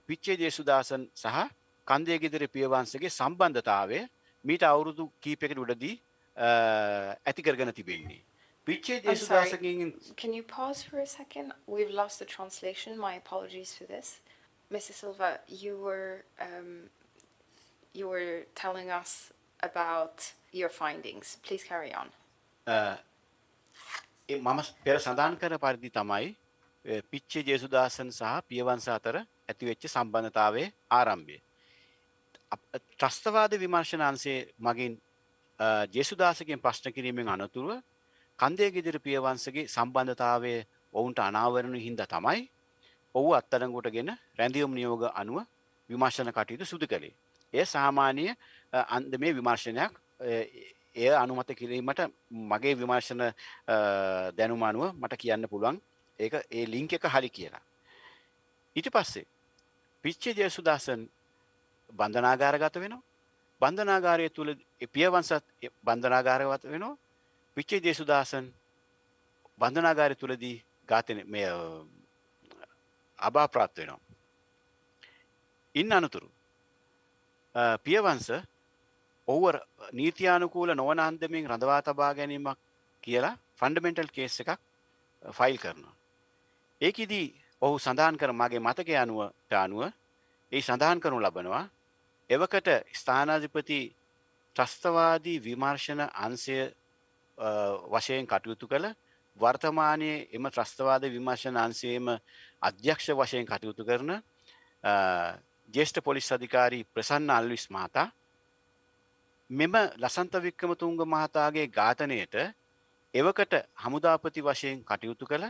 පිච්චේ ජේසුදාසන් සහ කන්දේ ගෙදර පියවංශගේ සම්බන්ධතාවය මීට අවුරුදු කිහිපයකට උඩදී ඇති කරගෙන තිබෙන්නේ. පිච්චේ ජේසුදාසගෙන් Can you pause for a second? We've lost the translation. My apologies for this. Mr. Silva, you were telling us about your findings. Please carry on. මම පෙර සඳහන් කර පරිදි තමයි පිච්චේ ජේසුදාසන් සහ පියවංශ අතර ඇතිවෙච්ච සම්බන්ධතාවයේ ආරම්භය. ත්‍රස්තවාද විමර්ශන අංශයේ මගින් ජේසුදාසගෙන් ප්‍රශ්න කිරීමෙන් අනතුරුව කන්දේ ගෙදර පියවංශගේ සම්බන්ධතාවය ඔවුන්ට අනාවරණු හින්දා තමයි ඔහු අත්අඩංගුවටගෙන රැඳවීම් නියෝග අනුව විමර්ශන කටයුතු සිදු කළේ. එය සාමාන්‍ය අන්දමේ විමර්ශනයක්. එය අනුමත කිරීමට මගේ විමර්ශන දැනුම අනුව මට කියන්න පුළුවන් ඒක ඒ ලින්ක් එක හරි කියලා. ඊට පස්සේ පිච්චේ ජේසුදාසන් බන්ධනාගාරගත වෙනවා. බන්ධනාගාරය තුල පියවංශත් බන්ධනාගාරගත වෙනවා. පිච්චේ ජේසුදාසන් බන්ධනාගාරය තුලදී ඝාතන මේ අභාප්‍රාප්ත වෙනවා. ඉන් අනතුරු පියවංශ ඔව්ව නීතියානුකූල නොවන අන්දමින් රඳවා තබා ගැනීමක් කියලා ෆන්ඩමෙන්ටල් කේස් එකක් ෆයිල් කරනවා. ඒකෙදී ඔහු සඳහන් කර මගේ මතකය අනුව ඒ සඳහන් කරනු ලබනවා එවකට ස්ථානාධිපති ත්‍රස්තවාදී විමර්ශන අංශය වශයෙන් කටයුතු කළ වර්තමානයේ එම ත්‍රස්තවාද විමර්ශන අංශයේම අධ්‍යක්ෂ වශයෙන් කටයුතු කරන ජ්‍යෙෂ්ඨ පොලිස් අධිකාරී ප්‍රසන්න අල්විස් මහතා මෙම ලසන්ත වික්‍රමතුංග මහතාගේ ඝාතනයට එවකට හමුදාපති වශයෙන් කටයුතු කළ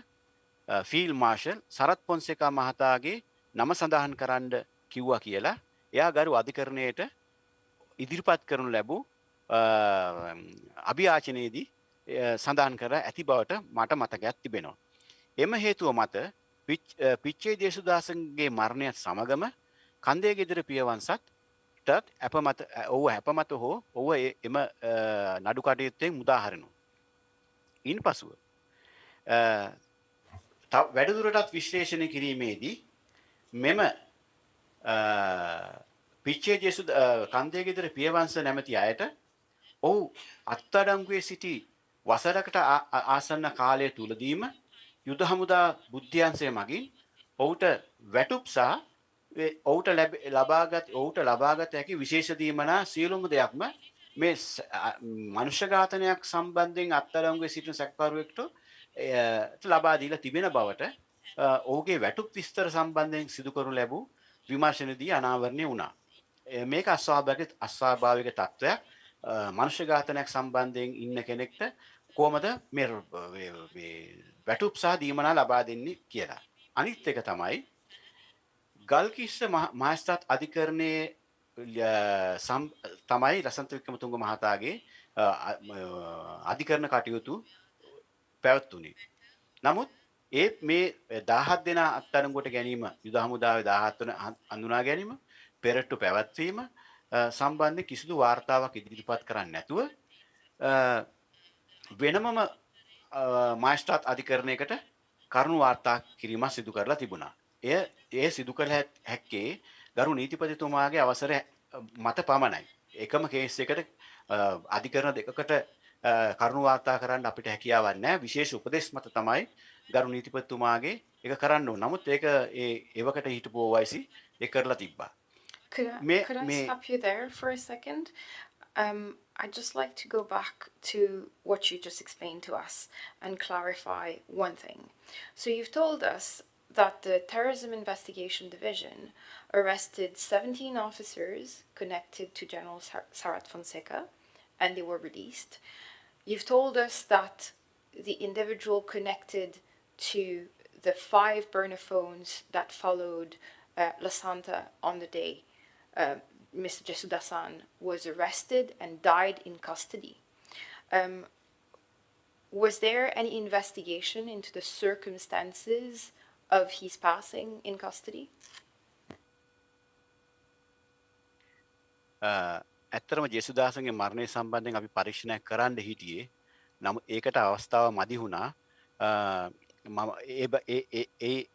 ෆීල්ඩ් මාර්ෂල් සරත් පොන්සේකා මහතාගේ නම සඳහන් කරන්න කිව්වා කියලා එයා ගරු අධිකරණයට ඉදිරිපත් කරනු ලැබූ අභියාචනයේදී සඳහන් කර ඇති බවට මට මතකයක් තිබෙනවා. එම හේතුව මත පිච්චේ දේශුදාසන්ගේ මරණයත් සමගම කන්දේ ගෙදර පියවන්සත් අපමත ඔහු හැපමත හෝ ඔහු එම නඩු කටයුත්තෙන් මුදා හරිනු. ඉන් පසුව වැඩදුරටත් විශ්ලේෂණය කිරීමේදී මෙම පිච්චේ ජේසු කන්දේ ගෙදර පියවංශ නැමැති අයට ඔහු අත්අඩංගුවේ සිටි වසරකට ආසන්න කාලය තුලදීම යුද හමුදා බුද්ධ්‍යංශය මගින් ඔහුට වැටුප් සහ ඔහුට ලබාගත හැකි විශේෂ දීමනා සියලුම දෙයක්ම මේ මනුෂ්‍ය ඝාතනයක් සම්බන්ධයෙන් අත්අඩංගුවේ සිටින සැකකරුවෙකුට ලබා දීලා තිබෙන බවට ඔහුගේ වැටුප් විස්තර සම්බන්ධයෙන් සිදු කරනු ලැබූ විමර්ශනදී අනාවරණය වුණා. මේක අස්වාභාවික තත්ත්වයක්. මනුෂ්‍ය ඝාතනයක් සම්බන්ධයෙන් ඉන්න කෙනෙක්ට කොහොමද මේ වැටුප් සහ දීමනා ලබා දෙන්නේ කියලා. අනිත් එක තමයි ගල්කිස්ස මහේස්ත්‍රාත් අධිකරණයේ තමයි ලසන්ත වික්‍රමතුංග මහතාගේ අධිකරණ කටයුතු පැවැත්වුණේ. නමුත් මේ 17 දෙනා අත්අඩංගුවට ගැනීම යුද හමුදාවේ 17 වන හඳුනා ගැනීම පෙරට්ටු පැවැත්වීම සම්බන්ධ කිසිදු වාර්තාවක් ඉදිරිපත් කරන්නේ නැතුව වෙනමම මහේස්ත්‍රාත් අධිකරණයකට කරුණු වාර්තා කිරීමක් සිදු කරලා තිබුණා. එය සිදු කළ හැක්කේ ගරු නීතිපතිතුමාගේ අවසර මත පමණයි. එකම කේස් එකට අධිකරණ දෙකකට කරුණු වාර්තා කරන්න අපිට හැකියාවක් නැහැ. විශේෂ උපදෙස් මත තමයි ගරු නීතිපතිතුමාගේ ඒක කරන්න ඕන. නමුත් ඒක ඒවකට හිටපු OIC ඒක කරලා තිබ්බා. Could I stop you there for a second? I'd just like to go back to what you just explained to us and clarify one thing. So you've told us that the Terrorism Investigation Division arrested 17 officers connected to General Sarat Fonseca and they were released. You've told us that the individual connected to the 5 burner phones that followed Lasanta on the day Mr. Jesudasan was arrested and died in custody. Was there any investigation into the circumstances of his passing in custody? ඇත්තටම ජේසුදාසන්ගේ මරණය සම්බන්ධයෙන් අපි පරීක්ෂණයක් කරන්න හිටියේ. නමුත් ඒකට අවස්ථාව මදි වුණා. මම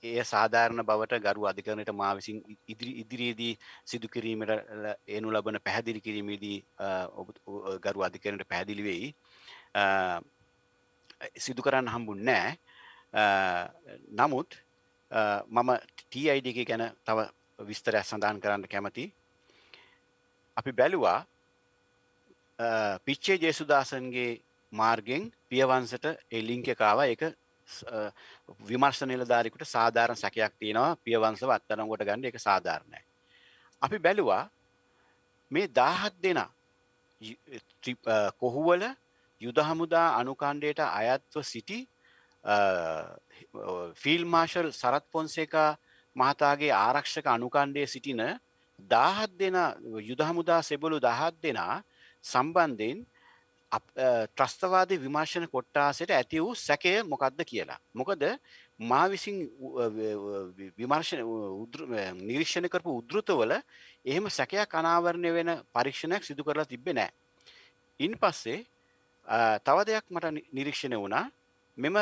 ඒ සාධාරණ බවට ගරු අධිකරණයට මා විසින් ඉදිරියේදී සිදු කිරීමට එනු ලබන පැහැදිලි කිරීමේදී ගරු අධිකරණයට පැහැදිලි වෙයි. සිදු කරන්න හම්බුන්නේ නැහැ. නමුත් මම TID එක ගැන තව විස්තරයක් සඳහන් කරන්න කැමතියි. අපි බැලුවා පිච්චේ ජේසුදාසන්ගේ මාර්ගෙන් පියවංශට ඒ ලින්ක් එක ආවා. ඒක විමර්ශන නිලධාරියෙකුට සාධාරණ සැකයක් තියෙනවා පියවංශව අත්අඩංගුවට ගන්න. ඒක සාධාරණයි. අපි බැලුවා මේ 17 දෙනා කොහුවල යුද හමුදා අනුකණ්ඩයට අයත්ව සිටි ෆීල්ඩ් මාර්ෂල් සරත් පොන්සේකා මහතාගේ ආරක්ෂක අනුකණ්ඩයේ සිටින 17 දෙනා යුද හමුදා සෙබළු 17 දෙනා සම්බන්ධයෙන් ත්‍රස්තවාදී විමර්ශන කොට්ටාසයට ඇති වූ සැකය මොකක්ද කියලා. මොකද මා විසින් නිරීක්ෂණය කරපු උද්ෘතවල එහෙම සැකයක් අනාවරණය වෙන පරීක්ෂණයක් සිදු කරලා තිබ්බේ නැහැ. ඉන් පස්සේ තව දෙයක් මට නිරීක්ෂණය වුණා. මෙම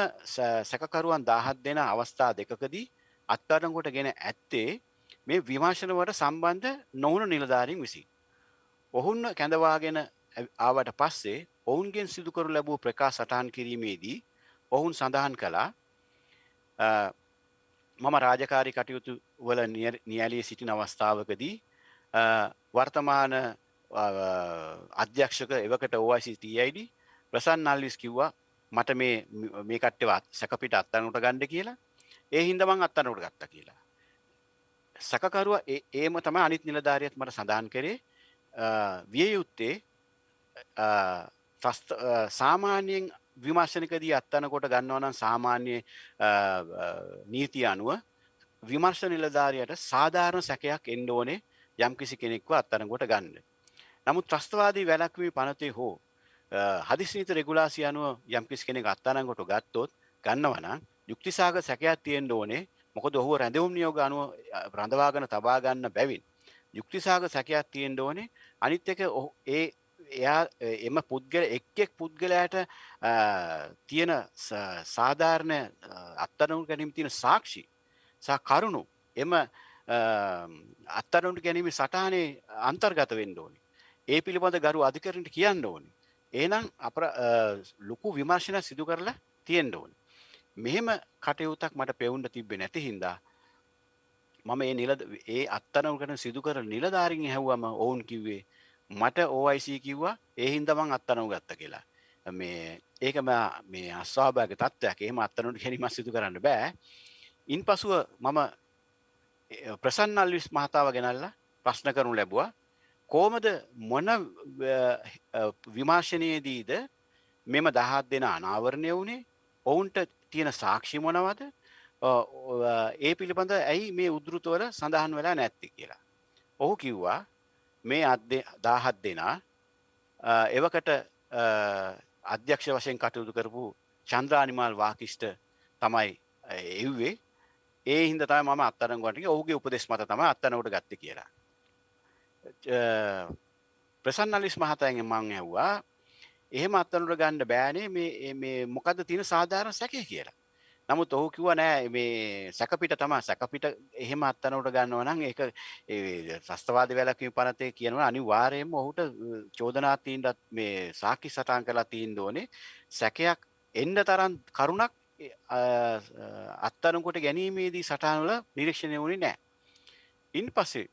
සැකකරුවන් 17 දෙනා අවස්ථා දෙකකදී අත්අඩංගුවට ගෙන ඇත්තේ මේ විමර්ශන වලට සම්බන්ධ නොවුණු නිලධාරීන් විසින්. ඔවුන්ව කැඳවාගෙන ආවට පස්සේ ඔවුන්ගෙන් සිදු කරනු ලැබූ ප්‍රකාශ සටහන් කිරීමේදී ඔවුන් සඳහන් කළා මම රාජකාරී කටයුතු වල නියැලී සිටින අවස්ථාවකදී වර්තමාන අධ්‍යක්ෂක එවකට OIC TID ප්‍රසන්න අල්විස් කිව්වා මට මේ කට්ටියව සැකපිට අත්අඩංගුවට ගන්න කියලා. ඒ හින්දා මං අත්අඩංගුවට ගත්තා කියලා. සැකකරුවා ඒම තමයි අනිත් නිලධාරියත් මට සඳහන් කරේ. විය යුත්තේ සාමාන්‍යයෙන් විමර්ශනකදී අත්අඩංගුවට ගන්නවා නම් සාමාන්‍ය නීතිය අනුව විමර්ශන නිලධාරියට සාධාරණ සැකයක් එන්න ඕනේ යම්කිසි කෙනෙක්ව අත්අඩංගුවට ගන්න. නමුත් ත්‍රස්තවාදී වැළැක්වීමේ පනතේ හෝ හදිසි නීති රෙගුලාසි අනුව යම්කිසි කෙනෙක් අත්අඩංගුවට ගත්තොත් ගන්නවා නම් යුක්තිසහගත සැකයක් තියෙන්න ඕනේ. මොකද ඔහුව රැඳවුම් නියෝග අනුව රඳවාගෙන තබා ගන්න බැවින් යුක්තිසහගත සැකයක් තියෙන්න ඕනේ. අනිත් එක එයා එම පුද්ගල එක් පුද්ගලයාට තියෙන සාධාරණ අත්අඩංගුවට ගැනීම තියෙන සාක්ෂි සහ කරුණු එම අත්අඩංගුවට ගැනීම සටහනේ අන්තර්ගත වෙන්න ඕනේ. ඒ පිළිබඳ ගරු අධිකරණයට කියන්න ඕනේ. එහෙනම් ලොකු විමර්ශනයක් සිදු කරලා තියෙන්න ඕනේ. මෙහෙම කටයුත්තක් මට පෙවුන්න තිබ්බේ නැති හින්දා මම ඒ අත්අඩංගුවට සිදු කරන නිලධාරීන් ඇහුවම ඔවුන් කිව්වේ මට OIC කිව්වා ඒ හින්දා මං අත්අඩංගුව ගත්තා කියලා. ඒක මේ අස්වාභාවික තත්ත්වයක්. එහෙම අත්අඩංගුවට ගැනීමක් සිදු කරන්න බෑ. ඉන්පසුව මම ප්‍රසන්න අල්විස් මහතාව ගෙනල්ලා ප්‍රශ්න කරනු ලැබුවා. කොහොමද මොන විමර්ශනයේදීද මෙම 17 දෙනා අනාවරණය වුණේ? ඔවුන්ට තියෙන සාක්ෂි මොනවද? ඒ පිළිබඳ ඇයි මේ උද්ෘතවල සඳහන් වෙලා නැත්තේ කියලා. ඔහු කිව්වා මේ 17 දෙනා එවකට අධ්‍යක්ෂ වශයෙන් කටයුතු කරපු චන්ද්‍රානිමාල් වාකිෂ්ට තමයි එව්වේ. ඒ හින්දා තමයි මම අත්අඩංගුවට ගියේ. ඔහුගේ උපදෙස් මත තමයි අත්අඩංගුවට ගත්තේ කියලා. ප්‍රසන්න අල්විස් මහතාගෙන් මම ඇහුවා එහෙම අත්අඩංගුවට ගන්න බෑනේ මේ මොකද්ද තියෙන සාධාරණ සැකය කියලා. නමුත් ඔහු කිව්වා නෑ මේ සැකපිට තමයි සැකපිට එහෙම අත්අඩංගුවට ගන්නවා නම් ඒක ත්‍රස්තවාදී වැළැක්වීම පනතේ කියනවා අනිවාර්යයෙන්ම ඔහුට චෝදනා තීන්දුවත් මේ සාක්ෂි සටහන් කරලා තියෙන්න ඕනේ. සැකයක් එන්න තරම් කරුණක් අත්අඩංගුවට ගැනීමේදී සටහන් වල නිරීක්ෂණය වුණේ නෑ. ඉන්පස්සේ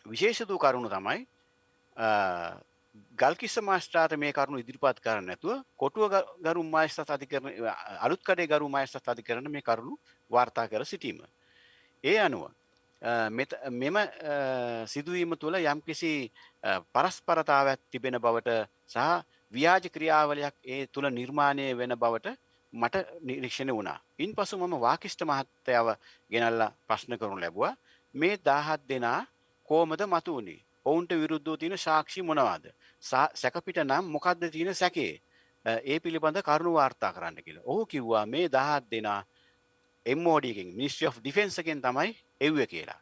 විශේෂ දූ කරුණු තමයි ගල්කිස්ස මාස්ටරාට මේ කරුණු ඉදිරිපත් කරන්න නැතුව කොටුව ගරු මාස්ටර් අධිකරණ අලුත්කඩේ ගරු මාස්ටර් අධිකරණ මේ කරුණු වාර්තා කර සිටීම. ඒ අනුව මෙම සිදුවීම තුළ යම්කිසි පරස්පරතාවයක් තිබෙන බවට සහ ව්‍යාජ ක්‍රියාවලියක් ඒ තුළ නිර්මාණය වෙන බවට මට නිරීක්ෂණය වුණා. ඉන්පසු මම වාකිෂ්ඨ මහත්තයාව ගෙනල්ලා ප්‍රශ්න කරනු ලැබුවා. මේ 17 දෙනා කොහොමද මතු වුණේ? ඔවුන්ට විරුද්ධව තියෙන සාක්ෂි මොනවාද? සැකපිට නම් මොකද්ද තියෙන සැකේ? ඒ පිළිබඳ කරුණු වාර්තා කරන්න කියලා. ඔහු කිව්වා මේ 17 දෙනා MOD එකෙන් Ministry of Defence එකෙන් තමයි එව්වේ කියලා.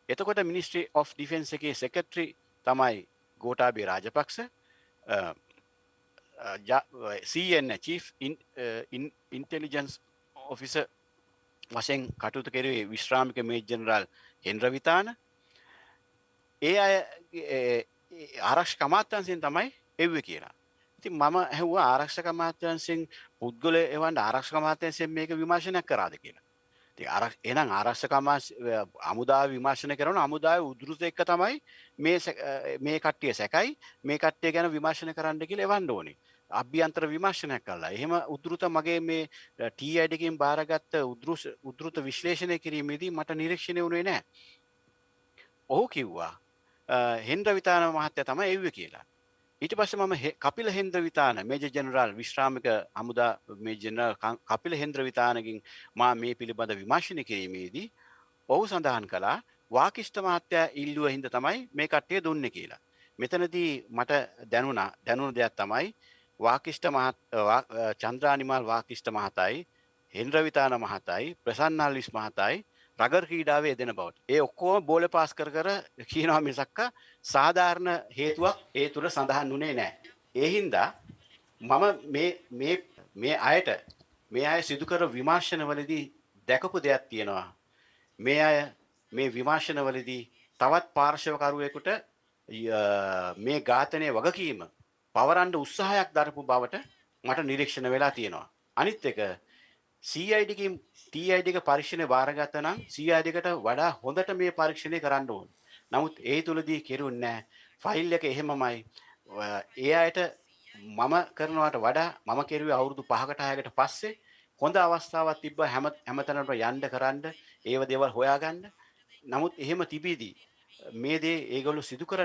එතකොට Ministry of Defence එකේ Secretary තමයි Gotabaya Rajapaksa, CN Chief Intelligence Officer වශයෙන් කටයුතු කෙරුවේ විශ්‍රාමික මේජර් ජෙනරාල් හෙන්රවිතාන. ඒ අය ආරක්ෂක අමාත්‍යාංශයෙන් තමයි එව්වේ කියලා. ඉතින් මම ඇහුවා ආරක්ෂක අමාත්‍යාංශයෙන් පුද්ගලයෝ එවන්න ආරක්ෂක අමාත්‍යාංශයෙන් මේක විමර්ශනයක් කරාද කියලා. ඉතින් එහෙනම් ආරක්ෂක හමුදාව විමර්ශනය කරන හමුදාවේ උද්ෘත එක්ක තමයි මේ කට්ටිය සැකයි මේ කට්ටිය ගැන විමර්ශනය කරන්න කියලා එවන්න ඕනේ. අභ්‍යන්තර විමර්ශනයක් කළා. එහෙම උද්ෘත මගේ මේ TID එකකින් බාරගත්ත උද්ෘත විශ්ලේෂණය කිරීමේදී මට නිරීක්ෂණය වුණේ නැහැ. ඔහු කිව්වා හෙන්රවිතාන මහත්තයා තමයි එව්වේ කියලා. ඊට පස්සේ මම කපිල හෙන්රවිතාන මේජර් ජෙනරාල් විශ්‍රාමික හමුදා මේජර් ජෙනරාල් කපිල හෙන්රවිතානගෙන් මා මේ පිළිබඳ විමර්ශනය කිරීමේදී ඔහු සඳහන් කළා වාකිෂ්ඨ මහත්තයා ඉල්ලුව හින්දා තමයි මේ කට්ටිය දුන්නේ කියලා. මෙතනදී මට දැනුණ දෙයක් තමයි චන්ද්‍රානිමාල් වාකිෂ්ඨ මහතායි හෙන්රවිතාන මහතායි ප්‍රසන්න අල්විස් මහතායි රගර් ක්‍රීඩාවේ යෙදෙන බවට. ඒ ඔක්කොම බෝල පාස් කර කියනවා මිසක්ක සාධාරණ හේතුවක් ඒ තුල සඳහන් වුණේ නැහැ. ඒ හින්දා මම මේ අය සිදු කර විමර්ශනවලදී දැකපු දෙයක් තියෙනවා. මේ අය මේ විමර්ශනවලදී තවත් පාර්ශවකරුවෙකුට මේ ඝාතනයේ වගකීම පවරන්න උත්සාහයක් දරපු බවට මට නිරීක්ෂණ වෙලා තියෙනවා. අනිත් එක CID එකකින් TID එක පරීක්ෂණය බාරගත්ත නම් CID එකට වඩා හොඳට මේ පරීක්ෂණය කරන්න ඕන. නමුත් ඒ තුලදී කෙරුන්නේ නැහැ. ෆයිල් එක එහෙමමයි. ඒ අයට මම කරනවට වඩා මම කෙරුවේ අවුරුදු 5කට 6කට පස්සේ හොඳ අවස්ථාවක් තිබ්බ හැමතැනටම යන්න කරන්න ඒව දේවල් හොයාගන්න. නමුත් එහෙම තිබීදී මේ දේ ඒගොල්ලෝ සිදු කර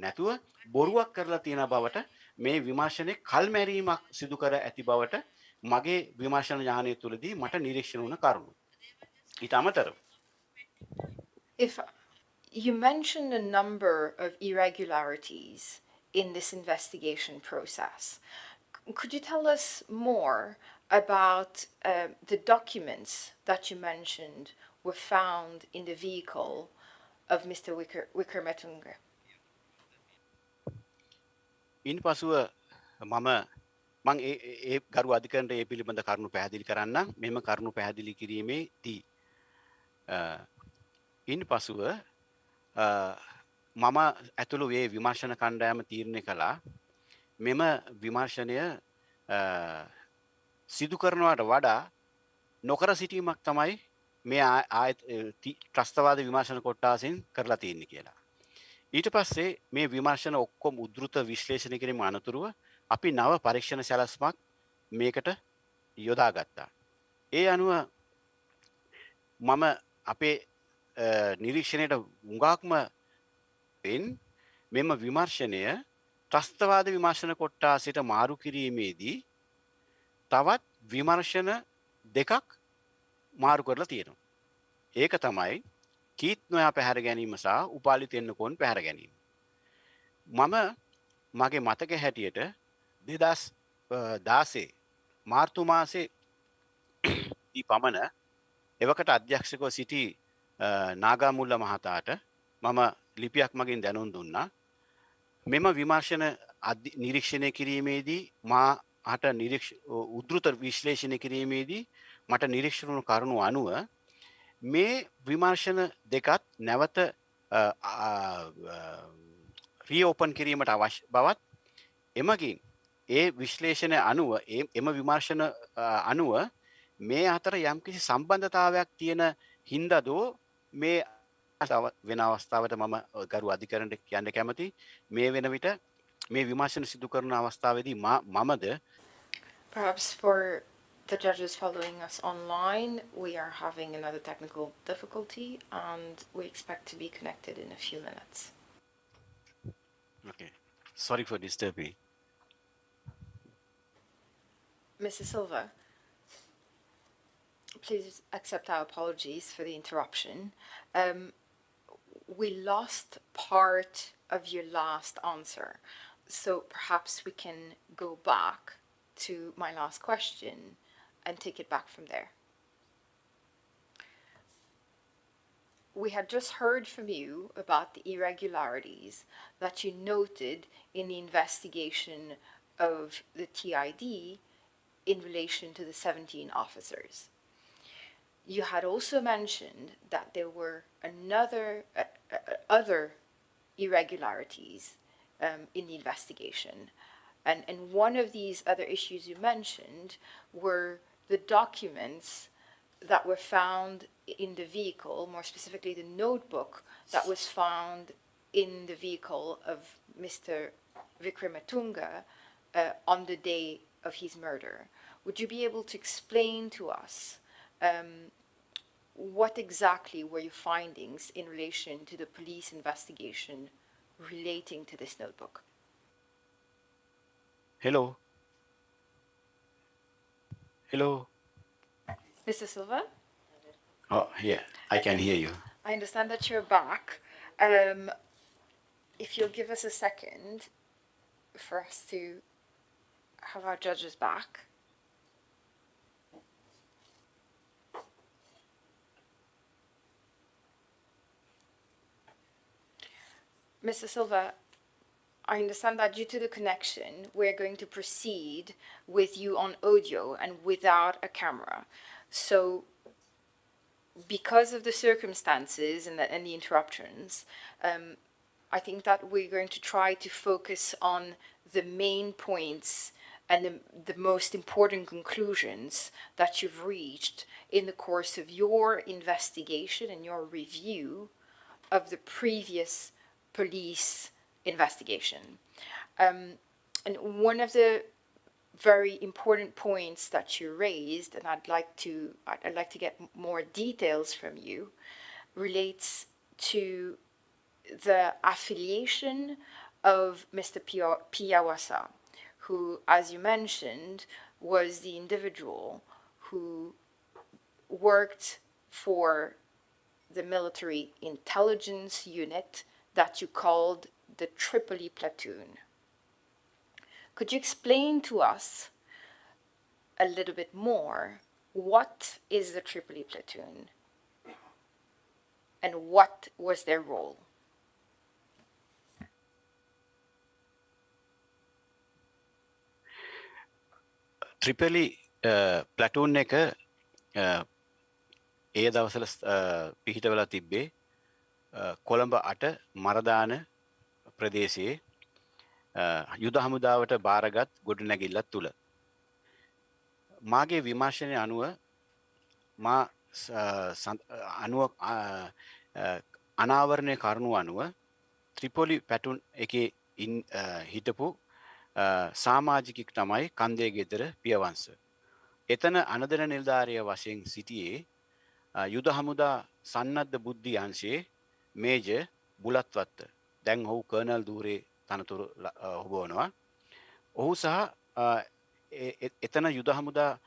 නැතුව බොරුවක් කරලා තියෙන බවට මේ විමර්ශනයේ කල්මැරීමක් සිදු කර ඇති බවට මගේ විමර්ශන ඥානය තුළදී මට නිරීක්ෂණය වුණ කරුණු. ඊට අමතරව If you mentioned a number of irregularities in this investigation process, could you tell us more about the documents that you mentioned were found in the vehicle of Mr. Wickrematunge? ඉන් පසුව මං ඒ ගරු අධිකරණයට ඒ පිළිබඳ කරුණු පැහැදිලි කරන්නම්. මෙම කරුණු පැහැදිලි කිරීමේදී ඉන් පසුව මම ඇතුළු ඒ විමර්ශන කණ්ඩායම තීරණය කළා මෙම විමර්ශනය සිදු කරනවට වඩා නොකර සිටීමක් තමයි මේ ත්‍රස්තවාද විමර්ශන කොට්ටාසෙන් කරලා තියෙන්නේ කියලා. ඊට පස්සේ මේ විමර්ශන ඔක්කොම උද්ෘත විශ්ලේෂණය කිරීම අනතුරුව අපි නව පරීක්ෂණ සැලැස්මක් මේකට යොදාගත්තා. ඒ අනුව මම අපේ නිරීක්ෂණයට උඟාක්ම මෙම විමර්ශනය ත්‍රස්තවාද විමර්ශන කොට්ටාසයට මාරු කිරීමේදී තවත් විමර්ශන දෙකක් මාරු කරලා තියෙනවා. ඒක තමයි කීත් නොයා පැහැර ගැනීම සහ උපාලි තෙන්නකෝන් පැහැර ගැනීම. මම මගේ මතක හැටියට 2016 මාර්තු මාසේ දී පමණ එවකට අධ්‍යක්ෂකව සිටි නාගාමුල්ල මහතාට මම ලිපියක් මගින් දැනුම් දුන්නා. මෙම විමර්ශන නිරීක්ෂණය කිරීමේදී මාට උද්ෘත විශ්ලේෂණය කිරීමේදී මට නිරීක්ෂණ වුණු කරුණු අනුව මේ විමර්ශන දෙකත් නැවත රීಓපන් කිරීමට අවශ්‍ය බවත් එමගින් ඒ විශ්ලේෂණය අනුව එම විමර්ශන අනුව මේ අතර යම්කිසි සම්බන්ධතාවයක් තියෙන හින්දාදෝ මේ වෙන අවස්ථාවට මම ගරු අධිකරණයට කියන්න කැමති මේ වෙන විට මේ විමර්ශන සිදු කරන අවස්ථාවේදී මමද Perhaps for the judges following us online, we are having another technical difficulty and we expect to be connected in a few minutes. Okay. Sorry for disturbing. Mrs. Silva, please accept our apologies for the interruption. We lost part of your last answer, so perhaps we can go back to my last question and take it back from there. We had just heard from you about the irregularities that you noted in the investigation of the TID in relation to the 17 officers. You had also mentioned that there were other irregularities in the investigation. And one of these other issues you mentioned were the documents that were found in the vehicle, more specifically the notebook that was found in the vehicle of Mr. Wickrematunge on the day of his murder. Would you be able to explain to us what exactly were your findings in relation to the police investigation relating to this notebook? Hello. Hello. Mr. Silva? Oh, yeah, I can hear you. I understand that you're back. If you'll give us a second for us to have our judges back. Mr. Silva, I understand that due to the connection, we're going to proceed with you on audio and without a camera. So because of the circumstances and the interruptions, I think that we're going to try to focus on the main points and the most important conclusions that you've reached in the course of your investigation and your review of the previous police investigation. And one of the very important points that you raised, and I'd like to get more details from you, relates to the affiliation of Mr. Piawasa, who, as you mentioned, was the individual who worked for the military intelligence unit that you called the Tripoli Platoon. Could you explain to us a little bit more what is the Tripoli Platoon and what was their role? ත්‍රිපලි ප්ලටූන් එක ඒ දවසල පිහිටවලා තිබ්බේ කොළඹ 8 මරදාන ප්‍රදේශයේ යුද හමුදාවට බාරගත් ගොඩනැගිල්ලක් තුල මාගේ විමර්ශනය අනුව මා අනාවරණය කරුණු අනුව ත්‍රිපොලි පැටුන් එකේ හිටපු සමාජිකෙක් තමයි කන්දේ ගෙදර පියවංශ. එතන අනදර නිලධාරිය වශයෙන් සිටියේ යුද හමුදා සන්නද්ධ බුද්ධි අංශයේ මේජර් බුලත්වත්ත. දැන් ඔහු කර්නල් ධූරේ තනතුරු හොබවනවා. ඔහු සහ එතන යුද හමුදා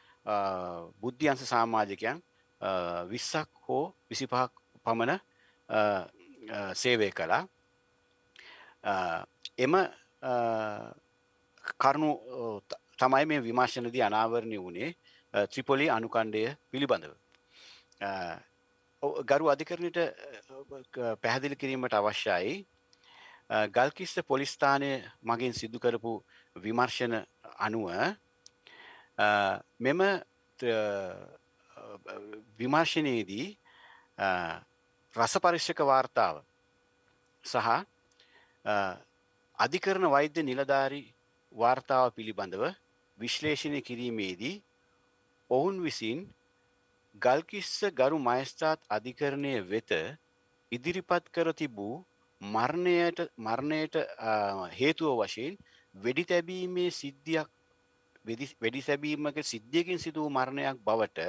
බුද්ධි අංශ සමාජිකයන් 20ක් හෝ 25ක් පමණ සේවය කළා. එම කරුණු තමයි මේ විමර්ශනදී අනාවරණය වුණේ ත්‍රිපොලි අනුකණ්ඩය පිළිබඳව. ගරු අධිකරණයට පැහැදිලි කිරීමට අවශ්‍යයි ගල්කිස්ස පොලිස් ස්ථානය මගින් සිදු කරපු විමර්ශන අනුව මෙම විමර්ශනයේදී රස පරීක්ෂක වාර්තාව සහ අධිකරණ වෛද්‍ය නිලධාරි වාර්තාව පිළිබඳව විශ්ලේෂණය කිරීමේදී ඔවුන් විසින් ගල්කිස්ස ගරු මහේස්ත්‍රාත් අධිකරණය වෙත ඉදිරිපත් කර තිබූ මරණයට හේතුව වශයෙන් වෙඩි තැබීමේ සිද්ධියක් වෙඩි තැබීමක සිද්ධියකින් සිදු වූ මරණයක් බවට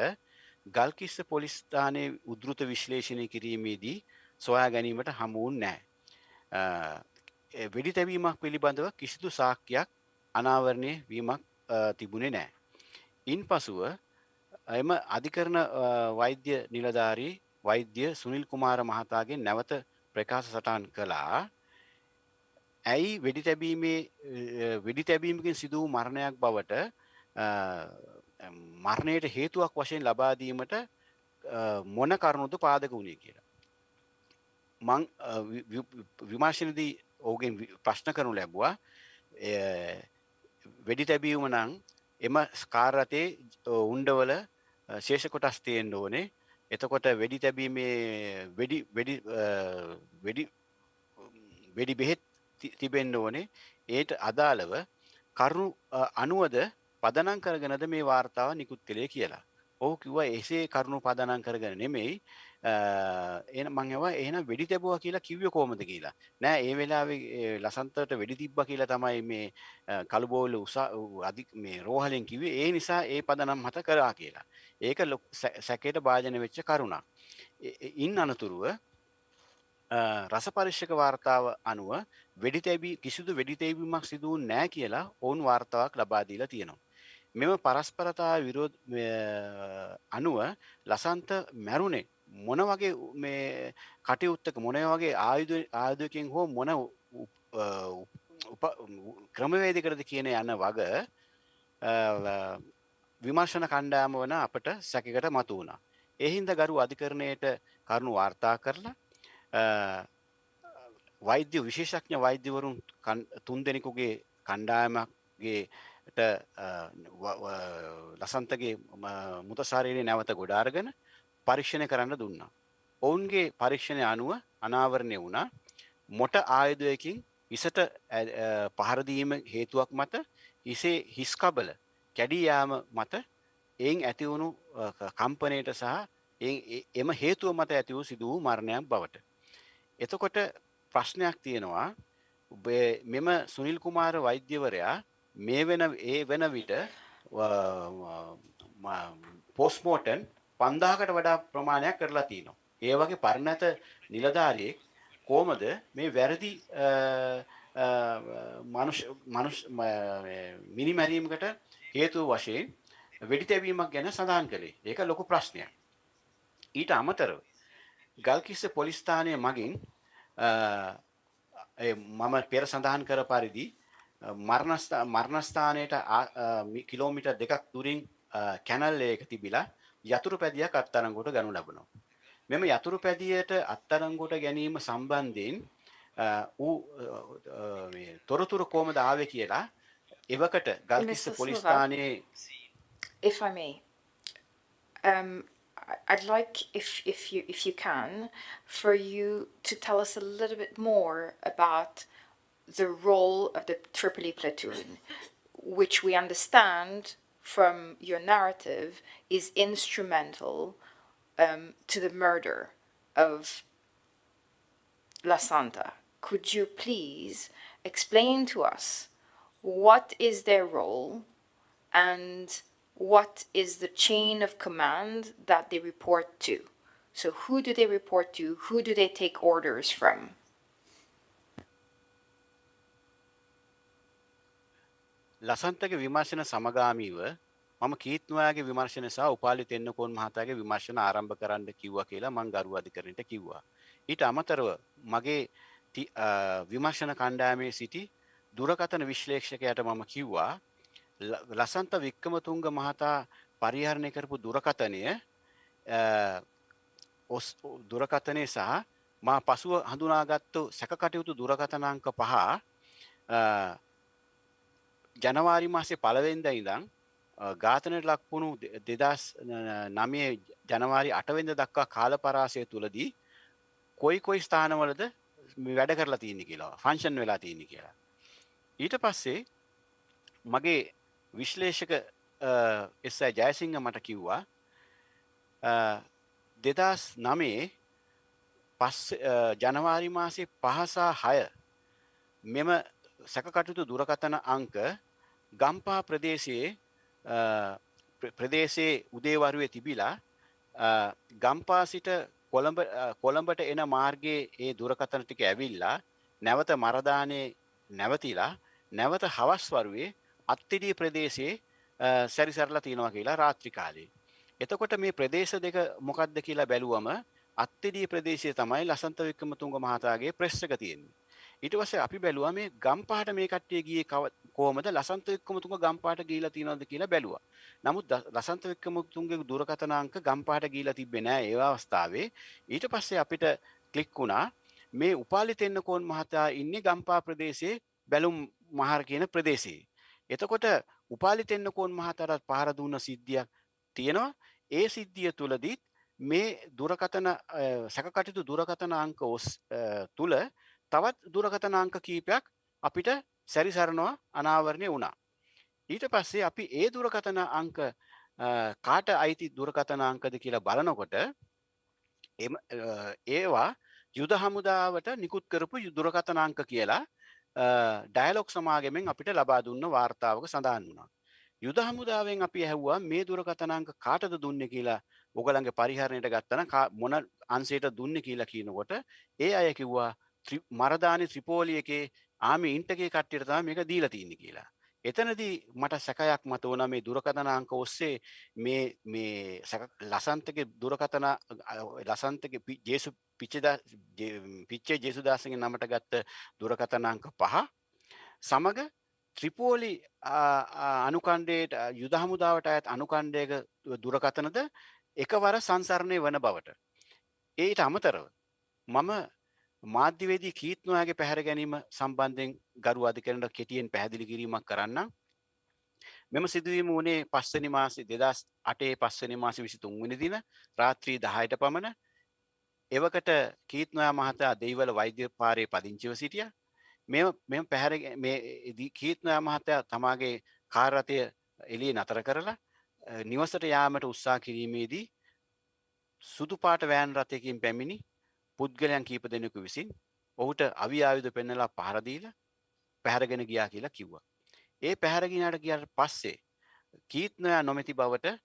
ගල්කිස්ස පොලිස් ස්ථානයේ උද්ෘත විශ්ලේෂණය කිරීමේදී සොයා ගැනීමට හමු වුණේ නැහැ. වෙඩි තැබීමක් පිළිබඳව කිසිදු සාක්ෂියක් අනාවරණය වීමක් තිබුණේ නැහැ. ඉන්පසුව එම අධිකරණ වෛද්‍ය නිලධාරී වෛද්‍ය සුනිල් කුමාර මහතාගෙන් නැවත ප්‍රකාශ සටහන් කළා. ඇයි වෙඩි තැබීමකින් සිදු වූ මරණයක් බවට මරණයට හේතුවක් වශයෙන් ලබා දීමට මොන කරුණුද පාදක වුණේ කියලා. මං විමර්ශනයේදී ඔහුගෙන් ප්‍රශ්න කරනු ලැබුවා. වෙඩි තැබීම නම් එම කාර් රථයේ උණ්ඩවල ශේෂ කොටස් තියෙන්න ඕනේ. එතකොට වෙඩි තැබීමේ වෙඩි බෙහෙත් තිබෙන්න ඕනේ. ඒට අදාළව කරුණු 90ද පදනම් කරගෙනද මේ වාර්තාව නිකුත් කළේ කියලා. ඔහු කිව්වා එසේ කරුණු පදනම් කරගෙන නෙමෙයි මං ඇහුවා එහෙනම් වෙඩි තැබුවා කියලා කිව්වේ කොහොමද කියලා. නෑ ඒ වෙලාවේ ලසන්තට වෙඩි තිබ්බා කියලා තමයි මේ කළුබෝල මේ රෝහලෙන් කිව්වේ. ඒ නිසා ඒ පදනම් මත කරා කියලා. ඒක සැකයට භාජනය වෙච්ච කරුණක්. ඉන් අනතුරුව රස පරීක්ෂක වාර්තාව අනුව කිසිදු වෙඩි තැබීමක් සිදු වුණේ නැහැ කියලා ඔවුන් වාර්තාවක් ලබා දීලා තියෙනවා. මෙම පරස්පරතාව විරෝධ අනුව ලසන්ත මැරුණේ මොන වගේ මේ කටයුත්තක මොන වගේ ආයුධයකින් හෝ මොන ක්‍රමවේදයකටද කියන යන වග විමර්ශන කණ්ඩායම වන අපට සැකයකට මතු වුණා. ඒ හින්දා ගරු අධිකරණයට කරුණු වාර්තා කරලා වෛද්‍ය විශේෂඥ වෛද්‍යවරුන් 3 දෙනෙකුගේ කණ්ඩායමකගේට ලසන්තගේ මృత ශරීරය නැවත ගොඩ අරගෙන පරීක්ෂණය කරන්න දුන්නා. ඔවුන්ගේ පරීක්ෂණය අනුව අනාවරණය වුණා මොට ආයුධයකින් හිසට පහර දීම හේතුවක් මත හිසේ හිස් කබල කැඩී යාම මත එයින් ඇති වුණු කම්පනයට සහ එම හේතුව මත ඇති වූ සිදු වූ මරණයක් බවට. එතකොට ප්‍රශ්නයක් තියෙනවා මෙම සුනිල් කුමාර වෛද්‍යවරයා මේ වෙන විට පෝස්ට්මෝර්ටම් 5000කට වඩා ප්‍රමාණයක් කරලා තියෙනවා. ඒ වගේ පරිණත නිලධාරියෙක් කොහොමද මේ වැරදි මිනිමැරීමකට හේතුව වශයෙන් වෙඩි තැබීමක් ගැන සඳහන් කළේ. ඒක ලොකු ප්‍රශ්නයක්. ඊට අමතරව ගල්කිස්ස පොලිස් ස්ථානය මගින් මම පෙර සඳහන් කර පරිදි මරණස්ථානයට කිලෝමීටර් 2ක් දුරින් කැනල් එකක තිබිලා යතුරු පැදියක් අත්අඩංගුවට ගනු ලබනවා. මෙම යතුරු පැදියට අත්අඩංගුවට ගැනීම සම්බන්ධයෙන් තොරතුරු කොහොමද ආවේ කියලා එවකට ගල්කිස්ස Mr. පොලිස් Silva, ස්ථානයේ if I may, I'd like, if you can, for you to tell us a little bit more about the role of the Tripoli platoon, which we understand from your narrative is instrumental to the murder of La Santa. Could you please explain to us what is their role and what is the chain of command that they report to? So who do they report to? Who do they take orders from? ලසන්තගේ විමර්ශන සමගාමීව මම කීත්නොයාගේ විමර්ශන සහ උපාලි තෙන්නකෝන් මහතාගේ විමර්ශන ආරම්භ කරන්න කිව්වා කියලා මම ගරු අධිකරණයට කිව්වා. ඊට අමතරව මගේ විමර්ශන කණ්ඩායමේ සිටි දුරකථන විශ්ලේෂකයාට මම කිව්වා ලසන්ත වික්‍රමතුංග මහතා පරිහරණය කරපු දුරකථනය සහ මා පසුව හඳුනාගත්තු සැකකටයුතු දුරකථන අංක 5 ජනවාරි මාසේ 1 වෙනිදා ඉඳන් ඝාතනයට ලක් වුණු 2009 ජනවාරි 8 වෙනිදා දක්වා කාල පරාසය තුලදී කොයි ස්ථානවලද මේ වැඩ කරලා තියෙන්නේ කියලා ෆන්ක්ෂන් වෙලා තියෙන්නේ කියලා. ඊට පස්සේ මගේ විශ්ලේෂක එස්.ආයි. ජයසිංහ මට කිව්වා 2009 ජනවාරි මාසේ 5 සහ 6 මෙම සැකකටයුතු දුරකථන අංක ගම්පහ ප්‍රදේශයේ උදේවරුවේ තිබිලා ගම්පහ සිට කොළඹට එන මාර්ගයේ ඒ දුරකථන ටික ඇවිල්ලා නැවත මරදානේ නැවතිලා නැවත හවස් වරුවේ අත්තිඩිය ප්‍රදේශයේ සැරිසරලා තියෙනවා කියලා රාත්‍රී කාලේ. එතකොට මේ ප්‍රදේශ දෙක මොකක්ද කියලා බැලුවම අත්තිඩිය ප්‍රදේශයේ තමයි ලසන්ත වික්‍රමතුංග මහතාගේ ප්‍රෙස් එක තියෙන්නේ. ඊට පස්සේ අපි බැලුවා මේ ගම්පහට මේ කට්ටිය ගියේ කොහොමද ලසන්ත වික්‍රමතුංග ගම්පහට ගිහිලා තියෙනවද කියලා බැලුවා. නමුත් ලසන්ත වික්‍රමතුංගගේ දුරකථන අංක ගම්පහට ගිහිලා තිබ්බේ නෑ ඒ අවස්ථාවේ. ඊට පස්සේ අපිට ක්ලික් වුණා මේ උපාලි තෙන්නකෝන් මහතා ඉන්නේ ගම්පහ ප්‍රදේශයේ බැලුම් මහර කියන ප්‍රදේශයේ. එතකොට උපාලි තෙන්නකෝන් මහතාට පහර දුන්න සිද්ධියක් තියෙනවා. ඒ සිද්ධිය තුලදී මේ දුරකථන සැකකටයුතු දුරකථන අංක තුල තවත් දුරකථන අංක කීපයක් අපිට සැරිසරනවා අනාවරණය වුණා. ඊට පස්සේ අපි ඒ දුරකථන අංක කාට අයිති දුරකථන අංකද කියලා බලනකොට ඒවා යුද හමුදාවට නිකුත් කරපු දුරකථන අංක කියලා ඩයලොග් සමාගමෙන් අපිට ලබා දුන්න වාර්තාවක සඳහන් වුණා. යුද හමුදාවෙන් අපි ඇහුවා මේ දුරකථන අංක කාටද දුන්නේ කියලා ඔයගලගේ පරිහරණයට ගත්තනම් මොන අංශයට දුන්නේ කියලා කියනකොට ඒ අය කිව්වා මරදානි ත්‍රිපෝලි එකේ ආමි ඉන්ටකේ කට්ටියට තමයි මේක දීලා තියෙන්නේ කියලා. එතනදී මට සැකයක් මතුවුණා මේ දුරකථන අංක ඔස්සේ මේ ලසන්තගේ දුරකථන ලසන්තගේ පිච්චේ ජේසුදාසගේ නමට ගත්ත දුරකථන අංක 5 සමග ත්‍රිපෝලි අනුකණ්ඩයට යුද හමුදාවට අයත් අනුකණ්ඩයක දුරකථනද එකවර සංසරණය වන බවට. ඊට අමතරව මම මාධ්‍යවේදී කීත්නොයාගේ පැහැර ගැනීම සම්බන්ධයෙන් ගරු අධිකරණයට කෙටියෙන් පැහැදිලි කිරීමක් කරන්නම්. මෙම සිදුවීම වුණේ 5 වෙනි මාසේ 2008 5 වෙනි මාසේ 23 වෙනි දින රාත්‍රී 10ට පමණ. එවකට කීත්නොයා මහතා දෙයිවල වෛද්‍ය පාරේ පදිංචිව සිටියා. මේ පැහැර මේ කීත්නොයා මහතා තමාගේ කාර් රථය එළියේ නතර කරලා නිවසට යාමට උත්සාහ කිරීමේදී සුදු පාට වෑන් රථයකින් පැමිණි පුද්ගලයන් කීප දෙනෙකු විසින් ඔහුට අවි ආයුධ පෙන්නලා පහර දීලා පැහැරගෙන ගියා කියලා කිව්වා. ඒ පැහැරගෙනට ගියාට පස්සේ කීත්නොයා නොමැති බවට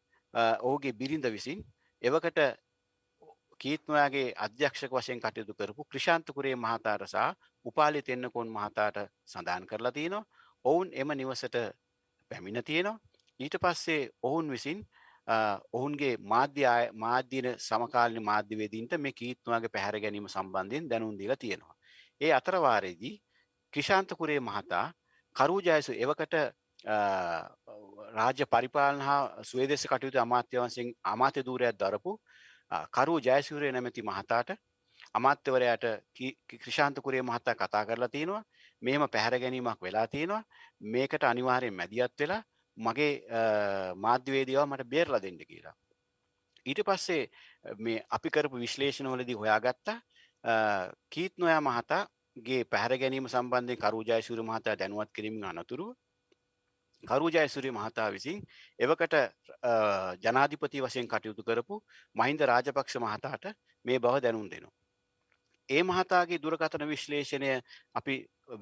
ඔහුගේ බිරිඳ විසින් එවකට කීත්නොයාගේ අධ්‍යක්ෂක වශයෙන් කටයුතු කරපු ක්‍රිෂාන්ත කුරේ මහතාට සහ උපාලි තෙන්නකෝන් මහතාට සඳහන් කරලා තියෙනවා. ඔවුන් එම නිවසට පැමිණ තියෙනවා. ඊට පස්සේ ඔවුන් විසින් ඔවුන්ගේ මාධ්‍යන සමකාලීන මාධ්‍යවේදීන්ට මේ කීත්නොයාගේ පැහැර ගැනීම සම්බන්ධයෙන් දැනුම් දීලා තියෙනවා. ඒ අතරවාරයේදී ක්‍රිෂාන්ත කුරේ මහතා කරු ජයසු එවකට රාජ්‍ය පරිපාලන හා ස්වේදේශ කටයුතු අමාත්‍යවංශයෙන් අමාත්‍ය ධූරයක් දරපු කරු ජයසූරිය නැමැති මහතාට අමාත්‍යවරයාට ක්‍රිෂාන්ත කුරේ මහතා කතා කරලා තියෙනවා. මෙහෙම පැහැර ගැනීමක් වෙලා තියෙනවා. මේකට අනිවාර්යෙන් මැදිහත් වෙලා මගේ මාධ්‍යවේදියාව මට බේරලා දෙන්න කියලා. ඊට පස්සේ මේ අපි කරපු විශ්ලේෂණවලදී හොයාගත්තා කීත්නොයා මහතාගේ පැහැර ගැනීම සම්බන්ධයෙන් කරු ජයසූරිය මහතා දැනුවත් කිරීමෙන් අනතුරුව කරු ජයසූරිය මහතා විසින් එවකට ජනාධිපති වශයෙන් කටයුතු කරපු මහින්ද රාජපක්ෂ මහතාට මේ බව දැනුම් දෙනවා. ඒ මහතාගේ දුරකථන විශ්ලේෂණය අපි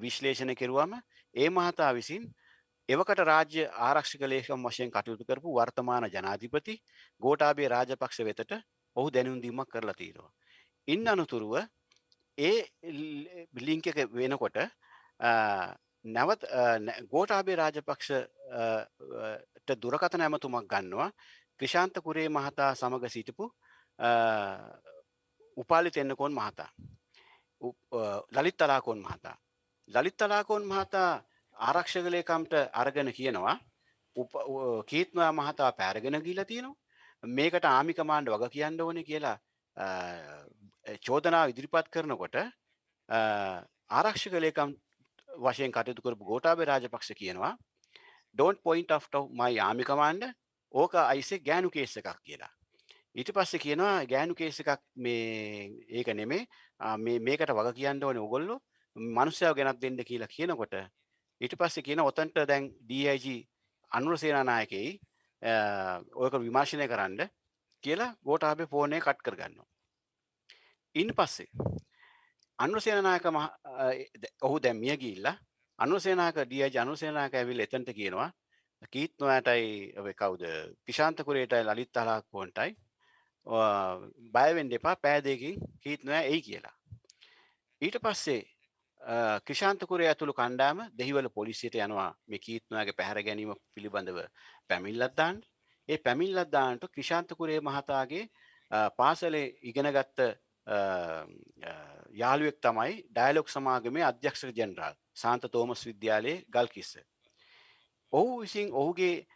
විශ්ලේෂණය කෙරුවම ඒ මහතා විසින් එවකට රාජ්‍ය ආරක්ෂක ලේකම් වශයෙන් කටයුතු කරපු වර්තමාන ජනාධිපති ගෝඨාභය රාජපක්ෂ වෙතට ඔහු දැනුම් දීමක් කරලා තියෙනවා. ඉන් අනතුරුව ඒ ලින්ක් එක වෙනකොට නැවත ගෝඨාභය රාජපක්ෂට දුරකථන ඇමතුමක් ගන්නවා ක්‍රිෂාන්ත කුරේ මහතා සමග සිටපු උපාලි තෙන්නකෝන් මහතා ලලිත් තලාකෝන් මහතා ලලිත් තලාකෝන් මහතා ආරක්ෂක ලේකම්ට අරගෙන කියනවා කීත්නොයා මහතා පැරගෙන ගිහිලා තියෙනවා මේකට ආමි කමාන්ඩ් වග කියන්න ඕනේ කියලා චෝදනාව ඉදිරිපත් කරනකොට ආරක්ෂක ලේකම් වශයෙන් කටයුතු කරපු ගෝඨාභය රාජපක්ෂ කියනවා don't point out of my army commander ඕක අයිසේ ගෑනු කේස් එකක් කියලා. ඊට පස්සේ කියනවා ගෑනු කේස් එකක් මේ ඒක නෙමෙයි මේකට වග කියන්න ඕනේ ඕගොල්ලෝ මිනිස්සුව ගෙනත් දෙන්න කියලා කියනකොට ඊට පස්සේ කියන ඔතන්ට දැන් DIG අනුර සේනානායකයි ඔයක විමර්ශනය කරන්න කියලා ගෝඨාභය ෆෝන් එක කට් කරගන්නවා. ඊට පස්සේ අනුර සේනානායක ඔහු දැන් මිය ගිහිල්ලා අනුර සේනානායක DIG අනුර සේනානායක ඇවිල්ලා එතනට කියනවා කීත්නොයාටයි ඔය කවුද ක්‍රිෂාන්ත කුරේටයි ලලිත් තලාකෝන්ටයි බය වෙන්න එපා පෑ දෙකකින් කීත්නොයා එයි කියලා. ඊට පස්සේ ක්‍රිෂාන්ත කුරේ ඇතුළු කණ්ඩායම දෙහිවල පොලිසියට යනවා මේ කීත්නොයාගේ පැහැර ගැනීම පිළිබඳව පැමිණිල්ලක් දාන්න. ඒ පැමිණිල්ලක් දාන්නට ක්‍රිෂාන්ත කුරේ මහතාගේ පාසලේ ඉගෙනගත්ත යාළුවෙක් තමයි ඩයලොග් සමාගමේ අධ්‍යක්ෂක ජෙනරාල් සාන්ත තෝමස් විද්‍යාලයේ ගල්කිස්ස. ඔහු විසින් ඔහුගේ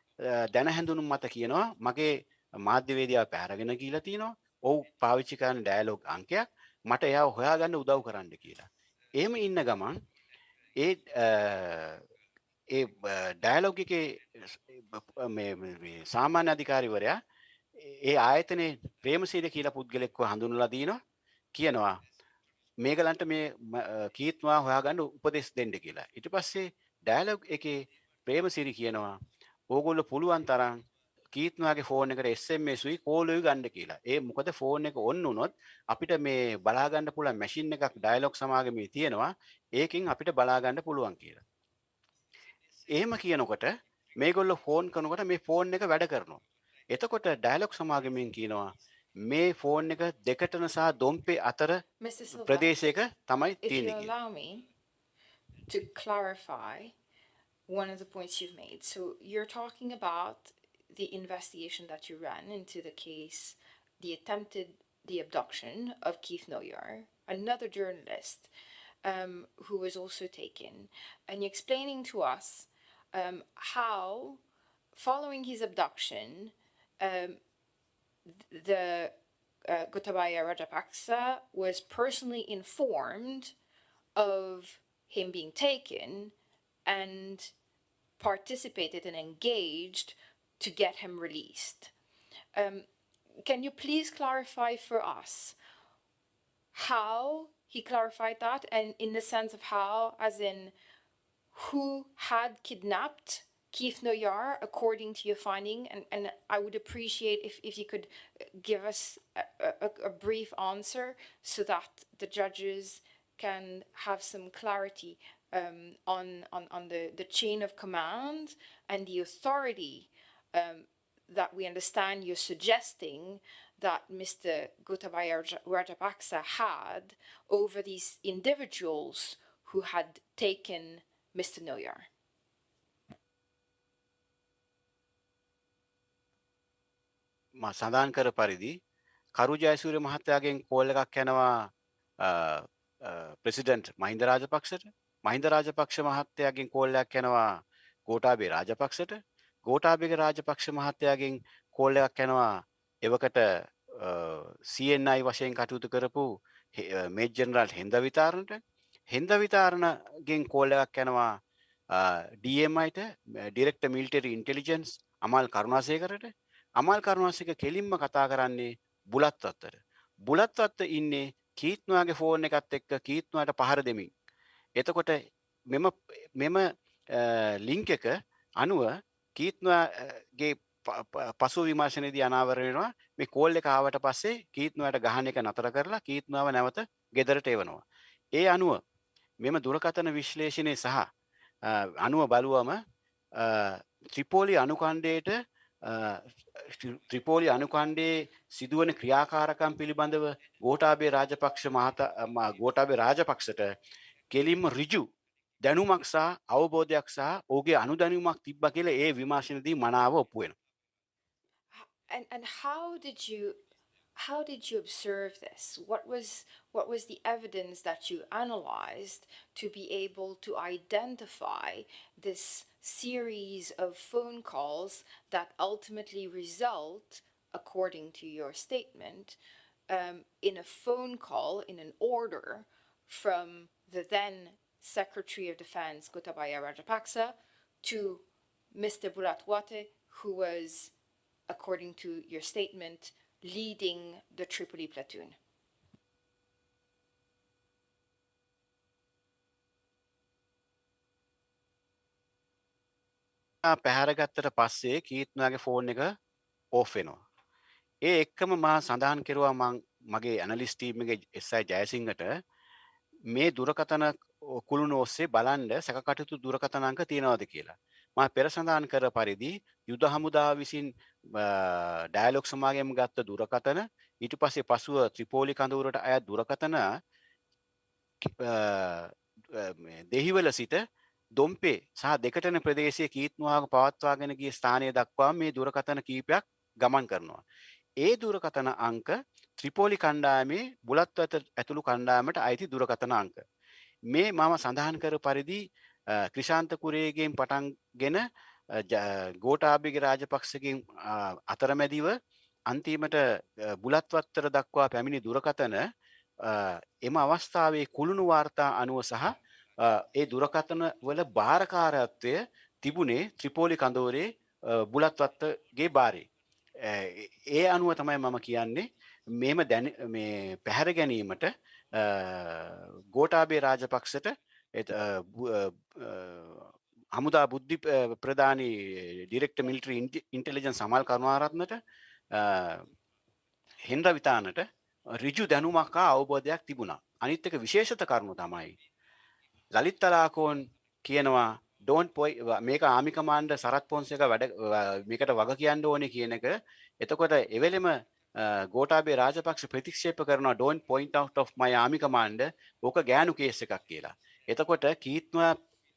දැන හැඳුනුම් මත කියනවා මගේ මාධ්‍යවේදියාව පැහැරගෙන ගිහිලා තිනවා. ඔහු පාවිච්චි කරන ඩයලොග් අංකයක් මට එයාව හොයාගන්න උදව් කරන්න කියලා. එහෙම ඉන්න ගමන් ඒ ඩයලොග් එකේ මේ සාමාන්‍ය අධිකාරිවරයා ඒ ආයතනයේ ප්‍රේමසීල කියලා පුද්ගලෙක්ව හඳුන්වලා දිනවා කියනවා මේගලන්ට මේ කීත්නවා හොයාගන්න උපදෙස් දෙන්න කියලා. ඊට පස්සේ ඩයලොග් එකේ ප්‍රේමසිරි කියනවා ඕගොල්ලෝ පුළුවන් තරම් කීත්නවාගේ ෆෝන් එකට SMS උයි කෝල් උයි ගන්න කියලා. ඒ මොකද ෆෝන් එක ඔන් වුණොත් අපිට මේ බලා ගන්න පුළුවන් මැෂින් එකක් ඩයලොග් සමාගමේ තියෙනවා. ඒකෙන් අපිට බලා ගන්න පුළුවන් කියලා. එහෙම කියනකොට මේගොල්ලෝ ෆෝන් කරනකොට මේ ෆෝන් එක වැඩ කරනවා. එතකොට ඩයලොග් සමාගමෙන් කියනවා මේ ෆෝන් එක දෙකටන සහ දොම්පේ අතර Mr. Silva, ප්‍රදේශයක තමයි if you තියෙන්නේ කියලා. allow me to clarify one of the points you've made. So you're talking about the investigation that you ran into the case, the abduction of Keith Noyar, another journalist who was also taken, and you're explaining to us how, following his abduction, the Gotabaya Rajapaksa was personally informed of him being taken and participated and engaged to get him released. Can you please clarify for us how he clarified that, and in the sense of how, as in who had kidnapped Keith Noyar according to your finding? And I would appreciate if you could give us a brief answer so that the judges can have some clarity on the chain of command and the authority that we understand you're suggesting that Mr. Gotabaya Rajapaksa had over these individuals who had taken Mr. Noyar. මා සඳහන් කර පරිදි කරු Jayasuriya මහත්තයාගෙන් call එකක් යනවා president Mahinda රාජපක්ෂට. මහින්ද රාජපක්ෂ මහත්තයාගෙන් call එකක් යනවා ගෝඨාභය රාජපක්ෂට. ගෝඨාභය රාජපක්ෂ මහත්තයාගෙන් කෝල් එකක් යනවා එවකට CNI වශයෙන් කටයුතු කරපු මේජර් ජෙනරාල් හෙන්දවිතාරණට. හෙන්දවිතාරණගෙන් කෝල් එකක් යනවා DMIට ඩිරෙක්ටර් මිලිටරි ඉන්ටෙලිජන්ස් අමල් කරුණාසේකරට. අමල් කරුණාසේක කෙලින්ම කතා කරන්නේ බුලත්වත්තට. බුලත්වත්ත ඉන්නේ කීත්නවාගේ ෆෝන් එකත් එක්ක කීත්නවාට පහර දෙමින්. එතකොට මෙම ලින්ක් එක අනුව කීත්නවාගේ පසු විමර්ශනයේදී අනාවරණය වෙනවා මේ කෝල් එක ආවට පස්සේ කීත්නවාට ගහන එක නතර කරලා කීත්නවාව නැවත ගෙදරට එවනවා. ඒ අනුව මෙම දුරකථන විශ්ලේෂණය සහ අනුව බලුවම ත්‍රිපෝලි අනුකණ්ඩයට ත්‍රිපෝලි අනුකණ්ඩයේ සිදුවන ක්‍රියාකාරකම් පිළිබඳව ගෝඨාභය රාජපක්ෂට කෙලින්ම ඍජු දැනුමක් සහ අවබෝධයක් සහ ඔහුගේ අනුදැනුමක් තිබ්බා කියලා ඒ විමර්ශනයේදී මනාව ඔප්පු වෙනවා. And how did you observe this? What was the evidence that you analyzed to be able to identify this series of phone calls that ultimately result, according to your statement, in a phone call, in an order from the then Secretary of Defense Gotabaya Rajapaksa to Mr. Bulatwate, who was, according to your statement, leading the Tripoli platoon? පැහැරගත්තට පස්සේ කීත්නවාගේ phone එක off වෙනවා. ඒ එක්කම මා සඳහන් කෙරුවා මගේ analyst team එකේ SI ජයසිංහට මේ දුරකථන කුළුණ ඔස්සේ බලන්න සැකකටයුතු දුරකථන අංක තියනවාද කියලා. මා පෙර සඳහන් කර පරිදි යුද හමුදාව විසින් ඩයලොග් සමාගම ගත්ත දුරකථන ඊට පස්සේ පසුව ත්‍රිපෝලි කඳවුරට අයත් දුරකථන දෙහිවල සිට දොම්පේ සහ දෙකටන ප්‍රදේශයේ කීත්නවාව පවත්වාගෙන ගිය ස්ථානය දක්වා මේ දුරකථන කීපයක් ගමන් කරනවා. ඒ දුරකථන අංක ත්‍රිපෝලි කණ්ඩායමේ බුලත්වත ඇතුළු කණ්ඩායමට අයිති දුරකථන අංක. මේ මම සඳහන් කර පරිදි ක්‍රිෂාන්ත කුරේගෙන් පටන්ගෙන ගෝඨාභය රාජපක්ෂගෙන් අතරමැදිව අන්තිමට බුලත්වත්තර දක්වා පැමිණි දුරකථන එම අවස්ථාවේ කුළුණු වාර්තා අනුව සහ ඒ දුරකථන වල භාරකාරත්වය තිබුණේ ත්‍රිපෝලි කඳවුරේ බුලත්වත්තගේ බාරේ. ඒ අනුව තමයි මම කියන්නේ මේම මේ පැහැර ගැනීමට ගෝඨාභය රාජපක්ෂට හමුදා බුද්ධි ප්‍රධානී ඩිරෙක්ටර් මිලිටරි ඉන්ටෙලිජන්ස් අමල් කරුණාරත්නට හෙන්රවිතානට ඍජු දැනුමක් හා අවබෝධයක් තිබුණා. අනිත් එක විශේෂත කරුණු තමයි ලලිත් තලාකෝන් කියනවා මේක ආමි කමාන්ඩර් සරත් පොන්සේක මේකට වග කියන්න ඕනේ කියන එක. එතකොට එවෙලෙම ගෝඨාභය රාජපක්ෂ ප්‍රතික්ෂේප කරනවා don't point out of my army commander ඕක ගෑනු කේස් එකක් කියලා. එතකොට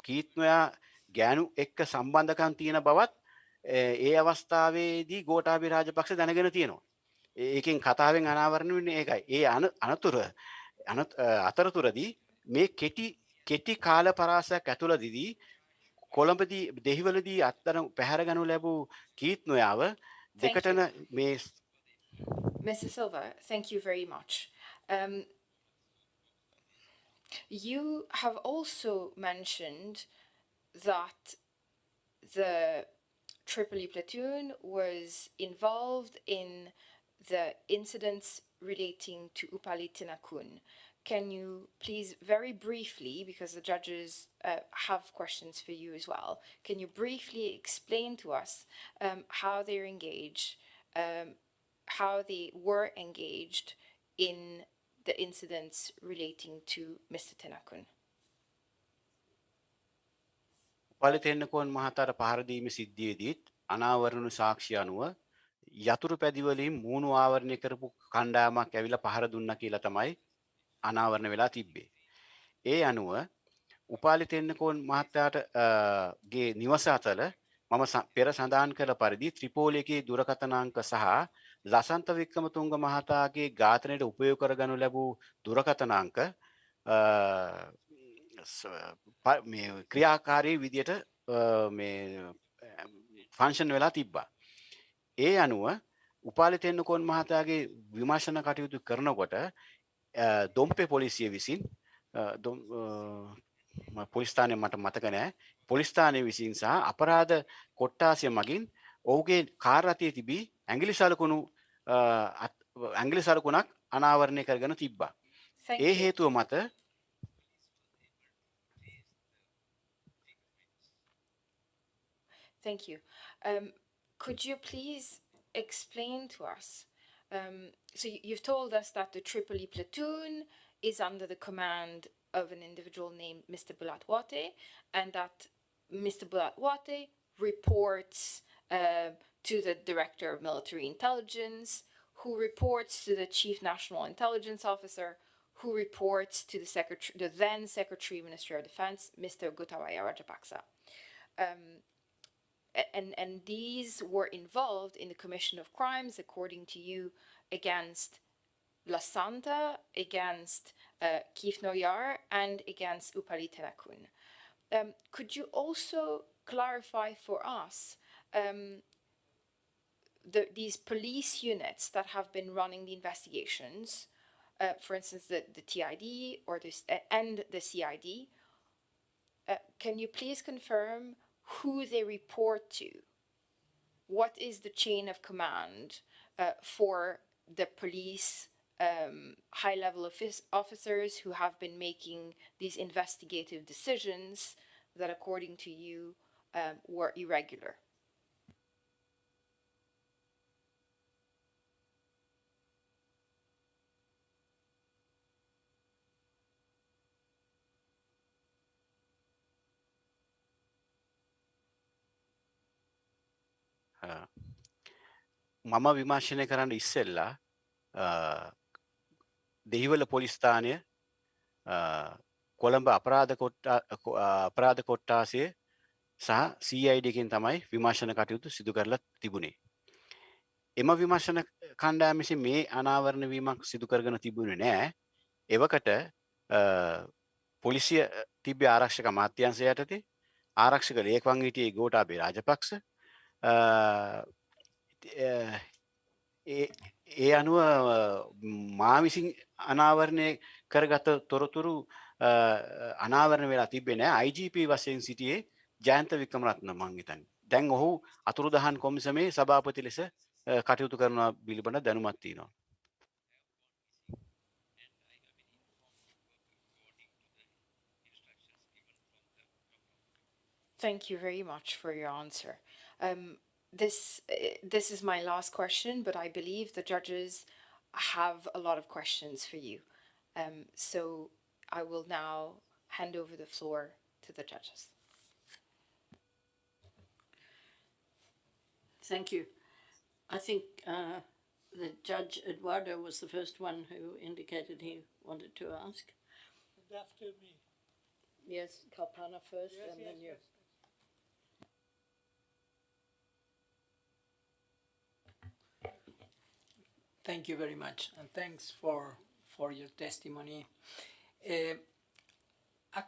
කීත්නොයා ගෑනු එක්ක සම්බන්ධකම් තියෙන බවත් ඒ අවස්ථාවේදී ගෝඨාභය රාජපක්ෂ දැනගෙන තියෙනවා. ඒකෙන් කතාවෙන් අනාවරණය වෙන්නේ ඒකයි. ඒ අතරතුරදී මේ කෙටි කාල පරාසයක් ඇතුළතදී කොළඹදී දෙහිවලදී අත්තර පැහැර ගනු ලැබූ කීත්නොයාව දෙකටන මේ Mr. Silva, thank you very much. You have also mentioned that the Tripoli platoon was involved in the incidents relating to Upali Tinakun. Can you please very briefly, because the judges have questions for you as well, can you briefly explain to us how they're engaged, how they were engaged in the incidents relating to Mr. Tinakun? පලිතෙන්නකෝන් මහතාට පහර දීමේ සිද්ධියේදීත් අනාවරණු සාක්ෂි අනුව යතුරු පැදි වලින් මූණු ආවරණය කරපු කණ්ඩායමක් ඇවිල්ලා පහර දුන්නා කියලා තමයි අනාවරණ වෙලා තිබ්බේ. ඒ අනුව උපාලි තෙන්නකෝන් මහතාට ගේ නිවස අතර මම පෙර සඳහන් කළ පරිදි ත්‍රිපෝලියකේ දුරකථනාංක සහ ලසන්ත වික්‍රමතුංග මහතාගේ ඝාතනයට උපයෝග කරගනු ලැබූ දුරකථනාංක මේ ක්‍රියාකාරී විදියට මේ ෆන්ක්ෂන් වෙලා තිබ්බා. ඒ අනුව උපාලි තෙන්නකෝන් මහතාගේ විමර්ශන කටයුතු කරනකොට දොම්පේ පොලිසිය විසින් පොලිස් ස්ථානය මට මතක නැහැ. පොලිස් ස්ථානය විසින් සහ අපරාධ කොට්ටාසය මගින් ඔහුගේ කාර් රථයේ තිබී ඇඟිලි සලකුණක් අනාවරණය කරගෙන තිබ්බා. ඒ හේතුව මත Thank you. Could you please explain to us? So you've told us that the Tripoli platoon is under the command of an individual named Mr. Bulatwate, and that Mr. Bulatwate reports to the Director of Military Intelligence, who reports to the Chief National Intelligence Officer, who reports to the then Secretary Ministry of Defense, Mr. Gotabaya Rajapaksa. And these were involved in the commission of crimes, according to you, against La Santa, against Kif Noyar, and against Upali Tenakun. Could you also clarify for us these police units that have been running the investigations, for instance, the TID and the CID? Can you please confirm who they report to? What is the chain of command for the police high-level officers who have been making these investigative decisions that, according to you, were irregular? මම විමර්ශනය කරන්න ඉස්සෙල්ලා Dehiwala police ස්ථානය කොළඹ අපරාධ කොට්ටාසය සහ CID එකෙන් තමයි විමර්ශන කටයුතු සිදු කරලා තිබුණේ. එම විමර්ශන කණ්ඩායම විසින් මේ අනාවරණ වීමක් සිදු කරගෙන තිබුණේ නැහැ. එවකට පොලිසිය තිබ්බේ ආරක්ෂක අමාත්‍යාංශය යටතේ ආරක්ෂක ලේකම් හිටියේ ගෝඨාභය රාජපක්ෂ. ඒ අනුව මා විසින් අනාවරණය කරගත තොරතුරු අනාවරණ වෙලා තිබෙන්නේ නැහැ. IGP වශයෙන් සිටියේ ජයන්ත වික්‍රමරත්න මං හිතන්නේ. දැන් ඔහු අතුරුදහන් කොමිසමේ සභාපති ලෙස කටයුතු කරන පිළිබඳ දැනුමක් තියෙනවා. Thank you very much for your answer. This is my last question, but I believe the judges have a lot of questions for you. So I will now hand over the floor to the judges. Thank you. I think the Judge Eduardo was the first one who indicated he wanted to ask. After me. Yes, Kalpana first, Yes, and yes, then you. yes. Thank you very much, and thanks for your testimony. I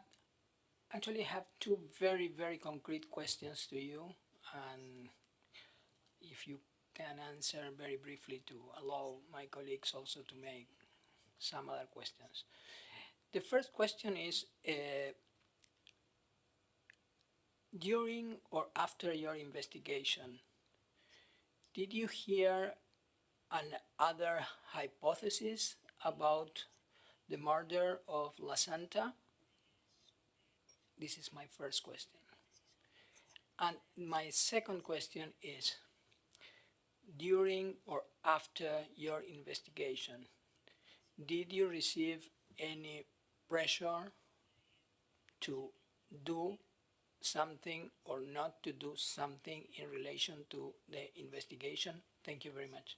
actually have two very, very concrete questions to you, and if you can answer very briefly to allow my colleagues also to make some other questions. The first question is, during or after your investigation, did you hear another hypothesis about the murder of La Santa? This is my first question. And my second question is, during or after your investigation, did you receive any pressure to do something or not to do something in relation to the investigation? Thank you very much.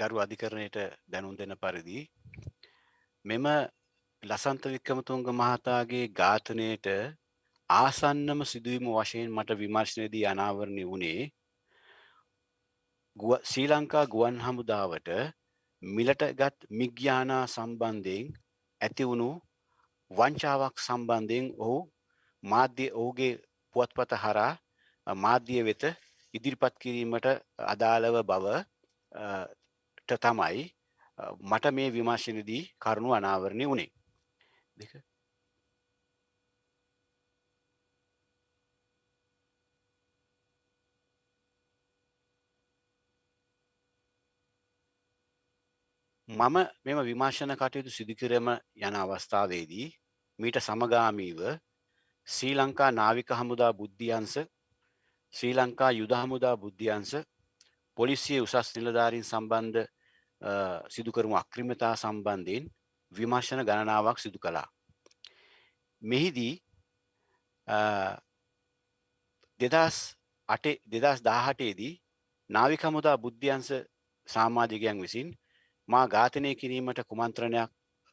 ගරු අධිකරණයට දැනුම් දෙන පරිදි මෙම ලසන්ත වික්‍රමතුංග මහතාගේ ඝාතනයට ආසන්නම සිදුවීම වශයෙන් මට විමර්ශනයේදී අනාවරණය වුණේ ශ්‍රී ලංකා ගුවන් හමුදාවට මිලටගත් මිග්යානා සම්බන්ධයෙන් ඇති වුණු වංචාවක් සම්බන්ධයෙන් ඔහුගේ පුවත්පත හරහා මාධ්‍ය වෙත ඉදිරිපත් කිරීමට අදාළව බව තමයි මට මේ විමර්ශනයේදී කරුණු අනාවරණය වුණේ. දෙක මම මෙම විමර්ශන කටයුතු සිදු කිරීම යන අවස්ථාවේදී මීට සමගාමීව ශ්‍රී ලංකා නාවික හමුදා බුද්ධ්‍යංශ ශ්‍රී ලංකා යුද හමුදා බුද්ධ්‍යංශ පොලිසිය උසස් නිලධාරීන් සම්බන්ධ සිදු කරමු අක්‍රියමතා සම්බන්ධයෙන් විමර්ශන ගණනාවක් සිදු කළා. මෙහිදී 2018 දී නාවික හමුදා බුද්ධ්‍යංශ සමාජිකයන් විසින් මා ඝාතනය කිරීමට කුමන්ත්‍රණයක්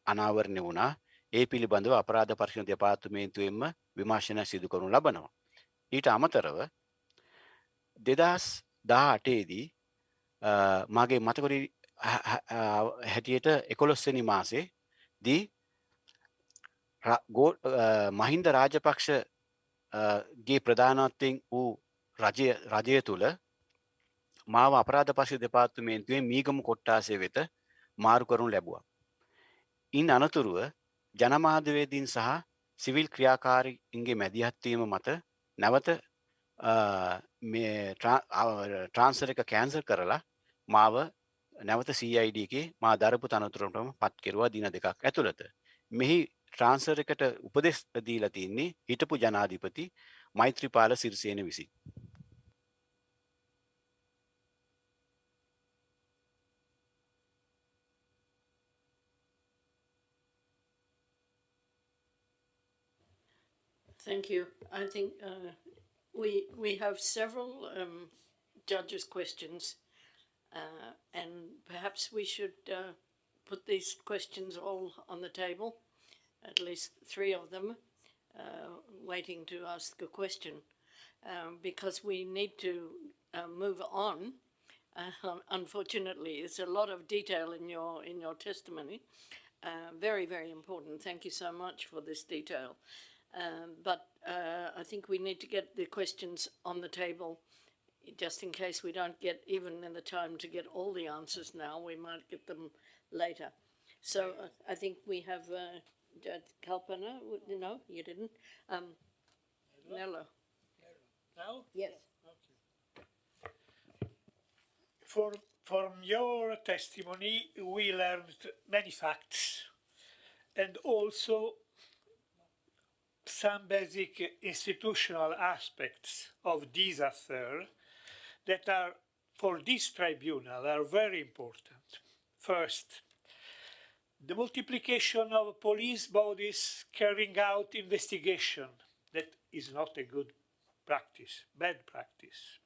අනාවරණය වුණා. ඒ පිළිබඳව අපරාධ පරීක්ෂණ දෙපාර්තමේන්තුවෙන්ම විමර්ශන සිදු කරනු ලබනවා. ඊට අමතරව 2018 දී මාගේ මතකවල හැටියට 11 වෙනි මාසේ දී මහින්ද රාජපක්ෂ ගේ ප්‍රධානත්වයෙන් වූ රජය තුළ මාව අපරාධ පරීක්ෂණ දෙපාර්තමේන්තුවේ මීගමු කොට්ටාසය වෙත මාරු කරනු ලැබුවා. ඉන් අනතුරුව ජනමාධ්‍යවේදීන් සහ සිවිල් ක්‍රියාකාරීන්ගේ මැදිහත් වීම මත නැවත මේ ට්‍රාන්ස්ෆර් එක කැන්සල් කරලා මාව නැවත CID එකේ මා දරපු තනතුරටම පත් කෙරුවා දින දෙකක් ඇතුළත. මෙහි ට්‍රාන්ස්ෆර් එකට උපදෙස් දීලා තින්නේ හිටපු ජනාධිපති මෛත්‍රීපාල සිරිසේන විසින්. Thank you. I think we have several judges' questions, and perhaps we should put these questions all on the table, at least 3 of them, waiting to ask a question, because we need to move on. Unfortunately, there's a lot of detail in your testimony. Very, very important. Thank you so much for this detail. But I think we need to get the questions on the table, just in case we don't get even in the time to get all the answers now. We might get them later. So I think we have Judge Kalpana. No, you didn't. Nello. Now? Yes. Okay. From your testimony, we learned many facts and also some basic institutional aspects of this affair that are, for this tribunal, are very important. First, the multiplication of police bodies carrying out investigation. That is not a good practice, bad practice.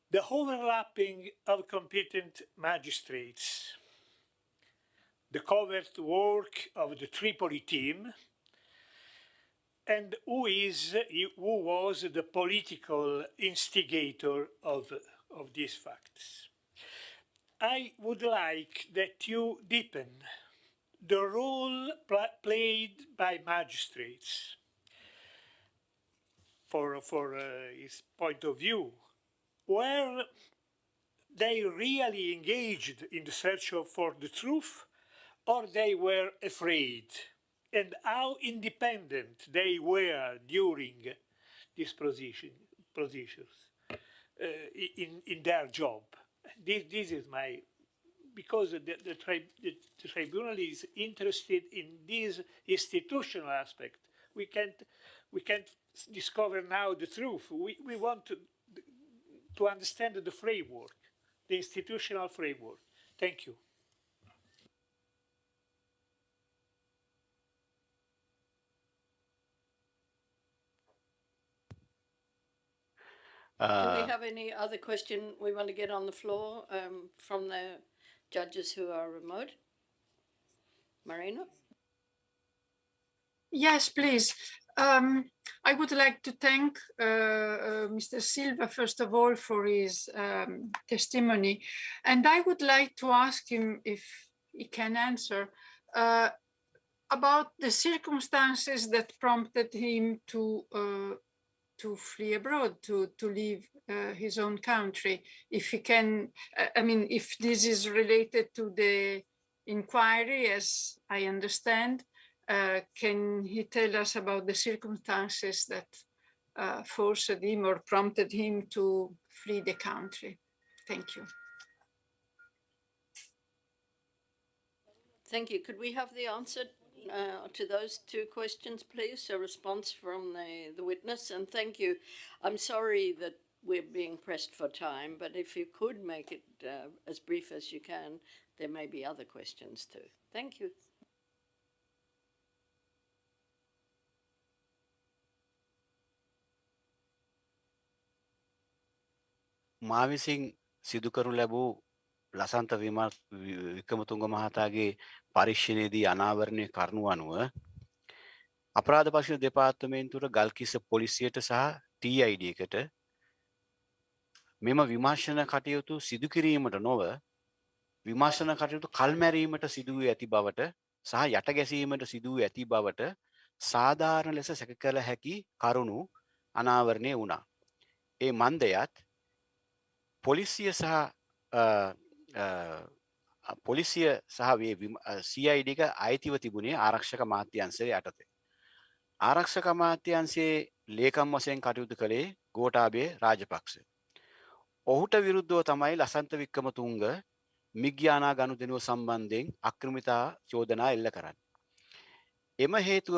The overlapping of competent magistrates, the covert work of the Tripoli team, and who was the political instigator of these facts. I would like that you deepen the role played by magistrates for his point of view, where they really engaged in the search for the truth, or they were afraid, and how independent they were during these procedures in their job. This is my, because the tribunal is interested in this institutional aspect, we can't discover now the truth. We want to understand the framework, the institutional framework. Thank you. Do we have any other question we want to get on the floor from the judges who are remote? Marina? Yes, please. I would like to thank Mr. Silva, first of all, for his testimony. And I would like to ask him if he can answer about the circumstances that prompted him to flee abroad, to leave his own country. If he can, I mean, if this is related to the inquiry, as I understand, can he tell us about the circumstances that forced him or prompted him to flee the country? Thank you. Thank you. Could we have the answer to those two questions, please? A response from the witness. And thank you. I'm sorry that we're being pressed for time, but if you could make it as brief as you can, there may be other questions too. Thank you. මා විසින් සිදු කරනු ලැබූ ලසන්ත වික්‍රමතුංග මහතාගේ පරීක්ෂණයේදී අනාවරණය කරනු අනුව අපරාධ පරීක්ෂණ දෙපාර්තමේන්තුවට ගල්කිස්ස පොලිසියට සහ TID එකට මෙම විමර්ශන කටයුතු සිදු කිරීමට නොව විමර්ශන කටයුතු කල්මැරීමට සිදු වී ඇති බවට සහ යට ගැසීමට සිදු වී ඇති බවට සාධාරණ ලෙස සැක කළ හැකි කරුණු අනාවරණය වුණා. ඒ මන්දයත් පොලිසිය සහ CID එක අයිතිව තිබුණේ ආරක්ෂක අමාත්‍යාංශයේ යටතේ. ආරක්ෂක අමාත්‍යාංශයේ ලේකම් වශයෙන් කටයුතු කළේ ගෝඨාභය රාජපක්ෂ. ඔහුට විරුද්ධව තමයි ලසන්ත වික්‍රමතුංග මිග්යානා ගනුදෙනුව සම්බන්ධයෙන් අක්‍රමිතා චෝදනා එල්ල කරන්නේ. එම හේතුව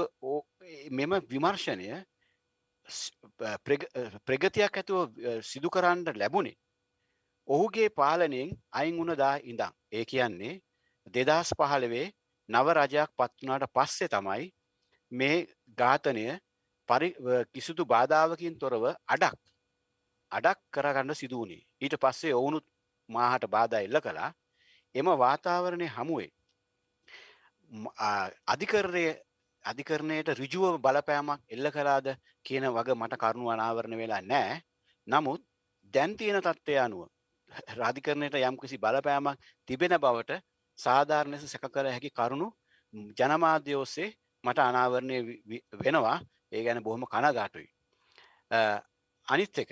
මෙම විමර්ශනය ප්‍රගතියක් ඇතුව සිදු කරන්න ලැබුණේ ඔහුගේ පාලනයෙන් අයින් වුණ දා ඉඳන්. ඒ කියන්නේ 2015 නව රජයක් පත් වුණාට පස්සේ තමයි මේ ඝාතනය කිසිදු බාධාවකින් තොරව අඩක් කරගන්න සිදු වුණේ. ඊට පස්සේ ඔවුනුත් මාහට බාධා එල්ල කළා. එම වාතාවරණයේ හමුවේ අධිකරණයට ඍජුව බලපෑමක් එල්ල කළාද කියන වග මට කරුණු අනාවරණ වෙලා නැහැ. නමුත් දැන් තියෙන තත්ත්වය අනුව රාජිකරණයට යම්කිසි බලපෑමක් තිබෙන බවට සාධාරණ ලෙස සැක කළ හැකි කරුණු ජනමාධ්‍ය ඔස්සේ මට අනාවරණය වෙනවා. ඒ ගැන බොහොම කනගාටුයි. අනිත් එක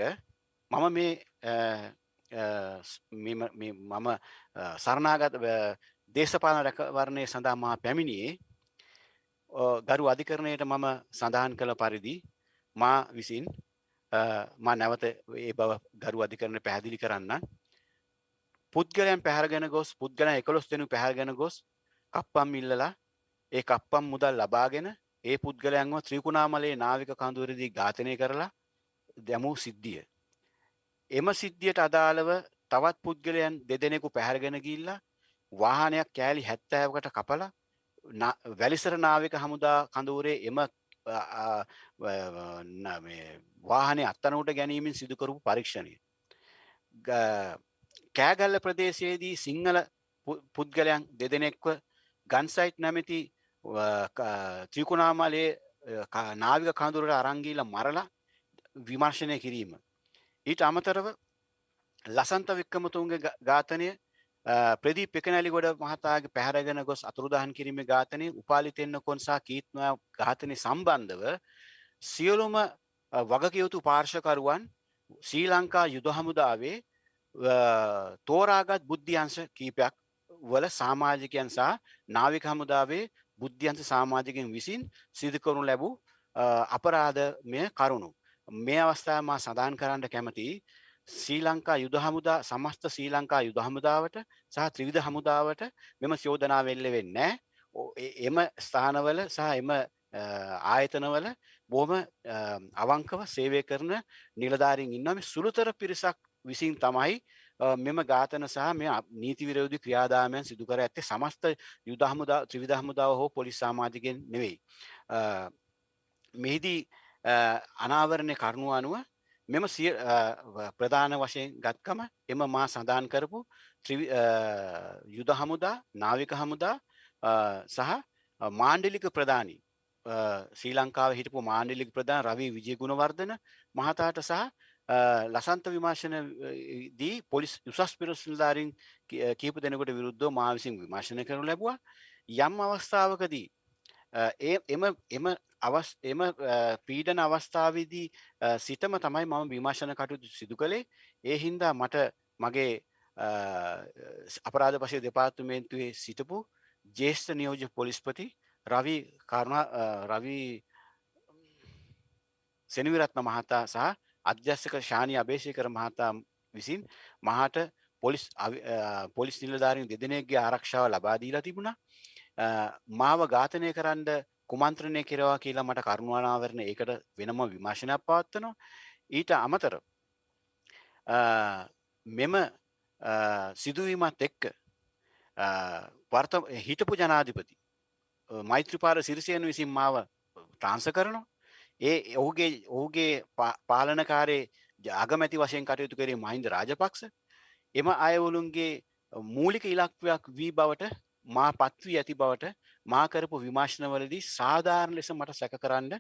මම මම සරණාගත දේශපාලන රැකවරණය සඳහා මා පැමිණියේ ගරු අධිකරණයට මම සඳහන් කළ පරිදි මා විසින් මා නැවත ඒ බව ගරු අධිකරණයට පැහැදිලි කරන්න. පුද්ගලයන් පැහැරගෙන ගොස් පුද්ගලයන් 11 දෙනෙකු පැහැරගෙන ගොස් කප්පම් ඉල්ලලා ඒ කප්පම් මුදල් ලබාගෙන ඒ පුද්ගලයන්ව ත්‍රිකුණාමලයේ නාවික කඳවුරේදී ඝාතනය කරලා දැමූ සිද්ධිය. එම සිද්ධියට අදාළව තවත් පුද්ගලයන් දෙදෙනෙකු පැහැරගෙන ගිහිල්ලා වාහනයක් කෑලි 70කට කපලා වැලිසර නාවික හමුදා කඳවුරේ එම වාහනේ අත්අඩංගුවට ගැනීමෙන් සිදු කරපු පරීක්ෂණය. කෑගල්ල ප්‍රදේශයේදී සිංහල පුද්ගලයන් දෙදෙනෙක්ව ගන්සයිට් නැමැති ත්‍රිකුණාමලයේ නාවික කඳවුරට අරන් ගිහිල්ලා මරලා විමර්ශනය කිරීම. ඊට අමතරව ලසන්ත වික්‍රමතුංගගේ ඝාතනය ප්‍රදීප් එකනැලිගොඩ මහතාගේ පැහැරගෙන ගොස් අතුරුදහන් කිරීමේ ඝාතනය උපාලි තෙන්නකෝන් සහ කීත්නොයා ඝාතනය සම්බන්ධව සියලුම වගකියයුතු පාර්ශවකරුවන් ශ්‍රී ලංකා යුද හමුදාවේ තෝරාගත් බුද්ධ්‍යංශ කීපයක් වල සමාජිකයන් සහ නාවික හමුදාවේ බුද්ධ්‍යංශ සමාජිකයන් විසින් සිදු කරනු ලැබූ අපරාධමය කරුණු. මේ අවස්ථාවේ මා සඳහන් කරන්න කැමතියි ශ්‍රී ලංකා යුද හමුදා සමස්ත ශ්‍රී ලංකා යුද හමුදාවට සහ ත්‍රිවිධ හමුදාවට මෙම චෝදනාව එල්ල වෙන්නේ නැහැ. එම ස්ථානවල සහ එම ආයතනවල බොහොම අවංකව සේවය කරන නිලධාරීන් ඉන්නවා. මේ සුළුතර පිරිසක් විසින් තමයි මෙම ඝාතන සහ මේ නීති විරෝධී ක්‍රියාදාමයන් සිදු කර ඇත්තේ. සමස්ත යුද හමුදා ත්‍රිවිධ හමුදාව හෝ පොලිස් සමාජිකයන් නෙවෙයි. මෙහිදී අනාවරණය කරුණු අනුව මෙම ප්‍රධාන වශයෙන් ගත්කම එම මා සඳහන් කරපු යුද හමුදා නාවික හමුදා සහ මාණ්ඩලික ප්‍රධානී ශ්‍රී ලංකාවේ හිටපු මාණ්ඩලික ප්‍රධාන රවි විජේගුණවර්ධන මහතාට සහ ලසන්ත විමර්ශනදී පොලිස් උසස් පෙරස් නිලධාරීන් කීප දෙනෙකුට විරුද්ධව මා විසින් විමර්ශනය කරනු ලැබුවා. යම් අවස්ථාවකදී එම පීඩන අවස්ථාවේදී සිටම තමයි මම විමර්ශන කටයුතු සිදු කළේ. ඒ හින්දා මට මගේ අපරාධ පස්සේ දෙපාර්තමේන්තුවේ සිටපු ජ්‍යෙෂ්ඨ නියෝජ්‍ය පොලිස්පති රවි සෙනවිරත්න මහතා සහ අධ්‍යක්ෂක ශානි අබේසේකර මහතා විසින් මහාට පොලිස් නිලධාරීන් දෙදෙනෙක්ගේ ආරක්ෂාව ලබා දීලා තිබුණා. මාව ඝාතනය කරන්න කුමන්ත්‍රණය කෙරවා කියලා මට කරුණානාවරණ ඒකට වෙනම විමර්ශනයක් පවත්වනවා. ඊට අමතරව මෙම සිදුවීමත් එක්ක හිටපු ජනාධිපති මෛත්‍රීපාල සිරිසේන විසින් මාව ට්‍රාන්ස්ෆර් කරනවා. ඔහුගේ පාලනකාරයේ අගමැති වශයෙන් කටයුතු කරේ මහින්ද රාජපක්ෂ. එම අයවලුන්ගේ මූලික ඉලක්කයක් වී බවට මා පත් වී ඇති බවට මා කරපු විමර්ශනවලදී සාධාරණ ලෙස මට සැක කරන්න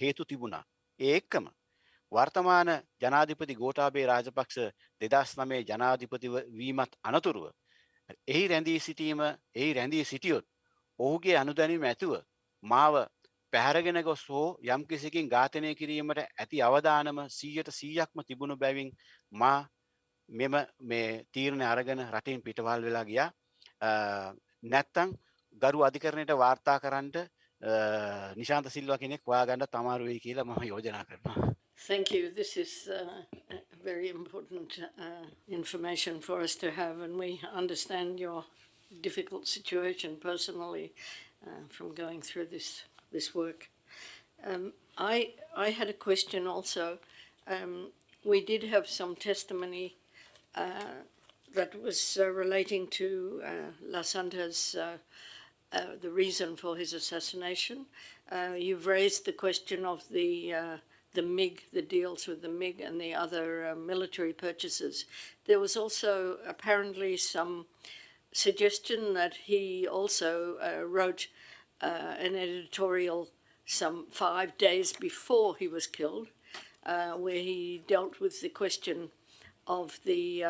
හේතු තිබුණා. ඒ එක්කම වර්තමාන ජනාධිපති ගෝඨාභය රාජපක්ෂ 2009 ජනාධිපති වීමත් අනතුරුව එහි රැඳී සිටියොත් ඔහුගේ අනුදැනීම ඇතුව මාව පැහැරගෙන ගොස් හෝ යම් කිසිකින් ඝාතනය කිරීමට ඇති අවදානම 100%ක්ම තිබුණු බැවින් මා මේ තීරණය අරගෙන රටින් පිටවල් වෙලා ගියා. නැත්තම් ගරු අධිකරණයට වාර්තා කරන්න නිශාන්ත සිල්වා කෙනෙක් හොයාගන්න තමාරු වෙයි කියලා මම යෝජනා කරනවා. Thank you. This is very important information for us to have, and we understand your difficult situation personally from going through this work. I had a question also. We did have some testimony that was relating to Lasanta's the reason for his assassination. You've raised the question of the MiG, the deals with the MiG and the other military purchases. There was also apparently some suggestion that he also wrote an editorial some 5 days before he was killed, where he dealt with the question of the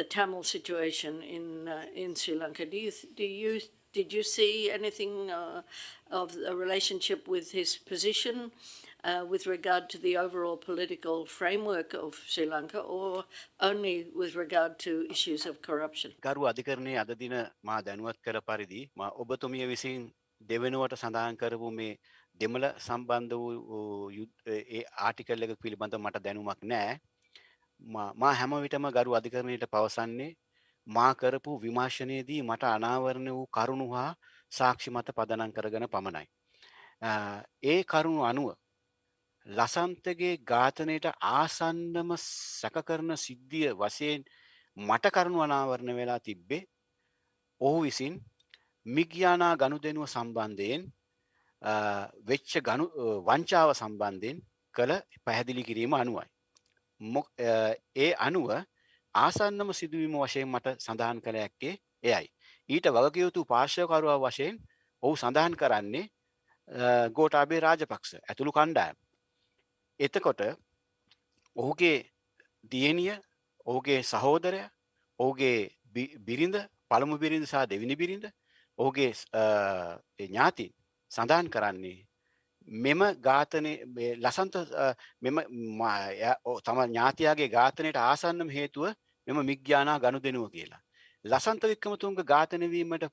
Tamil situation in Sri Lanka. Did you see anything of a relationship with his position with regard to the overall political framework of Sri Lanka, or only with regard to issues of corruption? ගරු අධිකරණයේ අද දින මා දැනුවත් කළ පරිදි මා ඔබතුමිය විසින් දෙවෙනුවට සඳහන් කරපු මේ දෙමළ සම්බන්ධ වූ ඒ ආටිකල් එක පිළිබඳව මට දැනුමක් නැහැ. මා හැම විටම ගරු අධිකරණයට පවසන්නේ මා කරපු විමර්ශනයේදී මට අනාවරණ වූ කරුණු හා සාක්ෂි මත පදනම් කරගෙන පමණයි. ඒ කරුණු අනුව ලසන්තගේ ඝාතනයට ආසන්නම සැක කරන සිද්ධිය වශයෙන් මට කරුණු අනාවරණ වෙලා තිබ්බේ ඔහු විසින් මිග්යානා ගනුදෙනුව සම්බන්ධයෙන් වෙච්ච වංචාව සම්බන්ධයෙන් කළ පැහැදිලි කිරීම අනුවයි. ඒ අනුව ආසන්නම සිදුවීම වශයෙන් මට සඳහන් කළ හැක්කේ එයයි. ඊට වගකිව යුතු පාර්ශ්වකරුවා වශයෙන් ඔහු සඳහන් කරන්නේ ගෝඨාභය රාජපක්ෂ ඇතුළු කණ්ඩායම. එතකොට ඔහුගේ දියණිය, ඔහුගේ සහෝදරයා, ඔහුගේ බිරිඳ, පළමු බිරිඳ සහ දෙවෙනි බිරිඳ, ඔහුගේ ඥාති සඳහන් කරන්නේ මෙම ඝාතනයේ ලසන්ත මෙම තම ඥාතියාගේ ඝාතනයට ආසන්නම හේතුව මෙම මිග්යානා ගනුදෙනුව කියලා. ලසන්ත වික්‍රමතුංග ඝාතනය වීමට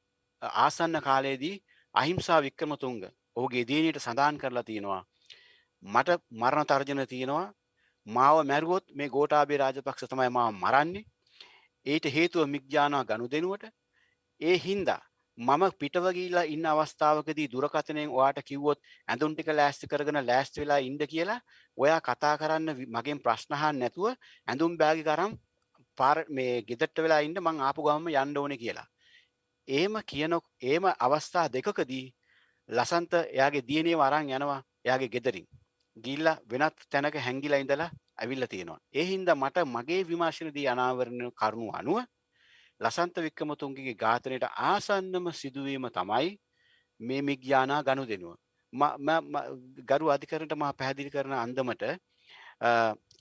ආසන්න කාලයේදී අහිංසා වික්‍රමතුංග ඔහුගේ දියණියට සඳහන් කරලා තියෙනවා මට මරණ තර්ජන තියෙනවා, මාව මැරුවොත් මේ ගෝඨාභය රාජපක්ෂ තමයි මාව මරන්නේ. ඊට හේතුව මිග්යානා ගනුදෙනුවට. ඒ හින්දා මම පිටව ගිහිල්ලා ඉන්න අවස්ථාවකදී දුරකථනයෙන් ඔයාට කිව්වොත් ඇඳුම් ටික ලෑස්ති කරගෙන ලෑස්ති වෙලා ඉන්න කියලා ඔයා කතා කරන්න මගෙන් ප්‍රශ්න අහන්න නැතුව ඇඳුම් බෑග් අරන් පාර මේ ගෙදරට වෙලා ඉන්න මං ආපු ගමම යන්න ඕනේ කියලා. එහෙම අවස්ථා දෙකකදී ලසන්ත එයාගේ දියණියව අරන් යනවා එයාගේ ගෙදරින්. ගිහිල්ලා වෙනත් තැනක හැංගිලා ඉඳලා ඇවිල්ලා තියෙනවා. ඒ හින්දා මට මගේ විමර්ශනදී අනාවරණ කරුණු අනුව ලසන්ත වික්‍රමතුංගගේ ඝාතනයට ආසන්නම සිදුවීම තමයි මේ මිග්යානා ගනුදෙනුව. ගරු අධිකරණයට මම පැහැදිලි කරන අන්දමට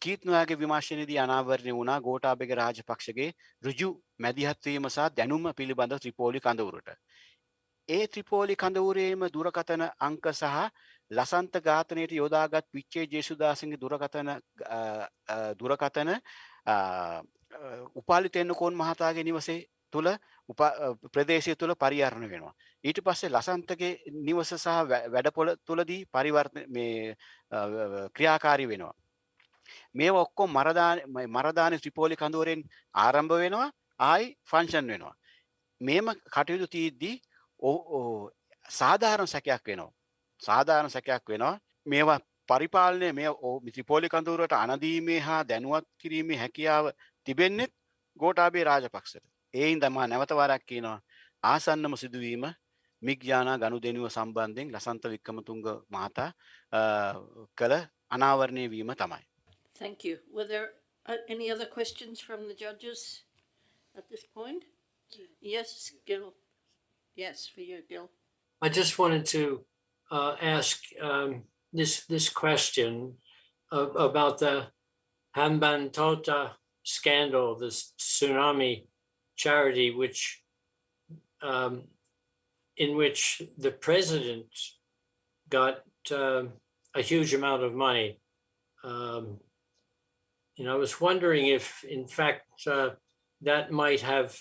කීත් නොයාගේ විමර්ශනයේදී අනාවරණය වුණා ගෝඨාභය රාජපක්ෂගේ ඍජු මැදිහත් වීම සහ දැනුම පිළිබඳ ත්‍රිපෝලි කඳවුරට. ඒ ත්‍රිපෝලි කඳවුරේම දුරකථන අංක සහ ලසන්ත ඝාතනයට යොදාගත් පිච්චේ ජේසුදාසගේ දුරකථන උපාලි තෙන්නකෝන් මහතාගේ නිවසේ තුල ප්‍රදේශය තුල පරිහරණය වෙනවා. ඊට පස්සේ ලසන්තගේ නිවස සහ වැඩපොළ තුලදී පරිවර්තන මේ ක්‍රියාකාරී වෙනවා. මේවා ඔක්කොම මරදාන ත්‍රිපෝලි කඳවුරෙන් ආරම්භ වෙනවා ආයි ෆන්ක්ෂන් වෙනවා. මේම කටයුතු තීද්දී සාධාරණ සැකයක් වෙනවා. සාධාරණ සැකයක් වෙනවා. මේවා පරිපාලනය මේ ත්‍රිපෝලි කඳවුරට අනදීමේ හා දැනුවත් කිරීමේ හැකියාව තිබෙන්නේ ගෝඨාභය රාජපක්ෂට. ඒ හින්දා මම නැවත වරක් කියනවා ආසන්නම සිදුවීම මිග්යානා ගනුදෙනුව සම්බන්ධයෙන් ලසන්ත වික්‍රමතුංග මහතා කළ අනාවරණය වීම තමයි. Thank you. Were there any other questions from the judges at this point? Yes, Gil. Yes, for you, Gil. I just wanted to ask this question about the Hambantota scandal, this tsunami charity, in which the president got a huge amount of money. I was wondering if, in fact, that might have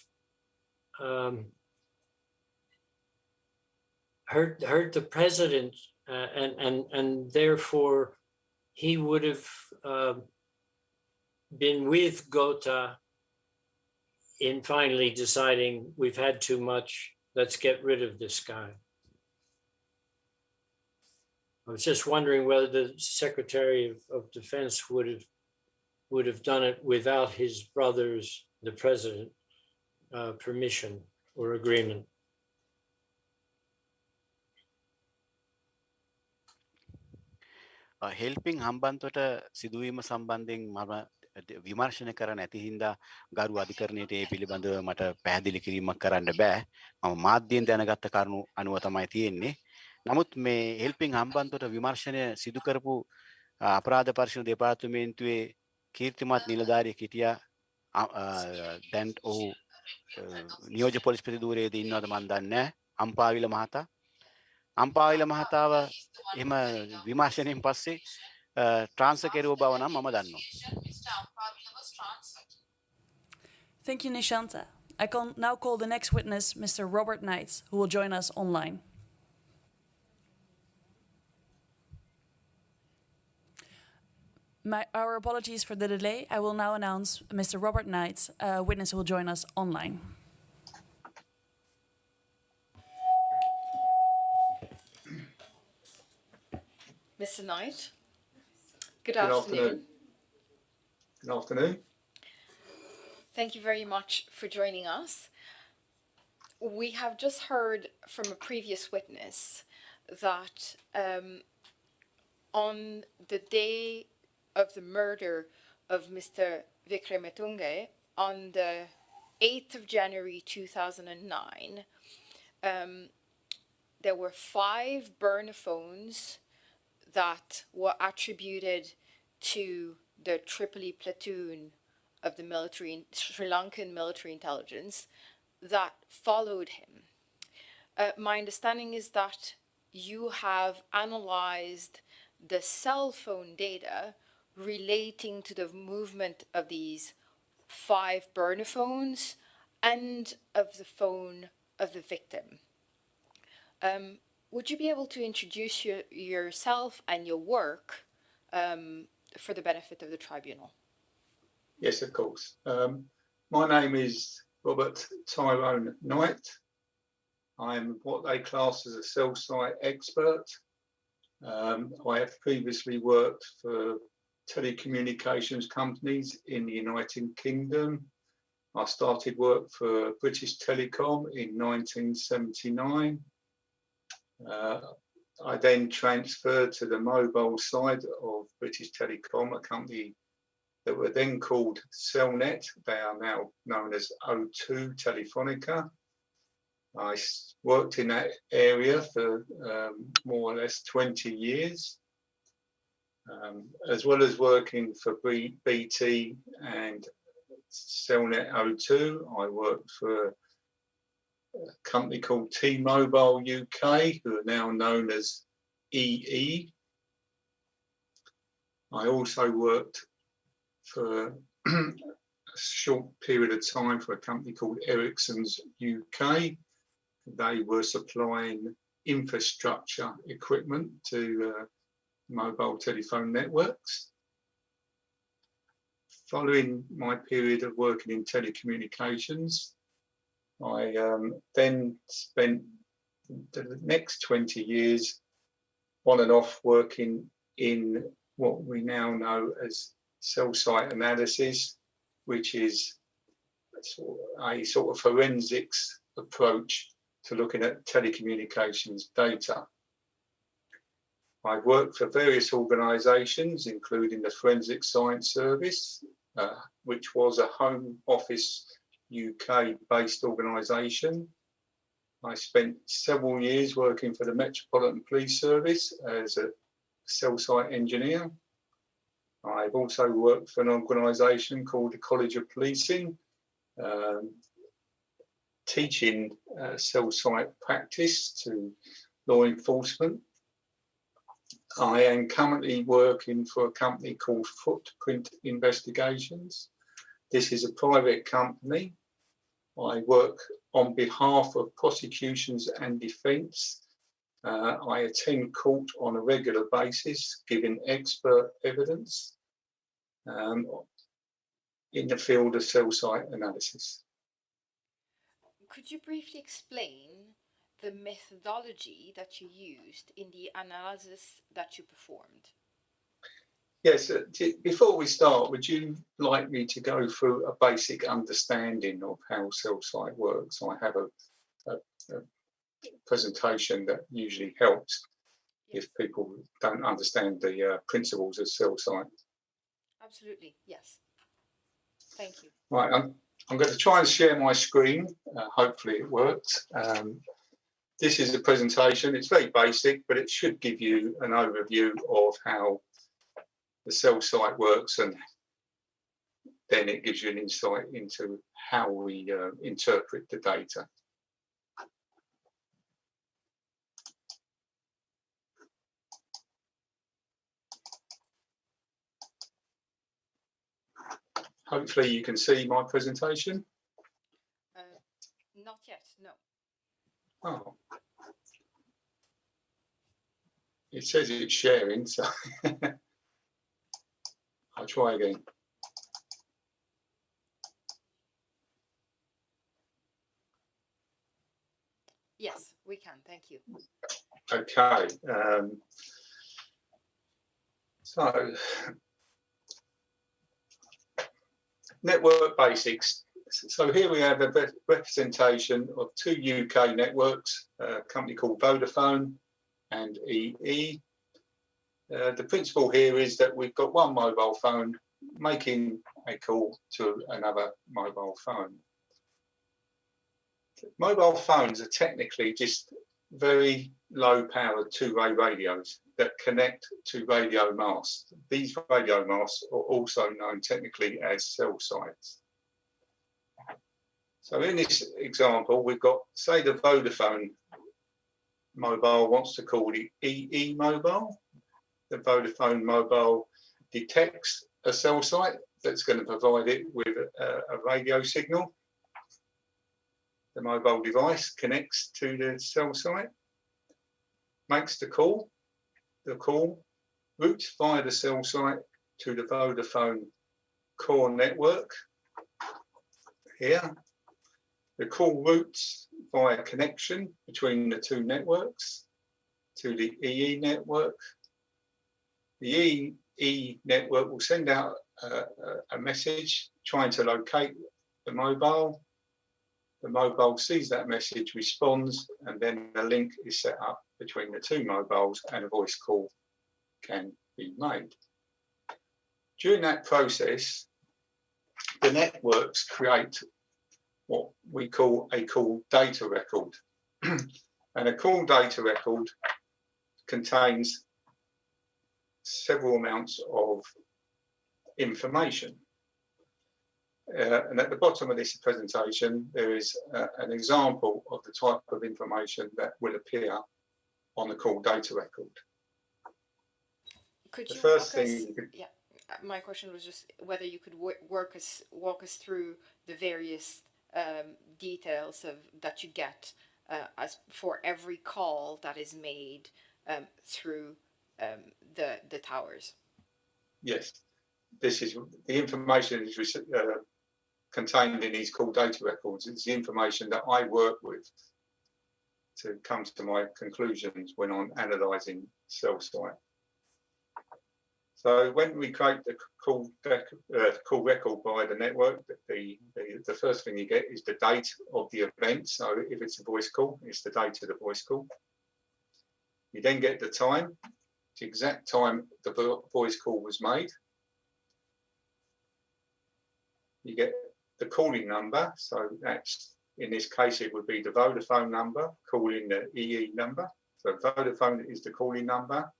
hurt the president, and therefore he would have been with Gota in finally deciding we've had too much, let's get rid of this guy. I was just wondering whether the Secretary of Defense would have done it without his brother's, the president, permission or agreement. හෙල්පින් Hambantota සිදුවීම සම්බන්ධයෙන් මම විමර්ශනය කරන්න ඇති හින්දා ගරු අධිකරණයට ඒ පිළිබඳව මට පැහැදිලි කිරීමක් කරන්න බෑ. මම මාධ්‍යයෙන් දැනගත්ත කරුණු අනුව තමයි තියෙන්නේ. නමුත් මේ හෙල්පින් හම්බන්තොට විමර්ශනය සිදු කරපු අපරාධ පරීක්ෂණ දෙපාර්තමේන්තුවේ කීර්තිමත් නිලධාරියෙක් හිටියා. දැන් ඔහු නියෝජ්‍ය පොලිස් ප්‍රතිදූරයේදී ඉන්නවද මන් දන්නේ නැහැ. අම්පාවිල මහතා. අම්පාවිල මහතාව එහෙම විමර්ශනයෙන් පස්සේ ට්‍රාන්ස්ෆර් කෙරුව බව නම් මම දන්නවා. Thank you, Nishanta. I can now call the next witness, Mr. Robert Knight, who will join us online. Our apologies for the delay. I will now announce Mr. Robert Knight, a witness who will join us online. Mr. Knight, good afternoon. Good afternoon. Thank you very much for joining us. We have just heard from a previous witness that on the day of the murder of Mr. Vikramatunge, on the 8th of January 2009, there were 5 burner phones that were attributed to the Tripoli platoon of the Sri Lankan military intelligence that followed him. My understanding is that you have analyzed the cell phone data relating to the movement of these 5 burner phones and of the phone of the victim. Would you be able to introduce yourself and your work for the benefit of the tribunal? Yes, of course. My name is Robert Tyrone Knight. I'm what they class as a cell site expert. I have previously worked for telecommunications companies in the United Kingdom. I started work for British Telecom in 1979. I then transferred to the mobile side of British Telecom, a company that were then called Cellnet. They are now known as O2 Telefonica. I worked in that area for more or less 20 years. As well as working for BT and Cellnet O2, I worked for a company called T-Mobile UK, who are now known as EE. I also worked for a short period of time for a company called Ericsson's UK. They were supplying infrastructure equipment to mobile telephone networks. Following my period of working in telecommunications, I then spent the next 20 years on and off working in what we now know as cell site analysis, which is a sort of forensics approach to looking at telecommunications data. I've worked for various organisations, including the Forensic Science Service, which was a Home Office UK-based organisation. I spent several years working for the Metropolitan Police Service as a cell site engineer. I've also worked for an organisation called the College of Policing, teaching cell site practice to law enforcement. I am currently working for a company called Footprint Investigations. This is a private company. I work on behalf of prosecutions and defence. I attend court on a regular basis, giving expert evidence in the field of cell site analysis. Could you briefly explain the methodology that you used in the analysis that you performed? Yes, before we start, would you like me to go through a basic understanding of how cell site works? I have a presentation that usually helps if people don't understand the principles of cell site. Absolutely, yes. Thank you. Right, I'm going to try and share my screen. Hopefully it works. This is a presentation. It's very basic, but it should give you an overview of how the cell site works, and then it gives you an insight into how we interpret the data. Hopefully you can see my presentation. Not yet, no. Oh. It says it's sharing, so I'll try again. Yes, we can, thank you. Okay. So, network basics. So here we have a representation of two UK networks, a company called Vodafone and EE. The principle here is that we've got one mobile phone making a call to another mobile phone. Mobile phones are technically just very low powered two-way radios that connect to radio masts. These radio masts are also known technically as cell sites. So in this example, we've got, say, the Vodafone mobile wants to call the EE mobile. The Vodafone mobile detects a cell site that's going to provide it with a radio signal. The mobile device connects to the cell site, makes the call. The call routes via the cell site to the Vodafone core network here. The call routes via connection between the two networks to the EE network. The EE network will send out a message trying to locate the mobile. The mobile sees that message, responds, and then a link is set up between the two mobiles and a voice call can be made. During that process, the networks create what we call a call data record. And a call data record contains several amounts of information. And at the bottom of this presentation, there is an example of the type of information that will appear on the call data record. Could The you first walk us, thing, yeah, my question was just whether you could walk us through the various details that you get as for every call that is made through the towers. yes, this is the information is contained in these call data records. It's the information that I work with to come to my conclusions when I'm analysing cell site. So when we create the call record by the network, the first thing you get is the date of the event. So if it's a voice call, it's the date of the voice call. You then get the time, the exact time the voice call was made. You get the calling number. So that's, in this case, it would be the Vodafone number calling the EE number. So Vodafone is the calling number.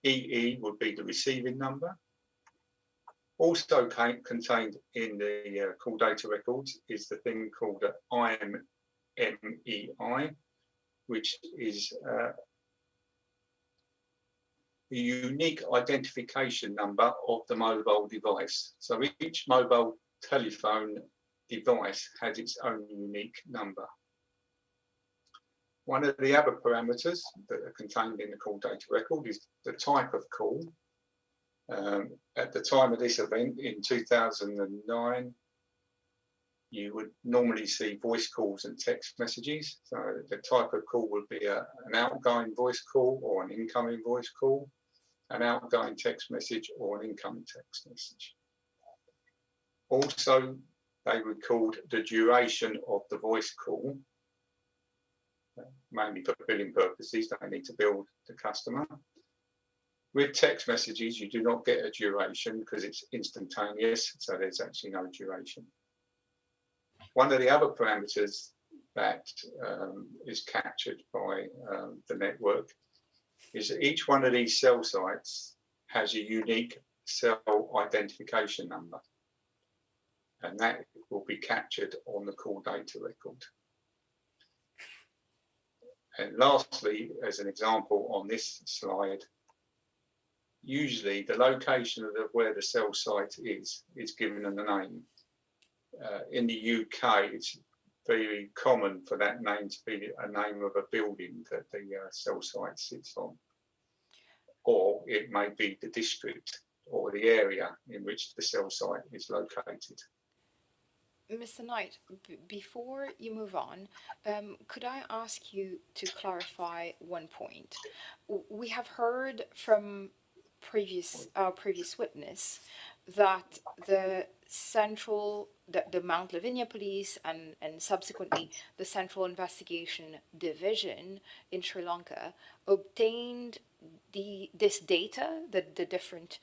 EE would be the receiving number. Also contained in the call data records is the thing called the IMEI, which is the unique identification number of the mobile device. So each mobile telephone device has its own unique number. One of the other parameters that are contained in the call data record is the type of call. At the time of this event in 2009, you would normally see voice calls and text messages. So the type of call would be an outgoing voice call or an incoming voice call, an outgoing text message or an incoming text message. Also, they record the duration of the voice call, mainly for billing purposes. They need to bill the customer. With text messages, you do not get a duration because it's instantaneous, so there's actually no duration. One of the other parameters that is captured by the network is that each one of these cell sites has a unique cell identification number, and that will be captured on the call data record. And lastly, as an example on this slide, usually the location of where the cell site is given in the name. In the UK, it's very common for that name to be a name of a building that the cell site sits on. Or it may be the district or the area in which the cell site is located. Mr. Knight, before you move on, could I ask you to clarify one point? We have heard from our previous witness that the Mount Lavinia Police and subsequently the Central Investigation Division in Sri Lanka obtained this data, the different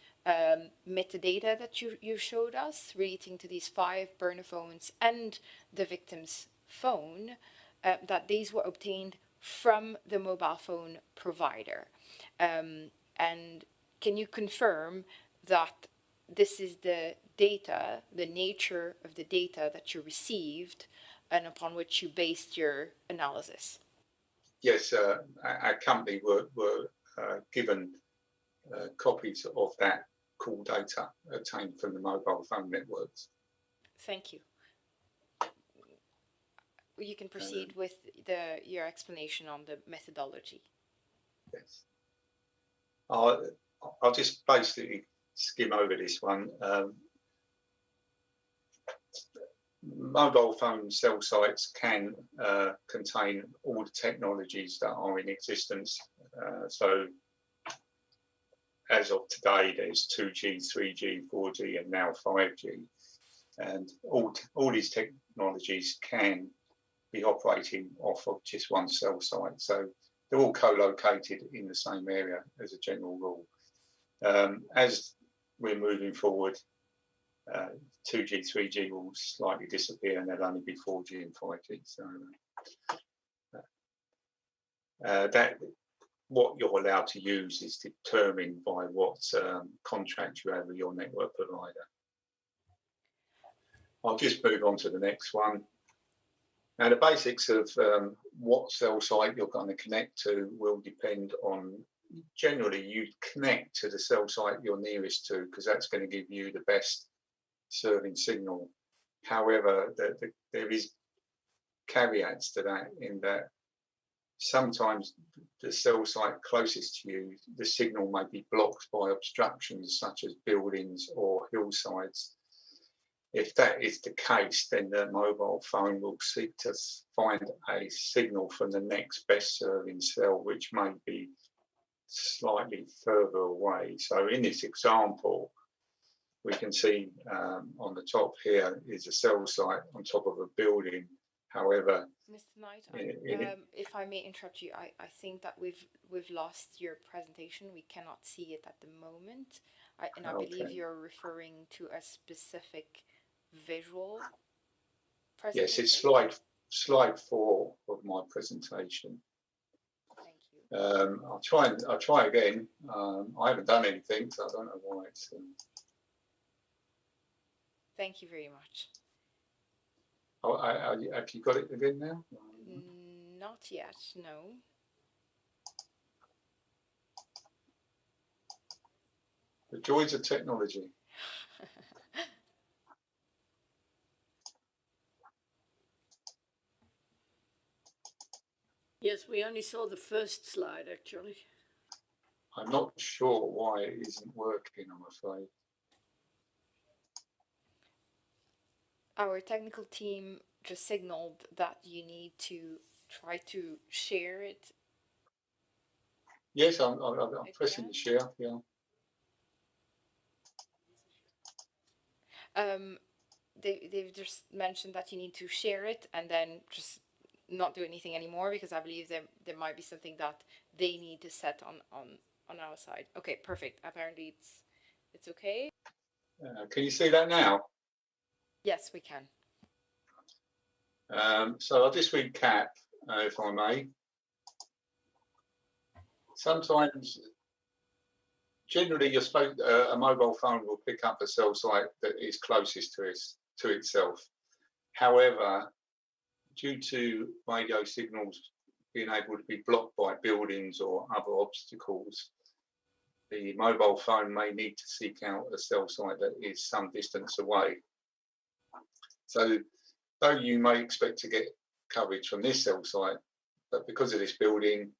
metadata that you showed us relating to these 5 burner phones and the victim's phone, that these were obtained from the mobile phone provider. And can you confirm that this is the data, the nature of the data that you received and upon which you based your analysis? Yes, our company were given copies of that call data obtained from the mobile phone networks. Thank you. You can proceed with your explanation on the methodology. Yes. I'll just basically skim over this one. mobile phone cell sites can contain all the technologies that are in existence. So as of today, there's 2G, 3G, 4G, and now 5G. And all these technologies can be operating off of just one cell site. So they're all co-located in the same area as a general rule. As we're moving forward, 2G, 3G will slightly disappear and there'll only be 4G and 5G. So that what you're allowed to use is determined by what contract you have with your network provider. I'll just move on to the next one. Now, the basics of what cell site you're going to connect to will depend on, generally, you connect to the cell site you're nearest to, because that's going to give you the best serving signal. However, there is caveats to that, in that sometimes the cell site closest to you, the signal may be blocked by obstructions such as buildings or hillsides. If that is the case, then the mobile phone will seek to find a signal from the next best serving cell, which may be slightly further away. So in this example, we can see on the top here is a cell site on top of a building. However, Mr. Knight, if I may interrupt you, I think that we've lost your presentation. We cannot see it at the moment, and I believe you're referring to a specific visual presentation. Yes, it's slide 4 of my presentation. Thank you. I'll try again. I haven't done anything, so I don't know why it's. Thank you very much. Have you got it again now? Not yet, no. The joys of technology. Yes, we only saw the first slide, actually. I'm not sure why it isn't working, I'm afraid. Our technical team just signaled that you need to try to share it. Yes, I'm pressing the share, yeah. They've just mentioned that you need to share it and then just not do anything anymore, because I believe there might be something that they need to set on our side. Okay, perfect. Apparently it's okay. Can you see that now? Yes, we can. So I'll just recap, if I may. Sometimes, generally, you're supposed a mobile phone will pick up a cell site that is closest to itself. However, due to radio signals being able to be blocked by buildings or other obstacles, the mobile phone may need to seek out a cell site that is some distance away. So, though you may expect to get coverage from this cell site, but because of this building,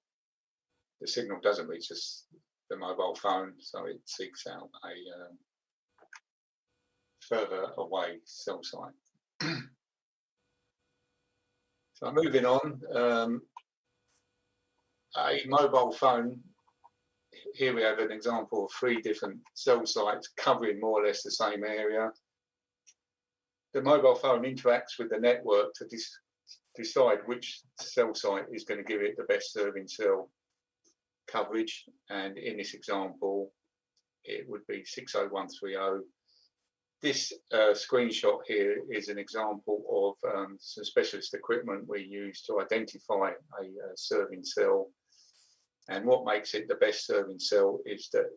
the signal doesn't reach the mobile phone, so it seeks out a further away cell site. So moving on, a mobile phone, here we have an example of 3 different cell sites covering more or less the same area. The mobile phone interacts with the network to decide which cell site is going to give it the best serving cell coverage, and in this example it would be 60130. This screenshot here is an example of some specialist equipment we use to identify a serving cell, and what makes it the best serving cell is that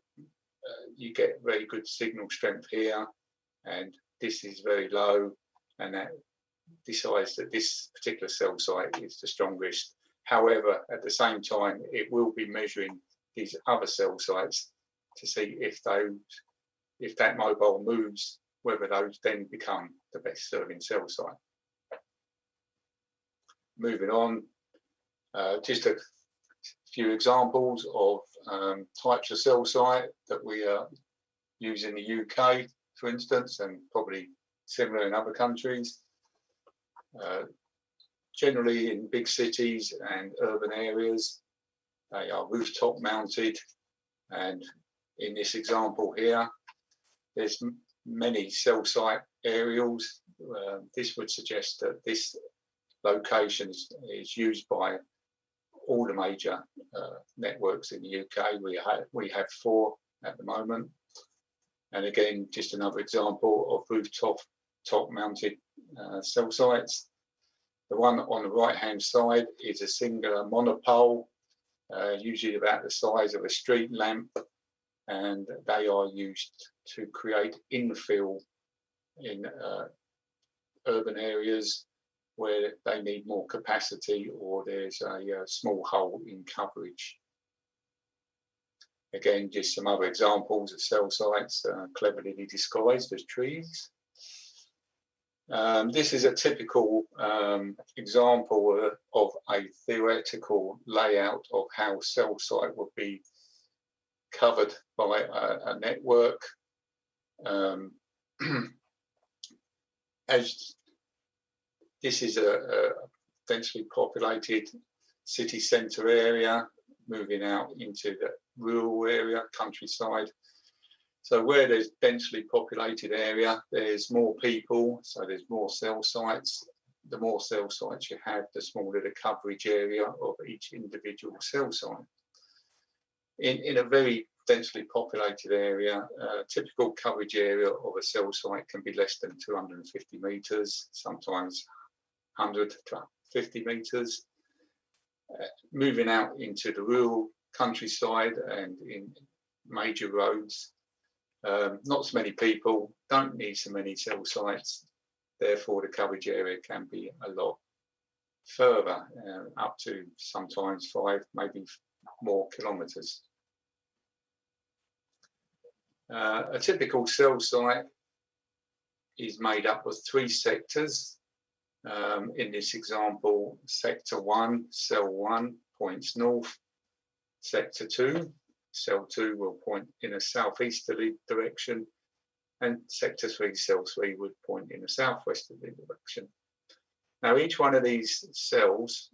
you get very good signal strength here, and this is very low, and that decides that this particular cell site is the strongest. However, at the same time, it will be measuring these other cell sites to see if that mobile moves, whether those then become the best serving cell site. Moving on, just a few examples of types of cell site that we use in the UK, for instance, and probably similar in other countries. Generally in big cities and urban areas, they are rooftop mounted. And in this example here, there's many cell site aerials. This would suggest that this location is used by all the major networks in the UK. We have 4 at the moment. And again, just another example of rooftop mounted cell sites. The one on the right-hand side is a singular monopole, usually about the size of a street lamp, and they are used to create infill in urban areas where they need more capacity or there's a small hole in coverage. Again, just some other examples of cell sites cleverly disguised as trees. This is a typical example of a theoretical layout of how a cell site would be covered by a network. As this is a densely populated city centre area, moving out into the rural area, countryside. So where there's densely populated area, there's more people, so there's more cell sites. The more cell sites you have, the smaller the coverage area of each individual cell site. In a very densely populated area, typical coverage area of a cell site can be less than 250 metres, sometimes 100 to 50 metres. Moving out into the rural countryside and in major roads, not so many people, don't need so many cell sites, therefore the coverage area can be a lot further, up to sometimes 5, maybe more kilometres. A typical cell site is made up of 3 sectors. In this example, sector 1, cell 1 points north, sector 2, cell 2 will point in a southeasterly direction, and sector 3, cell 3 would point in a southwesterly direction. Now, each one of these cells,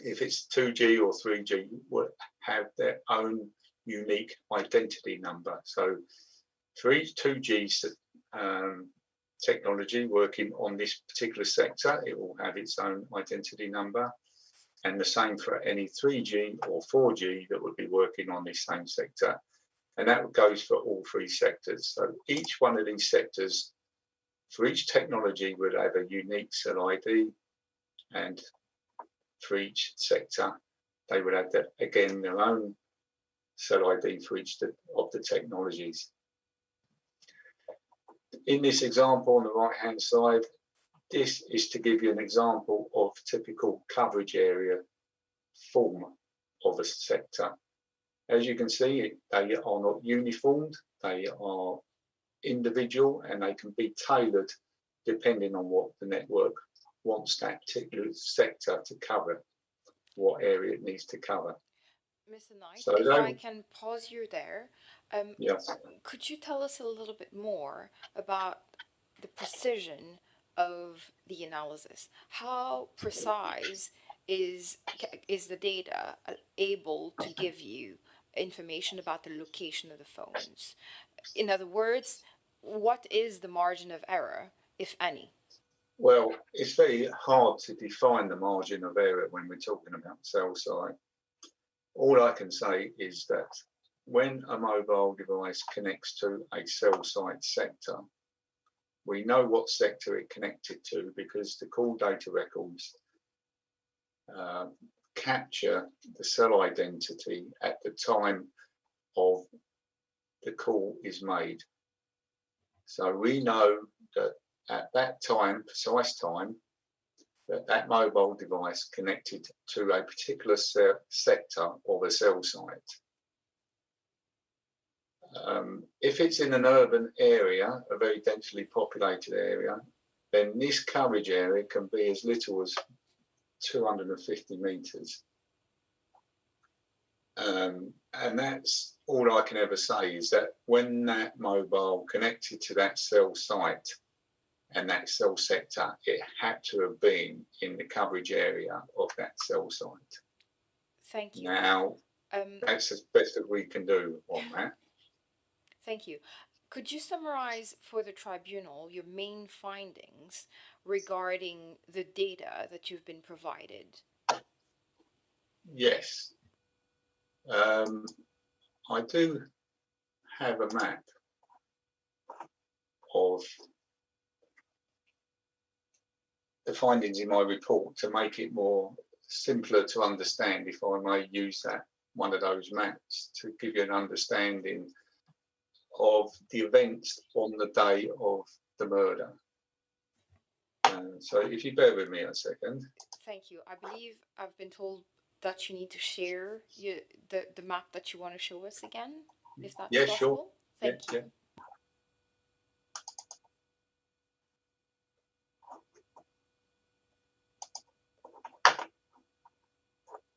if it's 2G or 3G, would have their own unique identity number. So for each 2G technology working on this particular sector, it will have its own identity number, and the same for any 3G or 4G that would be working on this same sector, and that goes for all 3 sectors. So each one of these sectors for each technology would have a unique cell ID, and for each sector they would have again their own cell ID for each of the technologies. In this example on the right hand side, this is to give you an example of typical coverage area form of a sector. As you can see, they are not uniformed, they are individual, and they can be tailored depending on what the network wants that particular sector to cover, what area it needs to cover. Mr. Knight, So if I can pause you there, yes. Could you tell us a little bit more about the precision of the analysis? How precise is the data able to give you information about the location of the phones? In other words, what is the margin of error, if any? Well, it's very hard to define the margin of error when we're talking about cell site. All I can say is that when a mobile device connects to a cell site sector, we know what sector it connected to because the call data records capture the cell identity at the time of the call is made. So we know that at that time, precise time, that mobile device connected to a particular sector of a cell site. If it's in an urban area, a very densely populated area, then this coverage area can be as little as 250 metres. And that's all I can ever say is that when that mobile connected to that cell site and that cell sector, it had to have been in the coverage area of that cell site. Thank you. Now, that's as best as we can do on that. Thank you. Could you summarize for the tribunal your main findings regarding the data that you've been provided? Yes. I do have a map of the findings in my report to make it more simpler to understand, if I may use that, one of those maps, to give you an understanding of the events on the day of the murder. So if you bear with me a second. Thank you. I believe I've been told that you need to share the map that you want to show us again, if that's possible. Sure. Thank you. Yeah.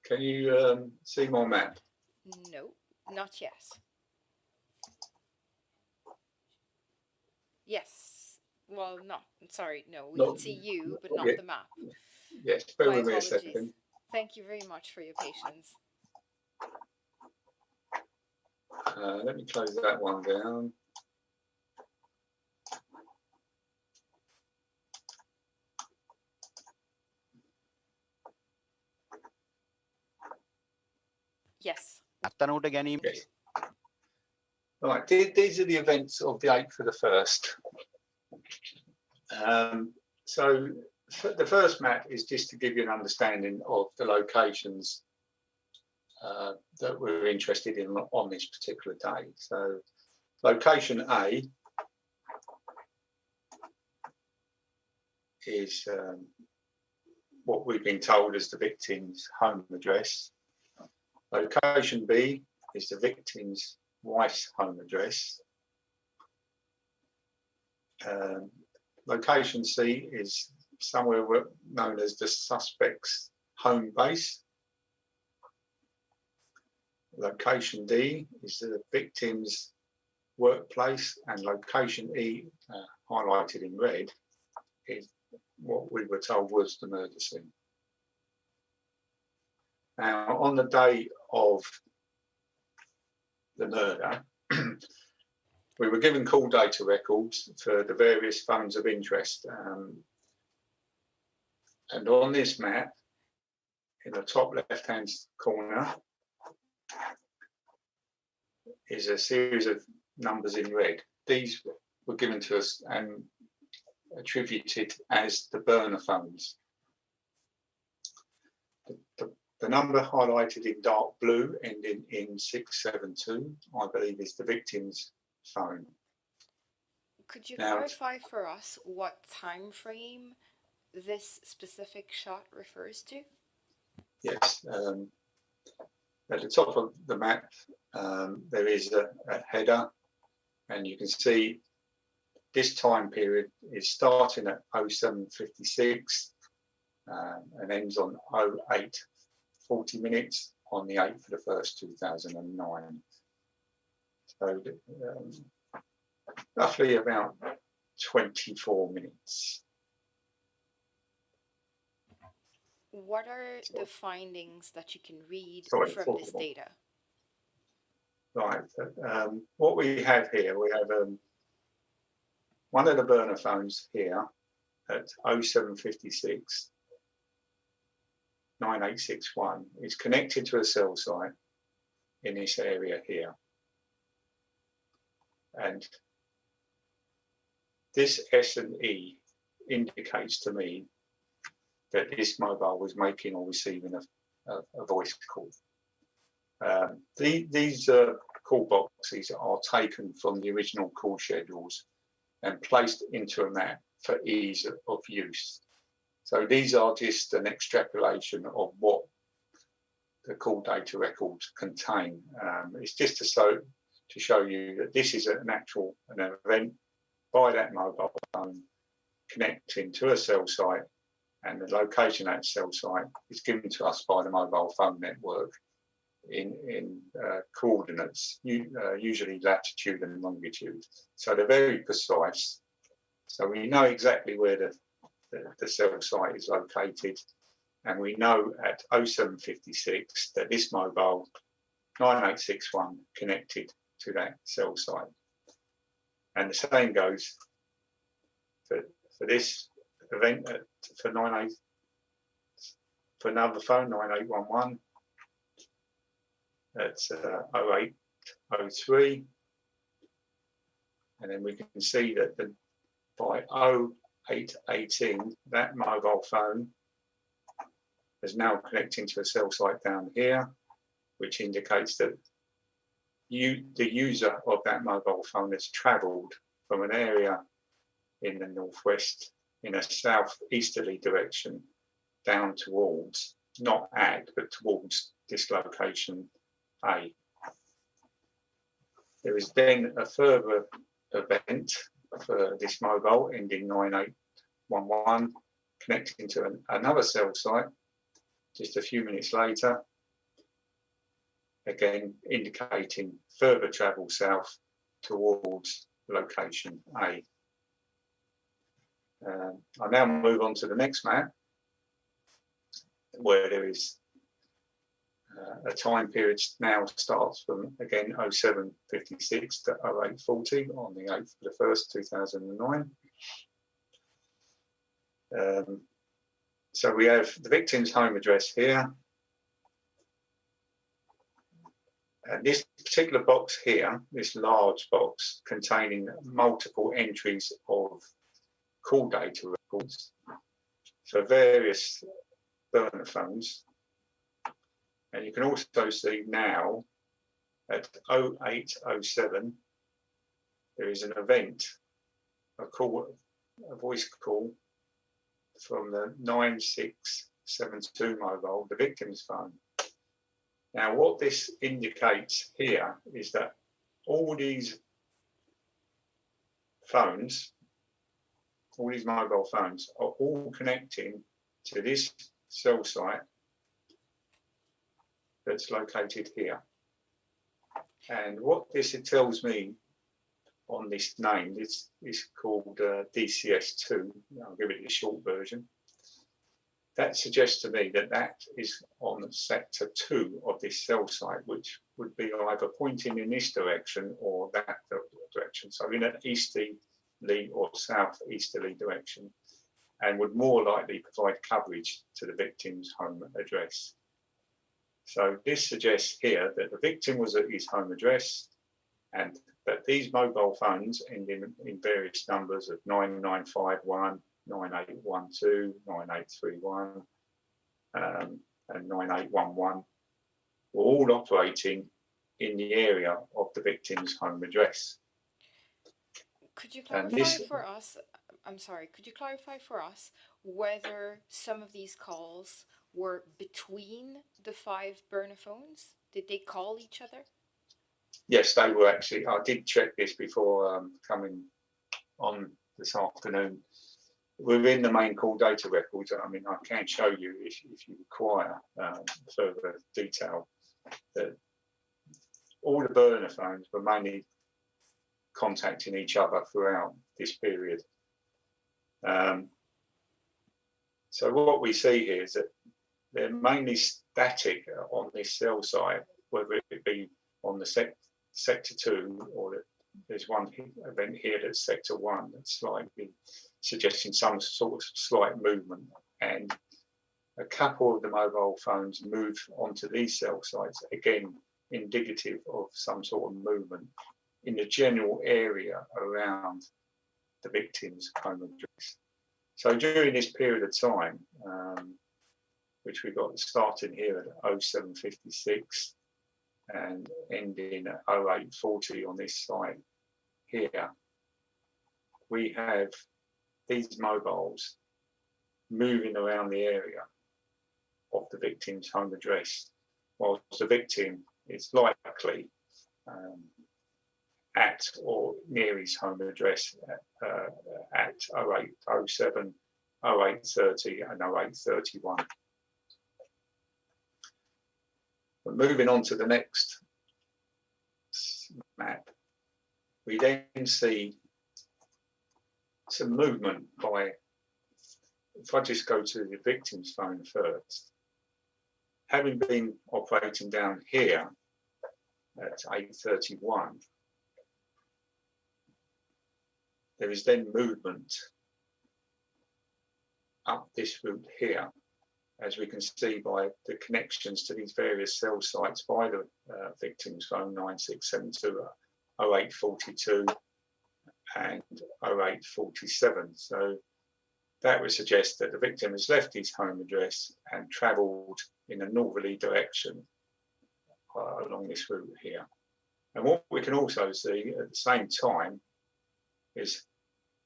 Can you see my map? No, not yet. Yes. Well, no. Sorry. No, we can see you, but not the map. Yes, bear My with me a apologies. second. Thank you very much for your patience. Let me close that one down. Yes. අත්තනූට ගැනීම. Yes. Right, these are the events of the 8th of the 1st. So the first map is just to give you an understanding of the locations that we're interested in on this particular day. So location A is what we've been told is the victim's home address. Location B is the victim's wife's home address. Location C is somewhere known as the suspect's home base. Location D is the victim's workplace, and location E, highlighted in red, is what we were told was the murder scene. Now, on the day of the murder, we were given call data records for the various phones of interest. And on this map, in the top left-hand corner, is a series of numbers in red. These were given to us and attributed as the burner phones. The number highlighted in dark blue, ending in 672, I believe is the victim's phone. Could you clarify for us what time frame this specific shot refers to? Yes. At the top of the map, there is a header, and you can see this time period is starting at 07:56 and ends on 08:40 on the 8th of the 1st, 2009. So roughly about 24 minutes. What are the findings that you can read from this data? Right. What we have here, we have one of the burner phones here at 07:56, 9861 is connected to a cell site in this area here. And this S&E indicates to me that this mobile was making or receiving a voice call. These call boxes are taken from the original call schedules and placed into a map for ease of use. So these are just an extrapolation of what the call data records contain. It's just to show you that this is an event by that mobile phone connecting to a cell site, and the location of that cell site is given to us by the mobile phone network in coordinates, usually latitude and longitude. So they're very precise, So we know exactly where the cell site is located, and we know at 0756 that this mobile 9861 connected to that cell site. And the same goes for this event for another phone 9811 that's 0803, and then we can see that by 0818 that mobile phone is now connecting to a cell site down here, which indicates that the user of that mobile phone has travelled from an area in the northwest in a southeasterly direction down towards, not at, but towards this location A. There is then a further event for this mobile ending 9811 connecting to another cell site just a few minutes later, again indicating further travel south towards location A. I'll now move on to the next map, where there is a time period now starts from, again, 0756 to 0840 on the 8th of the 1st, 2009. So we have the victim's home address here. And this particular box here, this large box containing multiple entries of call data records for various burner phones. And you can also see now at 0807, there is an event, a voice call from the 9672 mobile, the victim's phone. Now, what this indicates here is that all these phones, all these mobile phones are all connecting to this cell site that's located here. And what this tells me on this name, this is called DCS2. I'll give it the short version. That suggests to me that that is on sector 2 of this cell site, which would be either pointing in this direction or that direction. So in an easterly or southeasterly direction, and would more likely provide coverage to the victim's home address. So this suggests here that the victim was at his home address, and that these mobile phones ending in various numbers of 9951, 9812, 9831, and 9811 were all operating in the area of the victim's home address. Could you clarify for us, I'm sorry, could you clarify for us whether some of these calls were between the 5 burner phones? Did they call each other? Yes, they were actually. I did check this before coming on this afternoon. Within the main call data records, I mean, I can show you if you require further detail, that all the burner phones were mainly contacting each other throughout this period. So what we see here is that they're mainly static on this cell site, whether it be on the sector 2 or there's one event here that's sector 1 that's slightly suggesting some sort of slight movement, and a couple of the mobile phones move onto these cell sites, again indicative of some sort of movement in the general area around the victim's home address. So during this period of time, which we got starting here at 0756 and ending at 0840 on this site here, we have these mobiles moving around the area of the victim's home address, whilst the victim is likely at or near his home address at 0807, 0830 and 0831. But moving on to the next map, we then see some movement by, if I just go to the victim's phone first, having been operating down here at 8:31, there is then movement up this route here, as we can see by the connections to these various cell sites by the victim's phone 9672 0842 and 0847. So that would suggest that the victim has left his home address and travelled in a northerly direction along this route here. And what we can also see at the same time is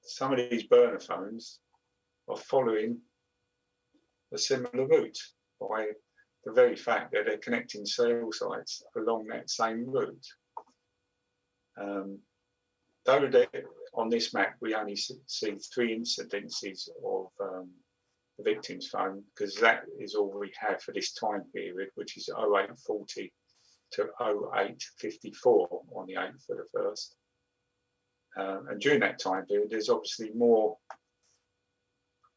some of these burner phones are following a similar route by the very fact that they're connecting cell sites along that same route. Though on this map we only see 3 incidences of the victim's phone, because that is all we have for this time period, which is 0840 to 0854 on the 8th of the 1st. And during that time period, there's obviously more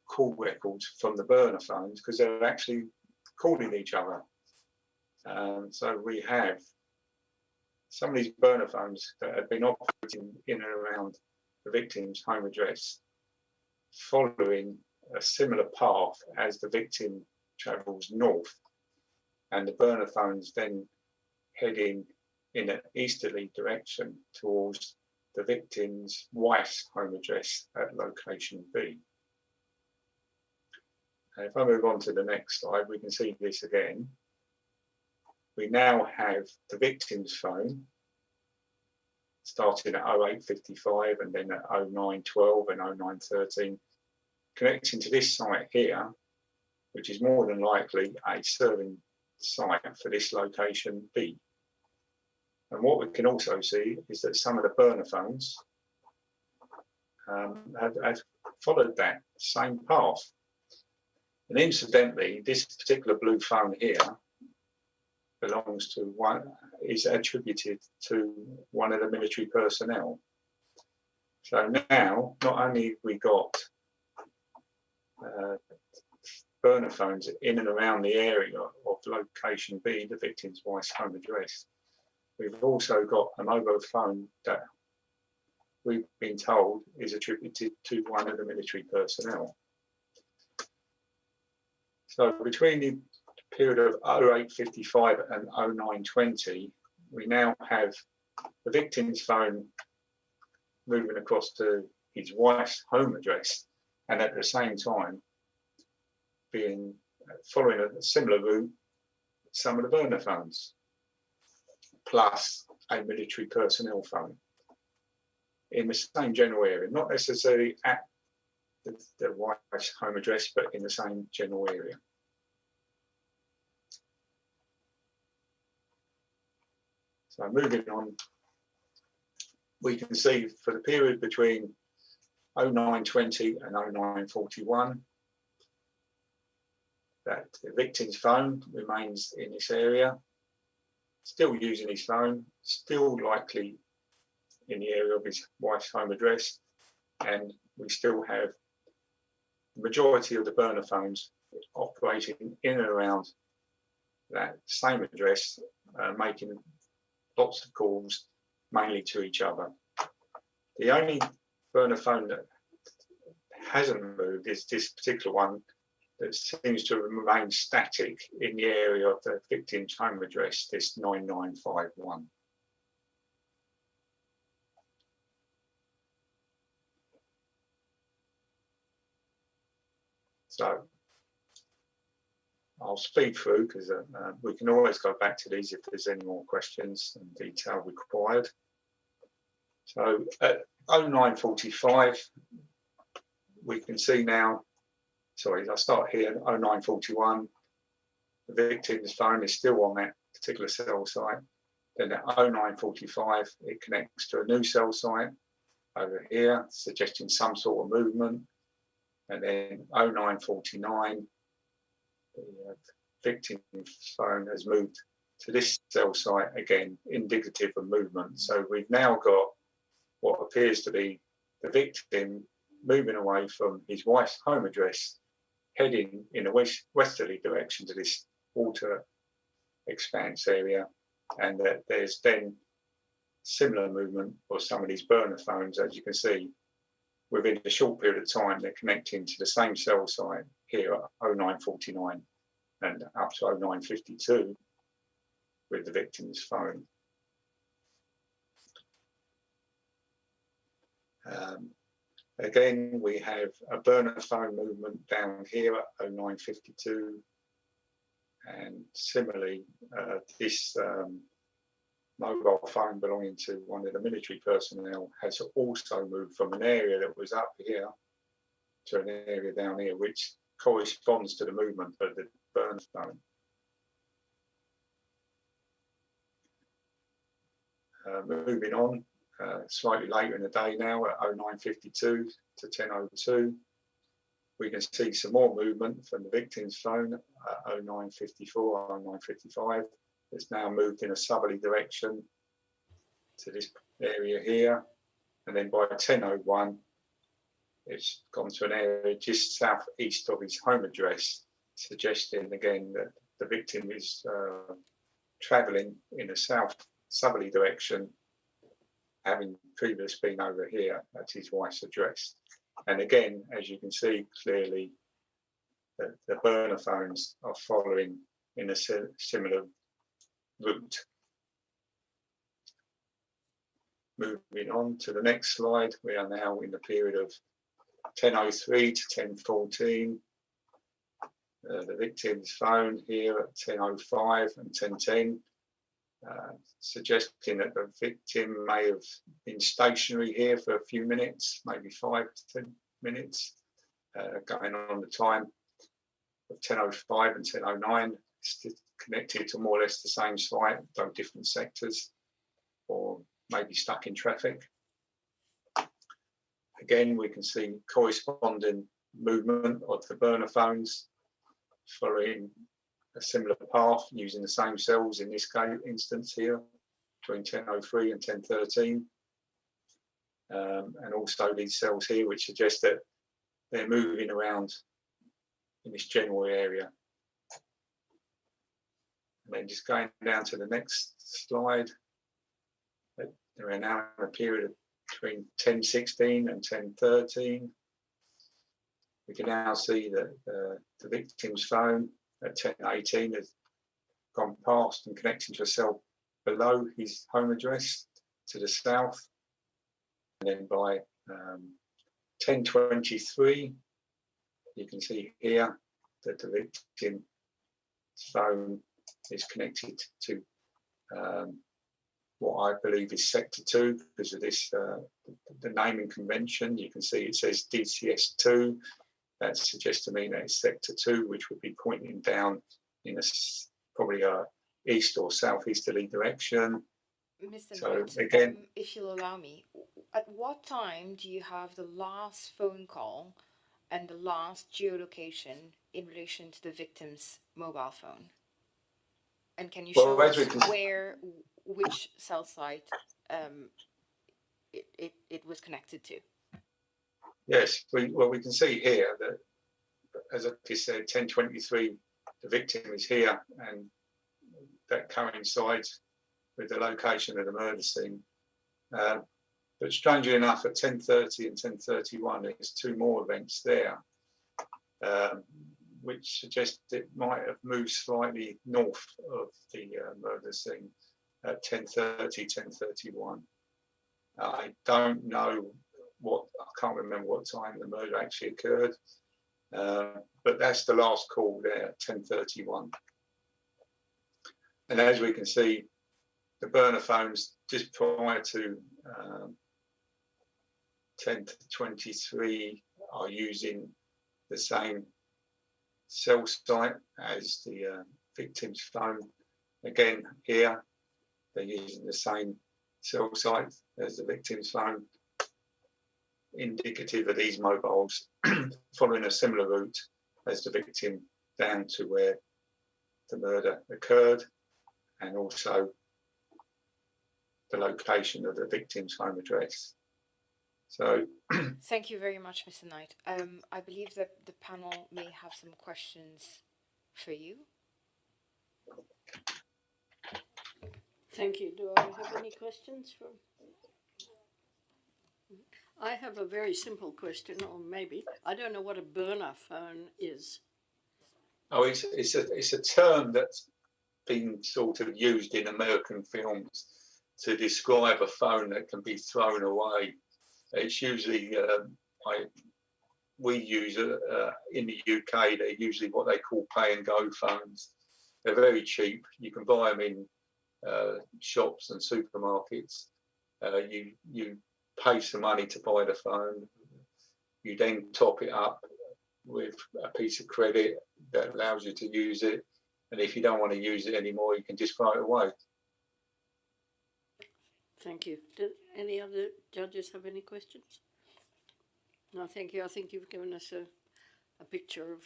call records from the burner phones because they're actually calling each other. So we have some of these burner phones that have been operating in and around the victim's home address, following a similar path as the victim travels north, and the burner phones then heading in an easterly direction towards the victim's wife's home address at location B. And if I move on to the next slide, we can see this again. We now have the victim's phone starting at 0855 and then at 0912 and 0913, connecting to this site here, which is more than likely a serving site for this location B. And what we can also see is that some of the burner phones have followed that same path. And incidentally, this particular blue phone here belongs to is attributed to one of the military personnel. So now, not only have we got burner phones in and around the area of location B, the victim's wife's home address, we've also got a mobile phone that we've been told is attributed to one of the military personnel. So between the period of 0855 and 0920, we now have the victim's phone moving across to his wife's home address, and at the same time being following a similar route, some of the burner phones, plus a military personnel phone in the same general area, not necessarily at the wife's home address, but in the same general area. So moving on, we can see for the period between 0920 and 0941 that the victim's phone remains in this area, still using his phone, still likely in the area of his wife's home address, and we still have the majority of the burner phones operating in and around that same address, making lots of calls, mainly to each other. The only burner phone that hasn't moved is this particular one that seems to remain static in the area of the victim's home address, this 9951. So I'll speed through because we can always go back to these if there's any more questions and detail required. So at 0945, we can see now, sorry, I'll start here at 0941. The victim's phone is still on that particular cell site. Then at 0945, it connects to a new cell site over here, suggesting some sort of movement. And then 0949, the victim's phone has moved to this cell site, again, indicative of movement. So we've now got what appears to be the victim moving away from his wife's home address, heading in a westerly direction to this water expanse area, and that there's then similar movement of some of these burner phones, as you can see. Within a short period of time, they're connecting to the same cell site here at 0949 and up to 0952 with the victim's phone. Again, we have a burner phone movement down here at 0952, and similarly, this mobile phone belonging to one of the military personnel has also moved from an area that was up here to an area down here, which corresponds to the movement of the burner phone. Moving on, slightly later in the day now at 0952 to 1002, we can see some more movement from the victim's phone at 0954, 0955. It's now moved in a southerly direction to this area here. And then by 1001, it's gone to an area just southeast of his home address, suggesting again that the victim is traveling in a southerly direction, having previously been over here at his wife's address. And again, as you can see clearly, the burner phones are following in a similar route. Moving on to the next slide, we are now in the period of 1003 to 1014. The victim's phone here at 1005 and 1010, suggesting that the victim may have been stationary here for a few minutes, maybe 5 to 10 minutes, going on the time of 1005 and 1009. Connected to more or less the same site, though different sectors, or maybe stuck in traffic. Again, we can see corresponding movement of the burner phones following a similar path using the same cells in this instance here between 1003 and 1013. And also these cells here, which suggest that they're moving around in this general area. And then just going down to the next slide, there are now in a period of between 1016 and 1013. We can now see that the victim's phone at 1018 has gone past and connecting to a cell below his home address to the south. And then by 1023, you can see here that the victim's phone is connected to what I believe is Sector 2 because of this, the naming convention. You can see it says DCS2. That suggests to me that it's Sector 2, which would be pointing down in probably a east or southeasterly direction. Mr. So Knight, again, if you'll allow me, at what time do you have the last phone call and the last geolocation in relation to the victim's mobile phone? And can you show us which cell site it was connected to? Yes, we can see here that, as I just said, 1023, the victim is here, and that coincides with the location of the murder scene. But strangely enough, at 1030 and 1031, there's two more events there, which suggests it might have moved slightly north of the murder scene at 1030, 1031. I don't know I can't remember what time the murder actually occurred, but that's the last call there at 1031. And as we can see, the burner phones just prior to 10 to 23 are using the same cell site as the victim's phone. Again, here, they're using the same cell site as the victim's phone, indicative of these mobiles following a similar route as the victim down to where the murder occurred, and also the location of the victim's home address. So Thank you very much, Mr. Knight. I believe that the panel may have some questions for you. Thank you. Do I have any questions from? I have a very simple question, or maybe I don't know what a burner phone is. oh, it's a term that's been sort of used in American films to describe a phone that can be thrown away. It's usually we use in the UK. They're usually what they call pay and go phones. They're very cheap. You can buy them in shops and supermarkets. You pay some money to buy the phone. You then top it up with a piece of credit that allows you to use it. And if you don't want to use it anymore, you can just throw it away. Thank you. Do any other judges have any questions? No, thank you. I think you've given us a picture of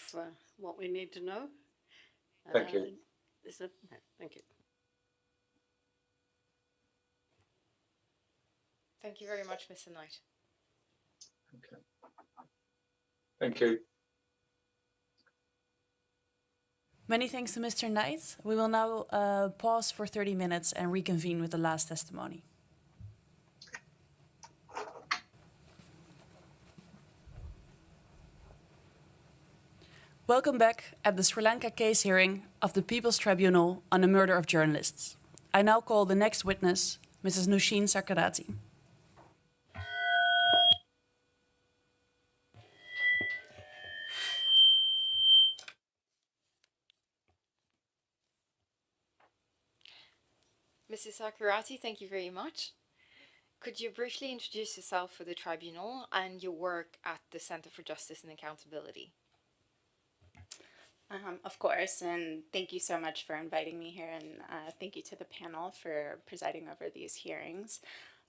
what we need to know. Thank you. Is that, no, thank you. Thank you very much, Mr. Knight. Okay. Thank you. Many thanks to Mr. Knight. We will now pause for 30 minutes and reconvene with the last testimony. Welcome back at the Sri Lanka case hearing of the People's Tribunal on the murder of journalists. I now call the next witness, Mrs. Nushin Sarkarati. Mrs. Sakurati, thank you very much. Could you briefly introduce yourself for the tribunal and your work at the Center for Justice and Accountability? Of course, and thank you so much for inviting me here, and thank you to the panel for presiding over these hearings.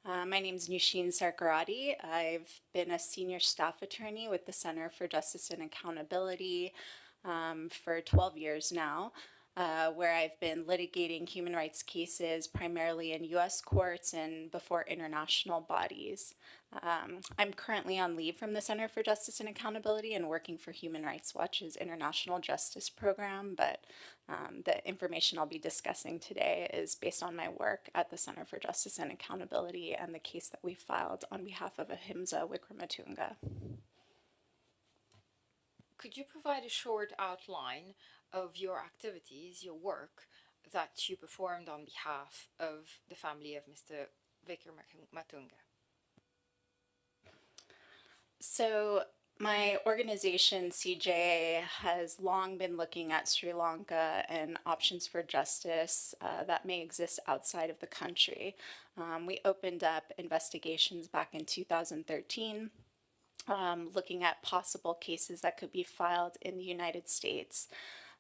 My name is Nushin Sarkarati. I've been a senior staff attorney with the Center for Justice and Accountability for 12 years now, where I've been litigating human rights cases primarily in U.S. courts and before international bodies. I'm currently on leave from the Center for Justice and Accountability and working for Human Rights Watch's International Justice Program, but the information I'll be discussing today is based on my work at the Center for Justice and Accountability and the case that we filed on behalf of Ahimsa Wickramatunge. Could you provide a short outline of your activities, your work that you performed on behalf of the family of Mr. Wickramatunge? So my organization, CJA, has long been looking at Sri Lanka and options for justice that may exist outside of the country. We opened up investigations back in 2013, looking at possible cases that could be filed in the United States.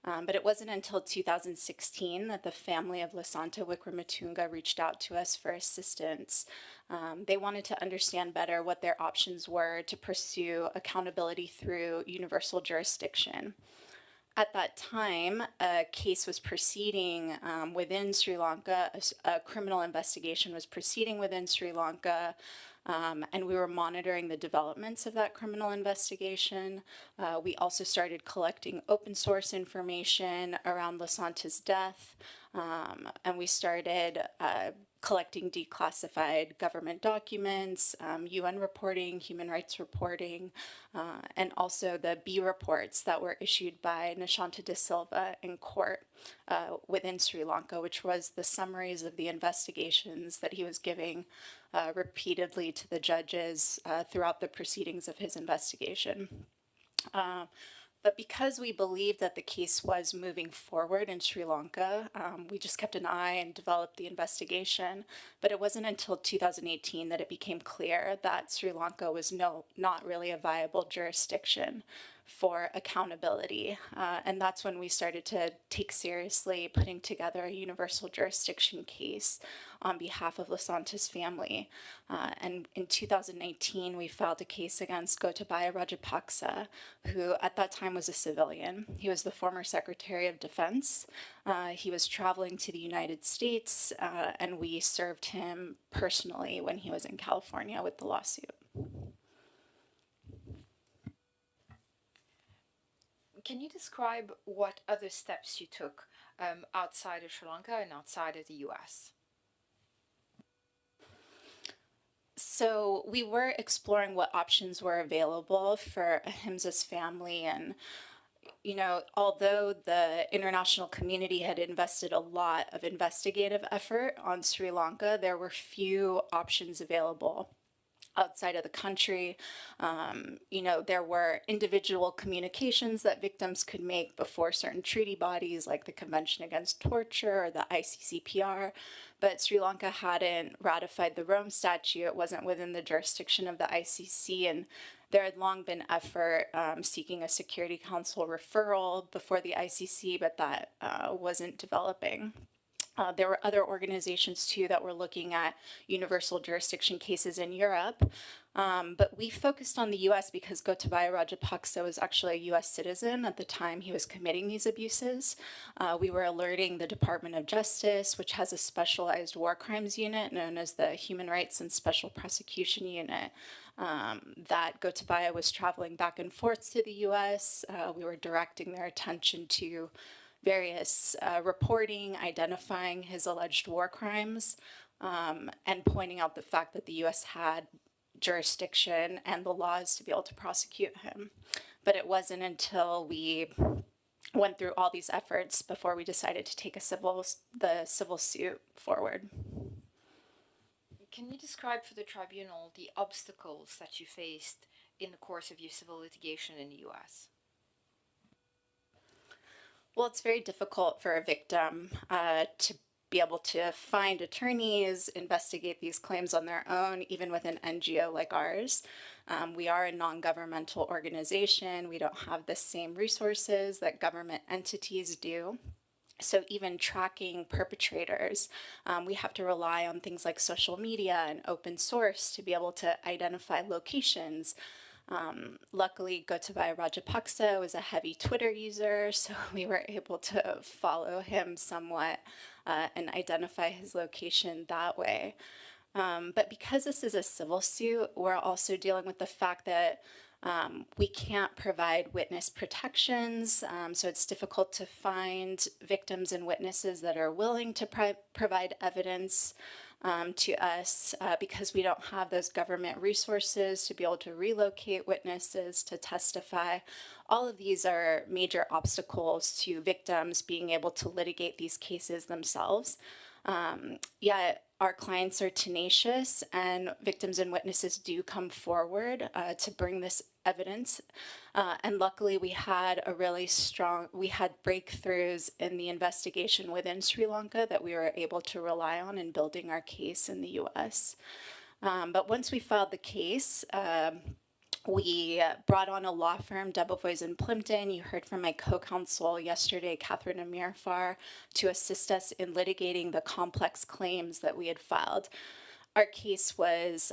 But it wasn't until 2016 that the family of Lasanta Wickramatunge reached out to us for assistance. They wanted to understand better what their options were to pursue accountability through universal jurisdiction. At that time, a case was proceeding within Sri Lanka, a criminal investigation was proceeding within Sri Lanka, and we were monitoring the developments of that criminal investigation. We also started collecting open source information around Lasanta's death, and we started collecting declassified government documents, UN reporting, human rights reporting, and also the B reports that were issued by Nishanta De Silva in court within Sri Lanka, which was the summaries of the investigations that he was giving repeatedly to the judges throughout the proceedings of his investigation. But because we believed that the case was moving forward in Sri Lanka, we just kept an eye and developed the investigation. But it wasn't until 2018 that it became clear that Sri Lanka was not really a viable jurisdiction for accountability. And that's when we started to take seriously putting together a universal jurisdiction case on behalf of Lasanta's family. And in 2019, we filed a case against Gotabaya Rajapaksa, who at that time was a civilian. He was the former Secretary of Defense. He was traveling to the United States, and we served him personally when he was in California with the lawsuit. Can you describe what other steps you took outside of Sri Lanka and outside of the US? So we were exploring what options were available for Ahimsa's family. And, you know, although the international community had invested a lot of investigative effort on Sri Lanka, there were few options available outside of the country. You know, there were individual communications that victims could make before certain treaty bodies like the Convention Against Torture or the ICCPR, but Sri Lanka hadn't ratified the Rome Statute. It wasn't within the jurisdiction of the ICC, and there had long been effort seeking a Security Council referral before the ICC, but that wasn't developing. There were other organizations too that were looking at universal jurisdiction cases in Europe, but we focused on the US because Gotabaya Rajapaksa was actually a US citizen at the time he was committing these abuses. We were alerting the Department of Justice, which has a specialized war crimes unit known as the Human Rights and Special Prosecution Unit, that Gotabaya was traveling back and forth to the US. We were directing their attention to various reporting, identifying his alleged war crimes, and pointing out the fact that the US had jurisdiction and the laws to be able to prosecute him. But it wasn't until we went through all these efforts before we decided to take the civil suit forward. Can you describe for the tribunal the obstacles that you faced in the course of your civil litigation in the US? Well, it's very difficult for a victim to be able to find attorneys, investigate these claims on their own, even with an NGO like ours. We are a non-governmental organization. We don't have the same resources that government entities do. So even tracking perpetrators, we have to rely on things like social media and open source to be able to identify locations. Luckily, Gotabaya Rajapaksa was a heavy Twitter user, so we were able to follow him somewhat and identify his location that way. But because this is a civil suit, we're also dealing with the fact that we can't provide witness protections, so it's difficult to find victims and witnesses that are willing to provide evidence to us because we don't have those government resources to be able to relocate witnesses to testify. All of these are major obstacles to victims being able to litigate these cases themselves. Yet our clients are tenacious and victims and witnesses do come forward to bring this evidence. And luckily we had breakthroughs in the investigation within Sri Lanka that we were able to rely on in building our case in the US. But once we filed the case, we brought on a law firm, Debevoise and Plimpton. You heard from my co-counsel yesterday, Catherine Amirfar, to assist us in litigating the complex claims that we had filed. Our case was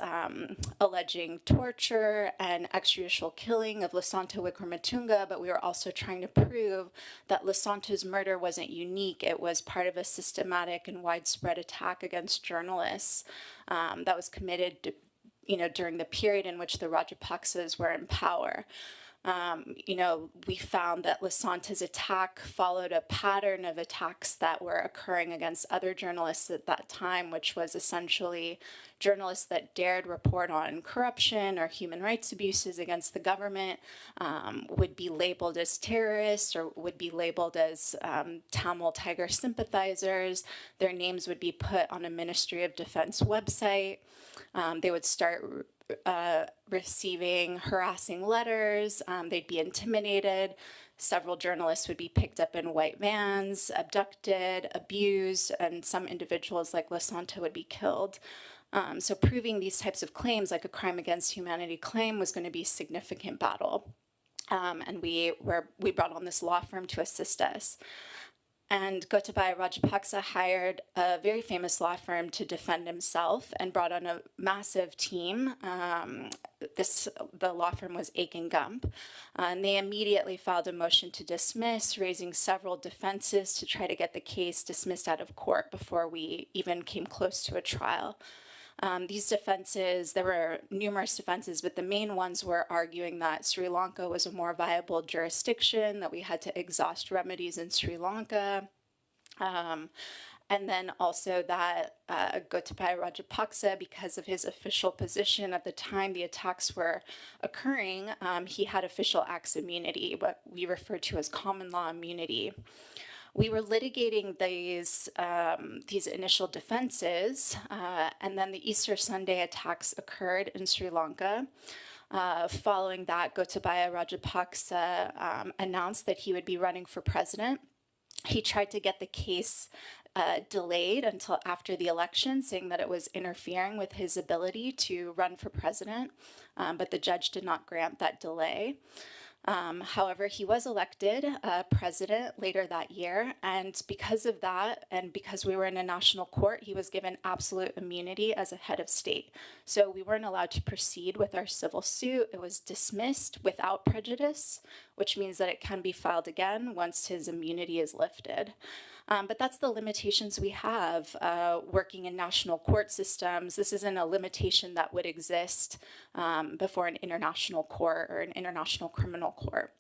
alleging torture and extrajudicial killing of Lasantha Wickramatunge, but we were also trying to prove that Lasantha's murder wasn't unique. It was part of a systematic and widespread attack against journalists that was committed during the period in which the Rajapaksas were in power. We found that Lasantha's attack followed a pattern of attacks that were occurring against other journalists at that time, which was essentially journalists that dared report on corruption or human rights abuses against the government would be labeled as terrorists or would be labeled as Tamil Tiger sympathizers. Their names would be put on a Ministry of Defense website. They would start receiving harassing letters. They'd be intimidated. Several journalists would be picked up in white vans, abducted, abused, and some individuals like Lasantha would be killed. So proving these types of claims, like a crime against humanity claim, was going to be a significant battle. And we brought on this law firm to assist us. And Gotabaya Rajapaksa hired a very famous law firm to defend himself and brought on a massive team. The law firm was Aiken Gump. And they immediately filed a motion to dismiss, raising several defenses to try to get the case dismissed out of court before we even came close to a trial. These defenses, there were numerous defenses, but the main ones were arguing that Sri Lanka was a more viable jurisdiction, that we had to exhaust remedies in Sri Lanka. And then also that Gotabaya Rajapaksa, because of his official position at the time the attacks were occurring, he had official acts immunity, what we refer to as common law immunity. We were litigating these initial defenses, and then the Easter Sunday attacks occurred in Sri Lanka. Following that, Gotabaya Rajapaksa announced that he would be running for president. He tried to get the case delayed until after the election, saying that it was interfering with his ability to run for president, but the judge did not grant that delay. However, he was elected president later that year, and because of that, and because we were in a national court, he was given absolute immunity as a head of state. So we weren't allowed to proceed with our civil suit. It was dismissed without prejudice, which means that it can be filed again once his immunity is lifted. But that's the limitations we have working in national court systems. This isn't a limitation that would exist before an international court or an international criminal court.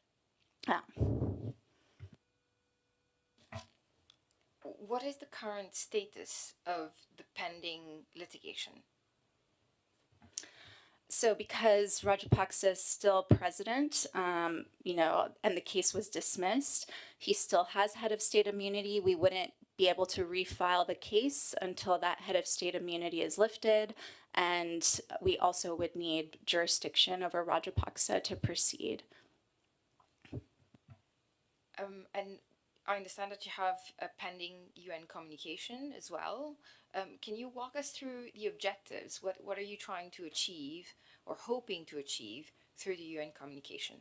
What is the current status of the pending litigation? So because Rajapaksa is still president, and the case was dismissed, he still has head of state immunity. We wouldn't be able to refile the case until that head of state immunity is lifted. And we also would need jurisdiction over Rajapaksa to proceed. And I understand that you have a pending UN communication as well. Can you walk us through the objectives? What are you trying to achieve or hoping to achieve through the UN communication?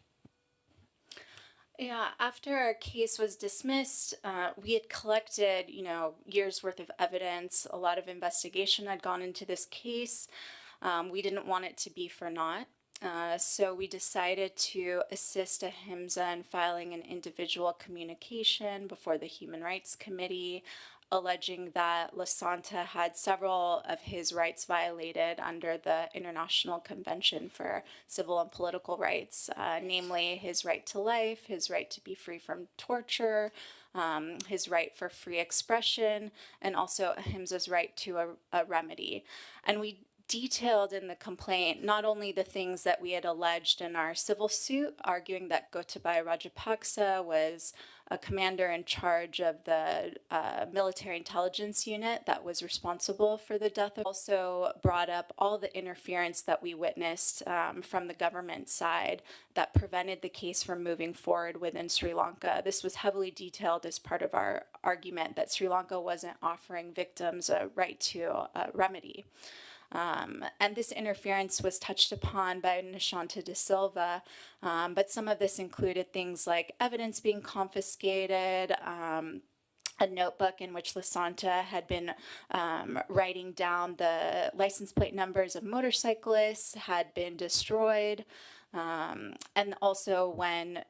Yeah, after our case was dismissed, we had collected, years worth of evidence. A lot of investigation had gone into this case. We didn't want it to be for naught. So we decided to assist Ahimsa in filing an individual communication before the Human Rights Committee, alleging that Lasanta had several of his rights violated under the International Convention for Civil and Political Rights, namely his right to life, his right to be free from torture, his right for free expression, and also Ahimsa's right to a remedy. And we detailed in the complaint not only the things that we had alleged in our civil suit, arguing that Gotabaya Rajapaksa was a commander in charge of the military intelligence unit that was responsible for the death of, also brought up all the interference that we witnessed from the government side that prevented the case from moving forward within Sri Lanka. This was heavily detailed as part of our argument that Sri Lanka wasn't offering victims a right to a remedy. And this interference was touched upon by Nishanta de Silva, but some of this included things like evidence being confiscated, a notebook in which Lasanta had been writing down the license plate numbers of motorcyclists had been destroyed, and also when,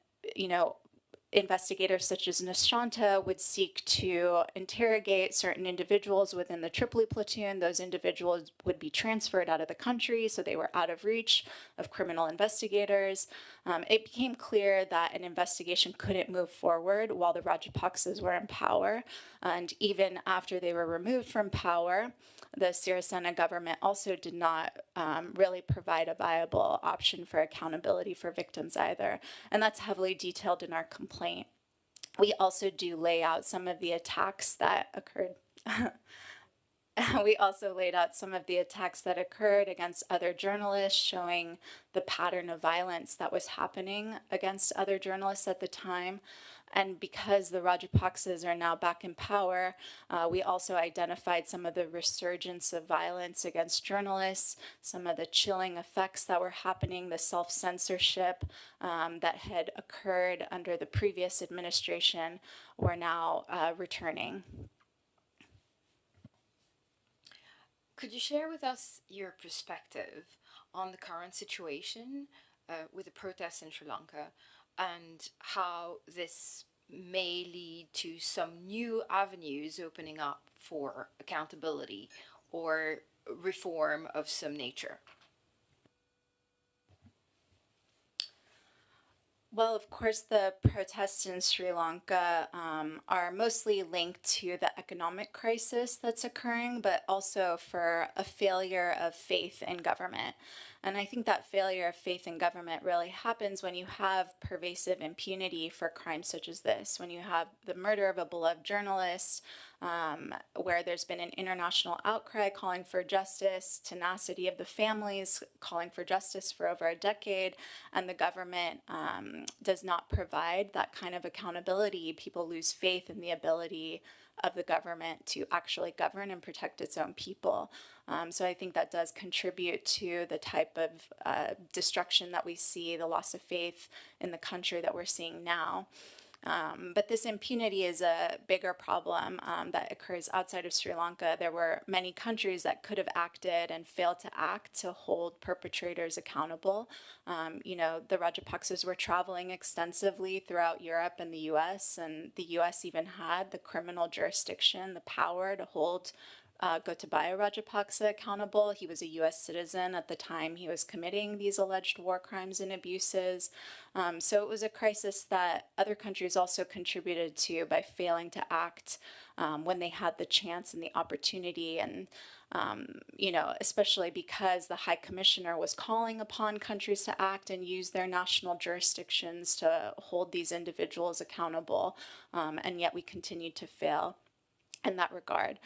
investigators such as Nishanta would seek to interrogate certain individuals within the Tripoli platoon, those individuals would be transferred out of the country, so they were out of reach of criminal investigators. It became clear that an investigation couldn't move forward while the Rajapaksas were in power, and even after they were removed from power, the Sirisena government also did not really provide a viable option for accountability for victims either, and that's heavily detailed in our complaint. We also do lay out some of the attacks that occurred. We also laid out some of the attacks that occurred against other journalists, showing the pattern of violence that was happening against other journalists at the time. And because the Rajapaksas are now back in power, we also identified some of the resurgence of violence against journalists, some of the chilling effects that were happening, the self-censorship that had occurred under the previous administration were now returning. Could you share with us your perspective on the current situation with the protests in Sri Lanka and how this may lead to some new avenues opening up for accountability or reform of some nature? Well, of course, the protests in Sri Lanka are mostly linked to the economic crisis that's occurring, but also for a failure of faith in government. And I think that failure of faith in government really happens when you have pervasive impunity for crimes such as this, when you have the murder of a beloved journalist, where there's been an international outcry calling for justice, tenacity of the families calling for justice for over a decade, and the government does not provide that kind of accountability. People lose faith in the ability of the government to actually govern and protect its own people. So I think that does contribute to the type of destruction that we see, the loss of faith in the country that we're seeing now. But this impunity is a bigger problem that occurs outside of Sri Lanka. There were many countries that could have acted and failed to act to hold perpetrators accountable. The Rajapaksas were traveling extensively throughout Europe and the US, and the US even had the criminal jurisdiction, the power to hold Gotabaya Rajapaksa accountable. He was a US citizen at the time he was committing these alleged war crimes and abuses. So it was a crisis that other countries also contributed to by failing to act when they had the chance and the opportunity. And, especially because the High Commissioner was calling upon countries to act and use their national jurisdictions to hold these individuals accountable. And yet we continued to fail in that regard.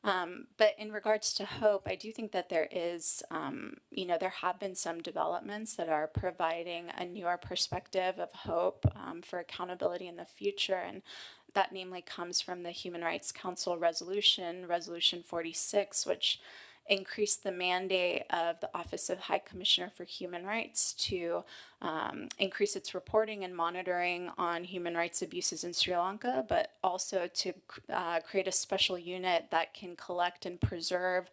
But in regards to hope, I do think that there is, there have been some developments that are providing a newer perspective of hope for accountability in the future. And that namely comes from the Human Rights Council resolution, Resolution 46, which increased the mandate of the Office of High Commissioner for Human Rights to increase its reporting and monitoring on human rights abuses in Sri Lanka, but also to create a special unit that can collect and preserve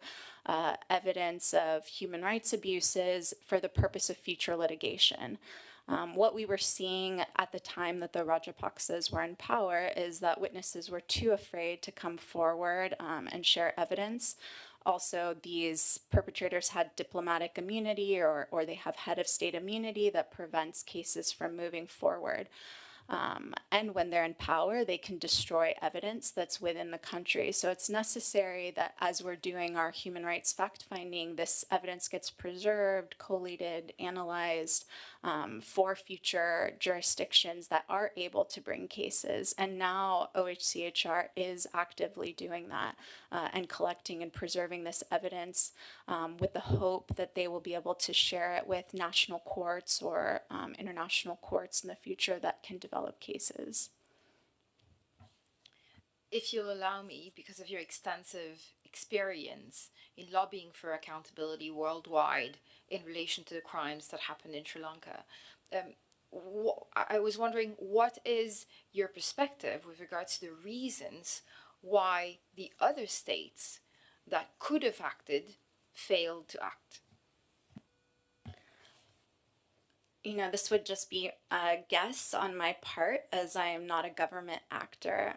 evidence of human rights abuses for the purpose of future litigation. What we were seeing at the time that the Rajapaksas were in power is that witnesses were too afraid to come forward and share evidence. Also, these perpetrators had diplomatic immunity or they have head of state immunity that prevents cases from moving forward. And when they're in power, they can destroy evidence that's within the country. So it's necessary that as we're doing our human rights fact-finding, this evidence gets preserved, collated, analyzed for future jurisdictions that are able to bring cases. And now OHCHR is actively doing that and collecting and preserving this evidence with the hope that they will be able to share it with national courts or international courts in the future that can develop cases. If you'll allow me, because of your extensive experience in lobbying for accountability worldwide in relation to the crimes that happened in Sri Lanka, I was wondering, what is your perspective with regards to the reasons why the other states that could have acted failed to act? This would just be a guess on my part, as I am not a government actor.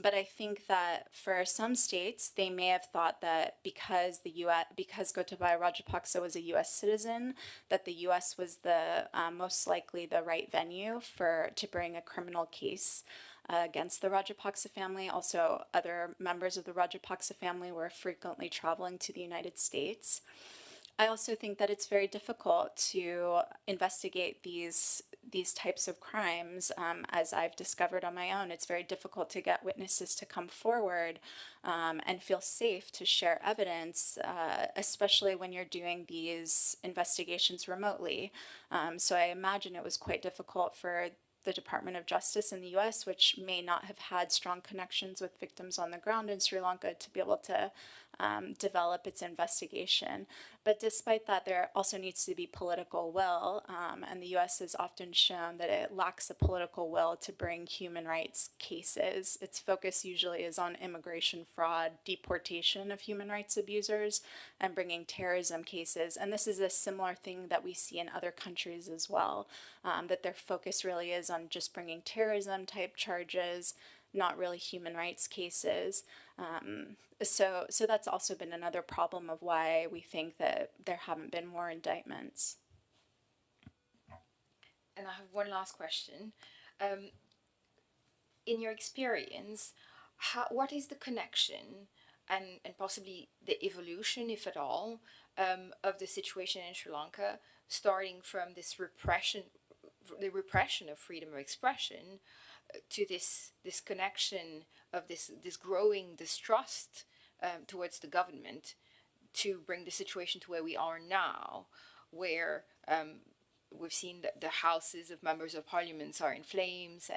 But I think that for some states, they may have thought that because Gotabaya Rajapaksa was a U.S. citizen, that the U.S. was the most likely the right venue to bring a criminal case against the Rajapaksa family. Also, other members of the Rajapaksa family were frequently traveling to the United States. I also think that it's very difficult to investigate these types of crimes, as I've discovered on my own. It's very difficult to get witnesses to come forward and feel safe to share evidence, especially when you're doing these investigations remotely. So I imagine it was quite difficult for the Department of Justice in the US, which may not have had strong connections with victims on the ground in Sri Lanka, to be able to develop its investigation. But despite that, there also needs to be political will, and the US has often shown that it lacks the political will to bring human rights cases. Its focus usually is on immigration fraud, deportation of human rights abusers, and bringing terrorism cases. And this is a similar thing that we see in other countries as well, that their focus really is on just bringing terrorism type charges, not really human rights cases. So that's also been another problem of why we think that there haven't been more indictments. And I have one last question. In your experience, what is the connection and possibly the evolution, if at all, of the situation in Sri Lanka, starting from this the repression of freedom of expression, to this connection of this growing distrust towards the government, to bring the situation to where we are now, where we've seen that the houses of members of parliaments are in flames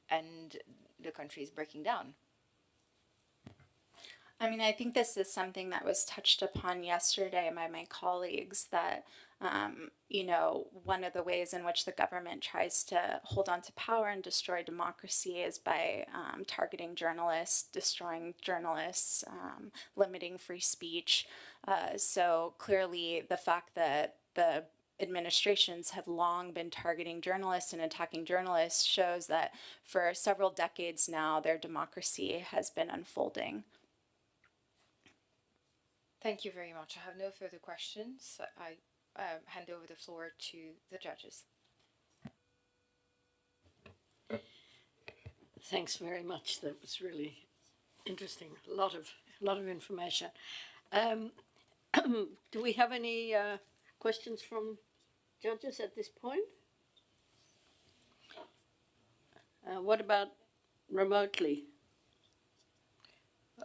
and the country is breaking down. I mean, I think this is something that was touched upon yesterday by my colleagues, that, you know, one of the ways in which the government tries to hold on to power and destroy democracy is by targeting journalists, destroying journalists, limiting free speech. So clearly the fact that the administrations have long been targeting journalists and attacking journalists shows that for several decades now, their democracy has been unfolding. Thank you very much. I have no further questions. I hand over the floor to the judges. Thanks very much. That was really interesting. A lot of information. Do we have any questions from judges at this point? What about remotely?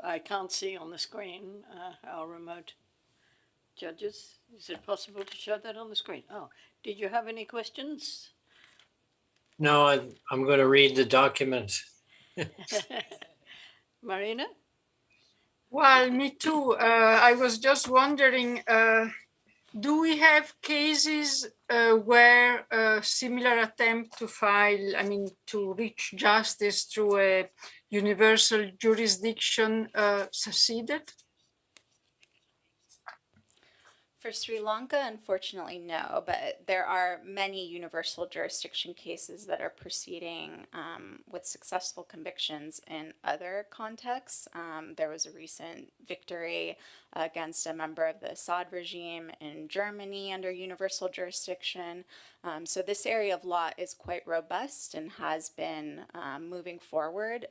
I can't see on the screen our remote judges. Is it possible to show that on the screen? Oh, did you have any questions? No, I'm going to read the document. Marina? Well, me too. I was just wondering, do we have cases where a similar attempt to file, to reach justice through a universal jurisdiction succeeded? For Sri Lanka, unfortunately, no, but there are many universal jurisdiction cases that are proceeding with successful convictions in other contexts. There was a recent victory against a member of the Assad regime in Germany under universal jurisdiction. So this area of law is quite robust and has been moving forward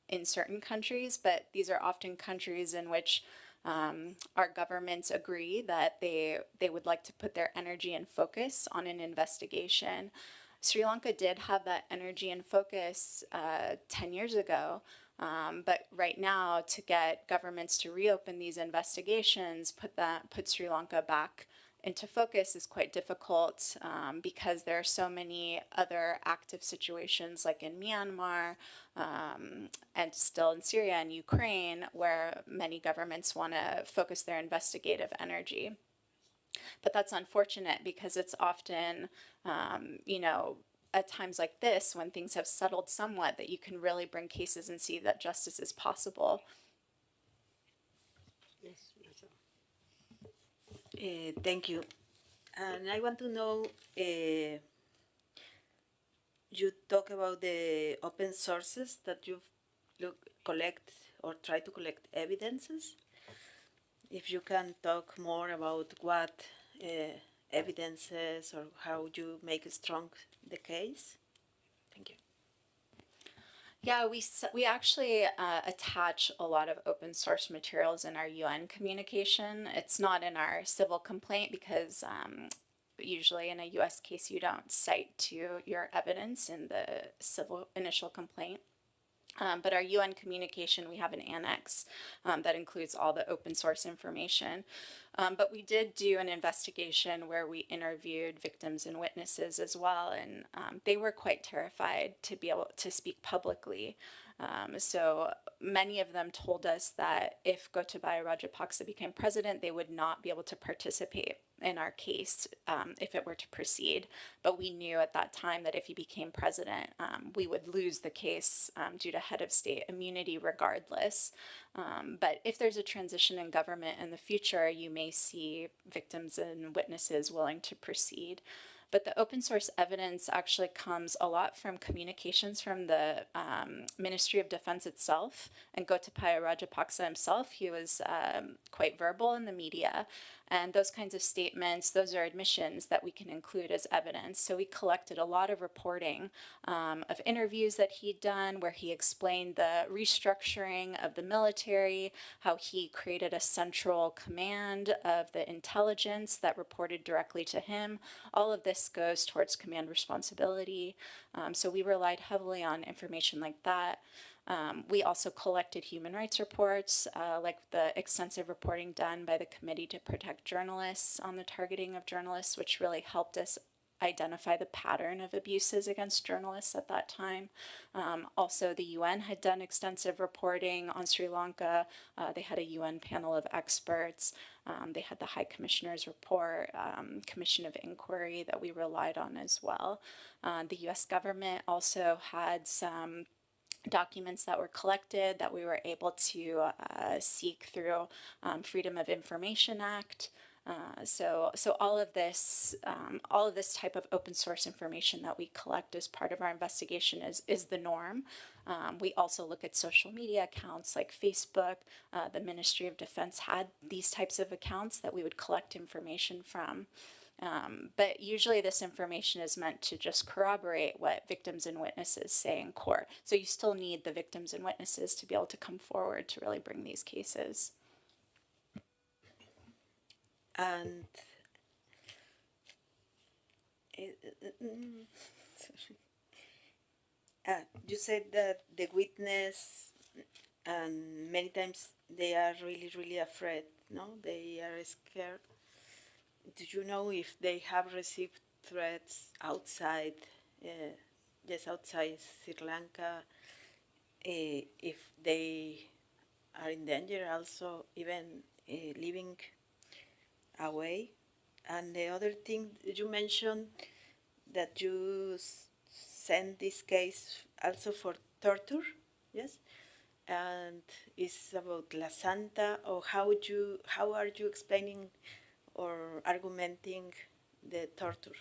in certain countries, but these are often countries in which our governments agree that they would like to put their energy and focus on an investigation. Sri Lanka did have that energy and focus 10 years ago, but right now to get governments to reopen these investigations, put Sri Lanka back into focus is quite difficult because there are so many other active situations like in Myanmar and still in Syria and Ukraine where many governments want to focus their investigative energy. But that's unfortunate because it's often, at times like this when things have settled somewhat that you can really bring cases and see that justice is possible. Yes. Thank you. And I want to know, you talk about the open sources that you collect or try to collect evidences. If you can talk more about what evidences or how you make strong the case. Thank you. Yeah, we actually attach a lot of open source materials in our UN communication. It's not in our civil complaint because usually in a US case you don't cite to your evidence in the civil initial complaint. But our UN communication, we have an annex that includes all the open source information. But we did do an investigation where we interviewed victims and witnesses as well, and they were quite terrified to be able to speak publicly. So many of them told us that if Gotabaya Rajapaksa became president, they would not be able to participate in our case if it were to proceed. But we knew at that time that if he became president, we would lose the case due to head of state immunity regardless. But if there's a transition in government in the future, you may see victims and witnesses willing to proceed. But the open source evidence actually comes a lot from communications from the Ministry of Defense itself. And Gotabaya Rajapaksa himself, he was quite verbal in the media. And those kinds of statements, those are admissions that we can include as evidence. So we collected a lot of reporting of interviews that he'd done where he explained the restructuring of the military, how he created a central command of the intelligence that reported directly to him. All of this goes towards command responsibility. So we relied heavily on information like that. We also collected human rights reports, like the extensive reporting done by the Committee to Protect Journalists on the targeting of journalists, which really helped us identify the pattern of abuses against journalists at that time. Also, the UN had done extensive reporting on Sri Lanka. They had a UN panel of experts. They had the High Commissioner's report, Commission of Inquiry that we relied on as well. The US government also had some documents that were collected that we were able to seek through Freedom of Information Act. So all of this type of open source information that we collect as part of our investigation is the norm. We also look at social media accounts like Facebook. The Ministry of Defense had these types of accounts that we would collect information from. But usually this information is meant to just corroborate what victims and witnesses say in court. So you still need the victims and witnesses to be able to come forward to really bring these cases. And you said that the witness, and many times they are really, really afraid, no? They are scared. Do you know if they have received threats outside, outside Sri Lanka, if they are in danger also, even living away? And the other thing you mentioned, that you send this case also for torture, yes? And it's about La Santa, or how are you explaining or argumenting the torture?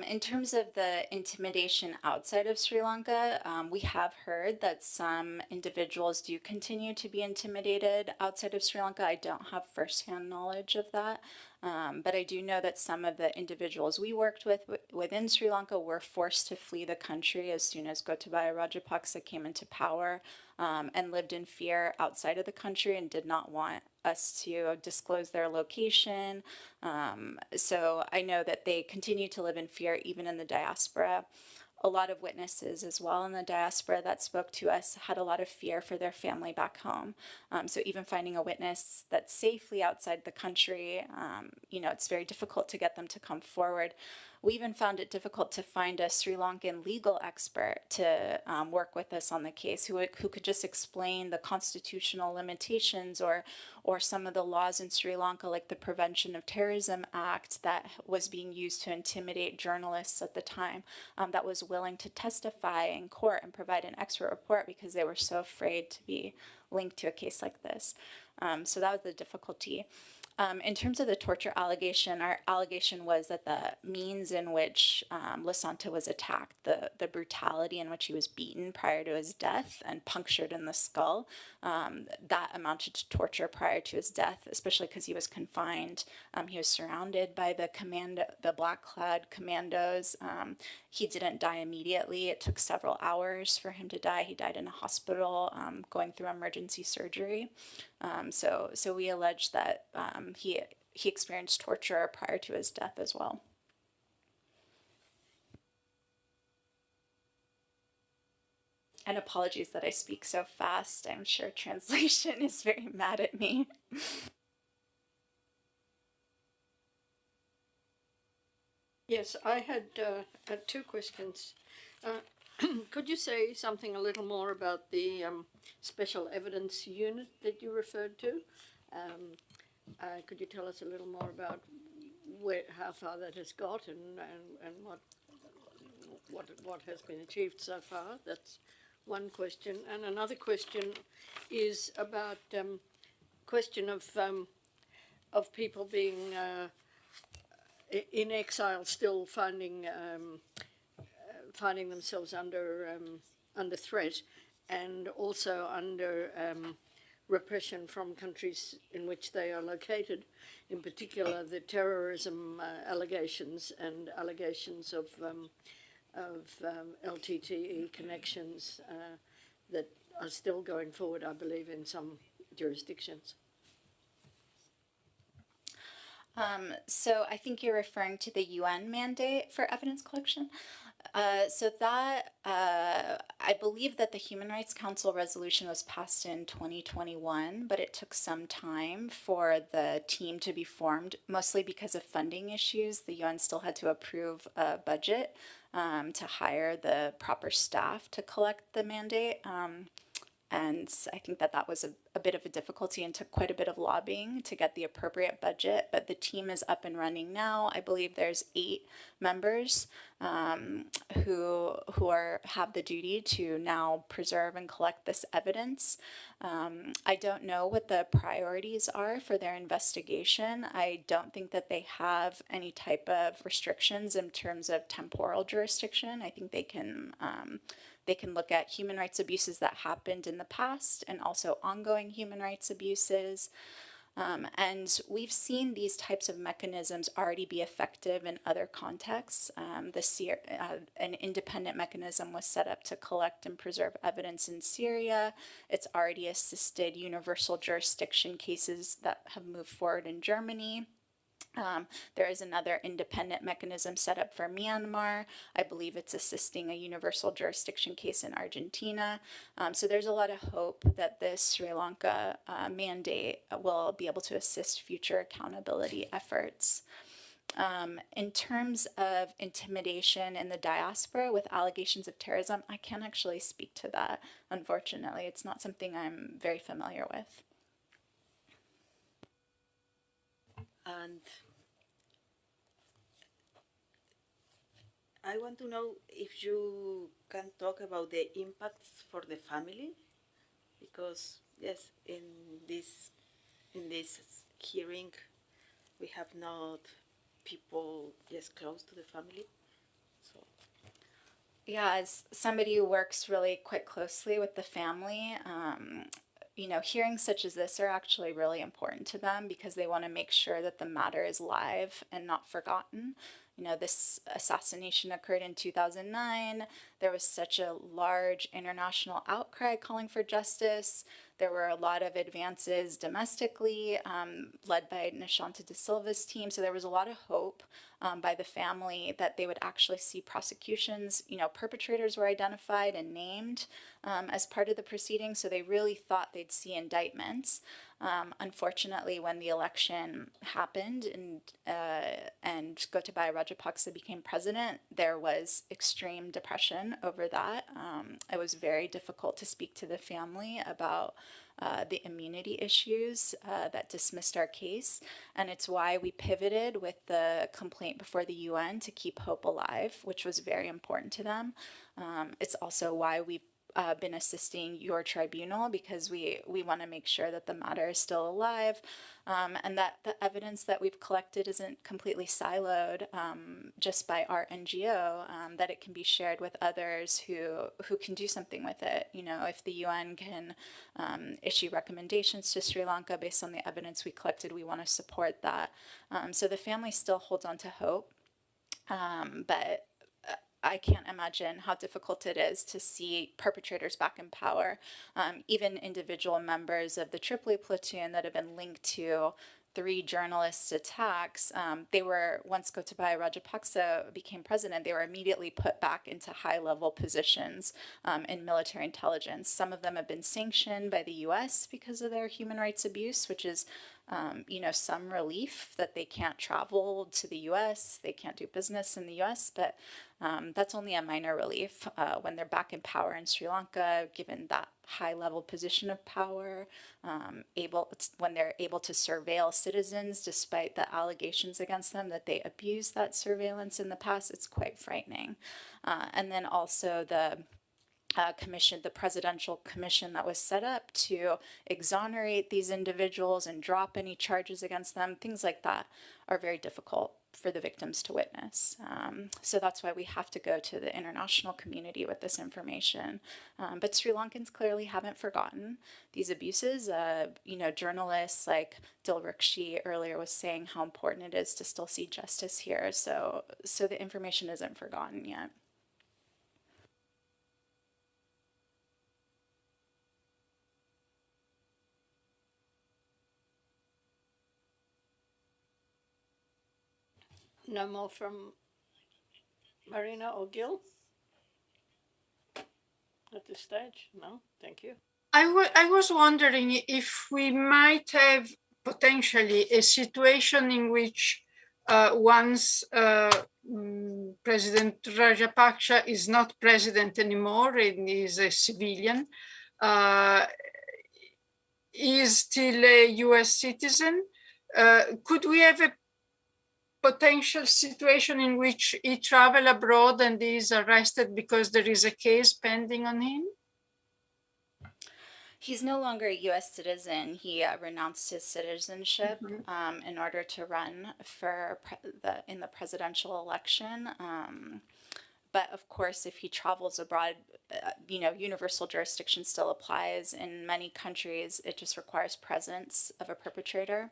In terms of the intimidation outside of Sri Lanka, we have heard that some individuals do continue to be intimidated outside of Sri Lanka. I don't have firsthand knowledge of that, but I do know that some of the individuals we worked with within Sri Lanka were forced to flee the country as soon as Gotabaya Rajapaksa came into power, and lived in fear outside of the country and did not want us to disclose their location. So I know that they continue to live in fear even in the diaspora. A lot of witnesses as well in the diaspora that spoke to us had a lot of fear for their family back home. So even finding a witness that's safely outside the country, it's very difficult to get them to come forward. We even found it difficult to find a Sri Lankan legal expert to work with us on the case who could just explain the constitutional limitations or some of the laws in Sri Lanka, like the Prevention of Terrorism Act that was being used to intimidate journalists at the time, that was willing to testify in court and provide an expert report because they were so afraid to be linked to a case like this. So that was the difficulty. In terms of the torture allegation, our allegation was that the means in which Lasanta was attacked, the brutality in which he was beaten prior to his death and punctured in the skull, that amounted to torture prior to his death, especially because he was confined. He was surrounded by the black-clad commandos. He didn't die immediately. It took several hours for him to die. He died in a hospital going through emergency surgery. So we allege that he experienced torture prior to his death as well. And apologies that I speak so fast. I'm sure translation is very mad at me. Yes, I had two questions. Could you say something a little more about the special evidence unit that you referred to? Could you tell us a little more about how far that has got and what has been achieved so far? That's one question. And another question is about question of people being in exile, still finding themselves under threat, and also under repression from countries in which they are located, in particular the terrorism allegations and allegations of LTTE connections that are still going forward, I believe, in some jurisdictions. So I think you're referring to the UN mandate for evidence collection. So that, I believe that the Human Rights Council resolution was passed in 2021, but it took some time for the team to be formed, mostly because of funding issues. The UN still had to approve a budget to hire the proper staff to collect the mandate. And I think that was a bit of a difficulty and took quite a bit of lobbying to get the appropriate budget. But the team is up and running now. I believe there's 8 members who have the duty to now preserve and collect this evidence. I don't know what the priorities are for their investigation. I don't think that they have any type of restrictions in terms of temporal jurisdiction. I think they can look at human rights abuses that happened in the past and also ongoing human rights abuses. And we've seen these types of mechanisms already be effective in other contexts. An independent mechanism was set up to collect and preserve evidence in Syria. It's already assisted universal jurisdiction cases that have moved forward in Germany. There is another independent mechanism set up for Myanmar. I believe it's assisting a universal jurisdiction case in Argentina. So there's a lot of hope that this Sri Lanka mandate will be able to assist future accountability efforts. In terms of intimidation in the diaspora with allegations of terrorism, I can't actually speak to that, unfortunately. It's not something I'm very familiar with. And I want to know if you can talk about the impacts for the family, because yes, in this hearing, we have not people close to the family. So yeah, as somebody who works really quite closely with the family, hearings such as this are actually really important to them because they want to make sure that the matter is live and not forgotten. This assassination occurred in 2009. There was such a large international outcry calling for justice. There were a lot of advances domestically, led by Nishanta De Silva's team. So there was a lot of hope by the family that they would actually see prosecutions. Perpetrators were identified and named as part of the proceedings, so they really thought they'd see indictments. Unfortunately, when the election happened and Gotabaya Rajapaksa became president, there was extreme depression over that. It was very difficult to speak to the family about the immunity issues that dismissed our case. And it's why we pivoted with the complaint before the UN to keep hope alive, which was very important to them. It's also why we've been assisting your tribunal, because we want to make sure that the matter is still alive, and that the evidence that we've collected isn't completely siloed just by our NGO, that it can be shared with others who can do something with it. If the UN can issue recommendations to Sri Lanka based on the evidence we collected, we want to support that. So the family still holds on to hope, but I can't imagine how difficult it is to see perpetrators back in power. Even individual members of the Tripoli platoon that have been linked to 3 journalists' attacks, they were, once Gotabaya Rajapaksa became president, they were immediately put back into high-level positions in military intelligence. Some of them have been sanctioned by the US because of their human rights abuse, which is some relief that they can't travel to the US, they can't do business in the US, but that's only a minor relief when they're back in power in Sri Lanka, given that high-level position of power, when they're able to surveil citizens despite the allegations against them that they abused that surveillance in the past. It's quite frightening. And then also the presidential commission that was set up to exonerate these individuals and drop any charges against them, things like that are very difficult for the victims to witness. So that's why we have to go to the international community with this information. But Sri Lankans clearly haven't forgotten these abuses. Journalists like Dilrukshi earlier was saying how important it is to still see justice here. So the information isn't forgotten yet. No more from Marina or Gil at this stage? No, thank you. I was wondering if we might have potentially a situation in which once President Rajapaksa is not president anymore and is a civilian, is still a US citizen, could we have a potential situation in which he travel abroad and is arrested because there is a case pending on him? He's no longer a U.S. citizen. He renounced his citizenship in order to run for in the presidential election. But of course, if he travels abroad, universal jurisdiction still applies. In many countries, it just requires presence of a perpetrator.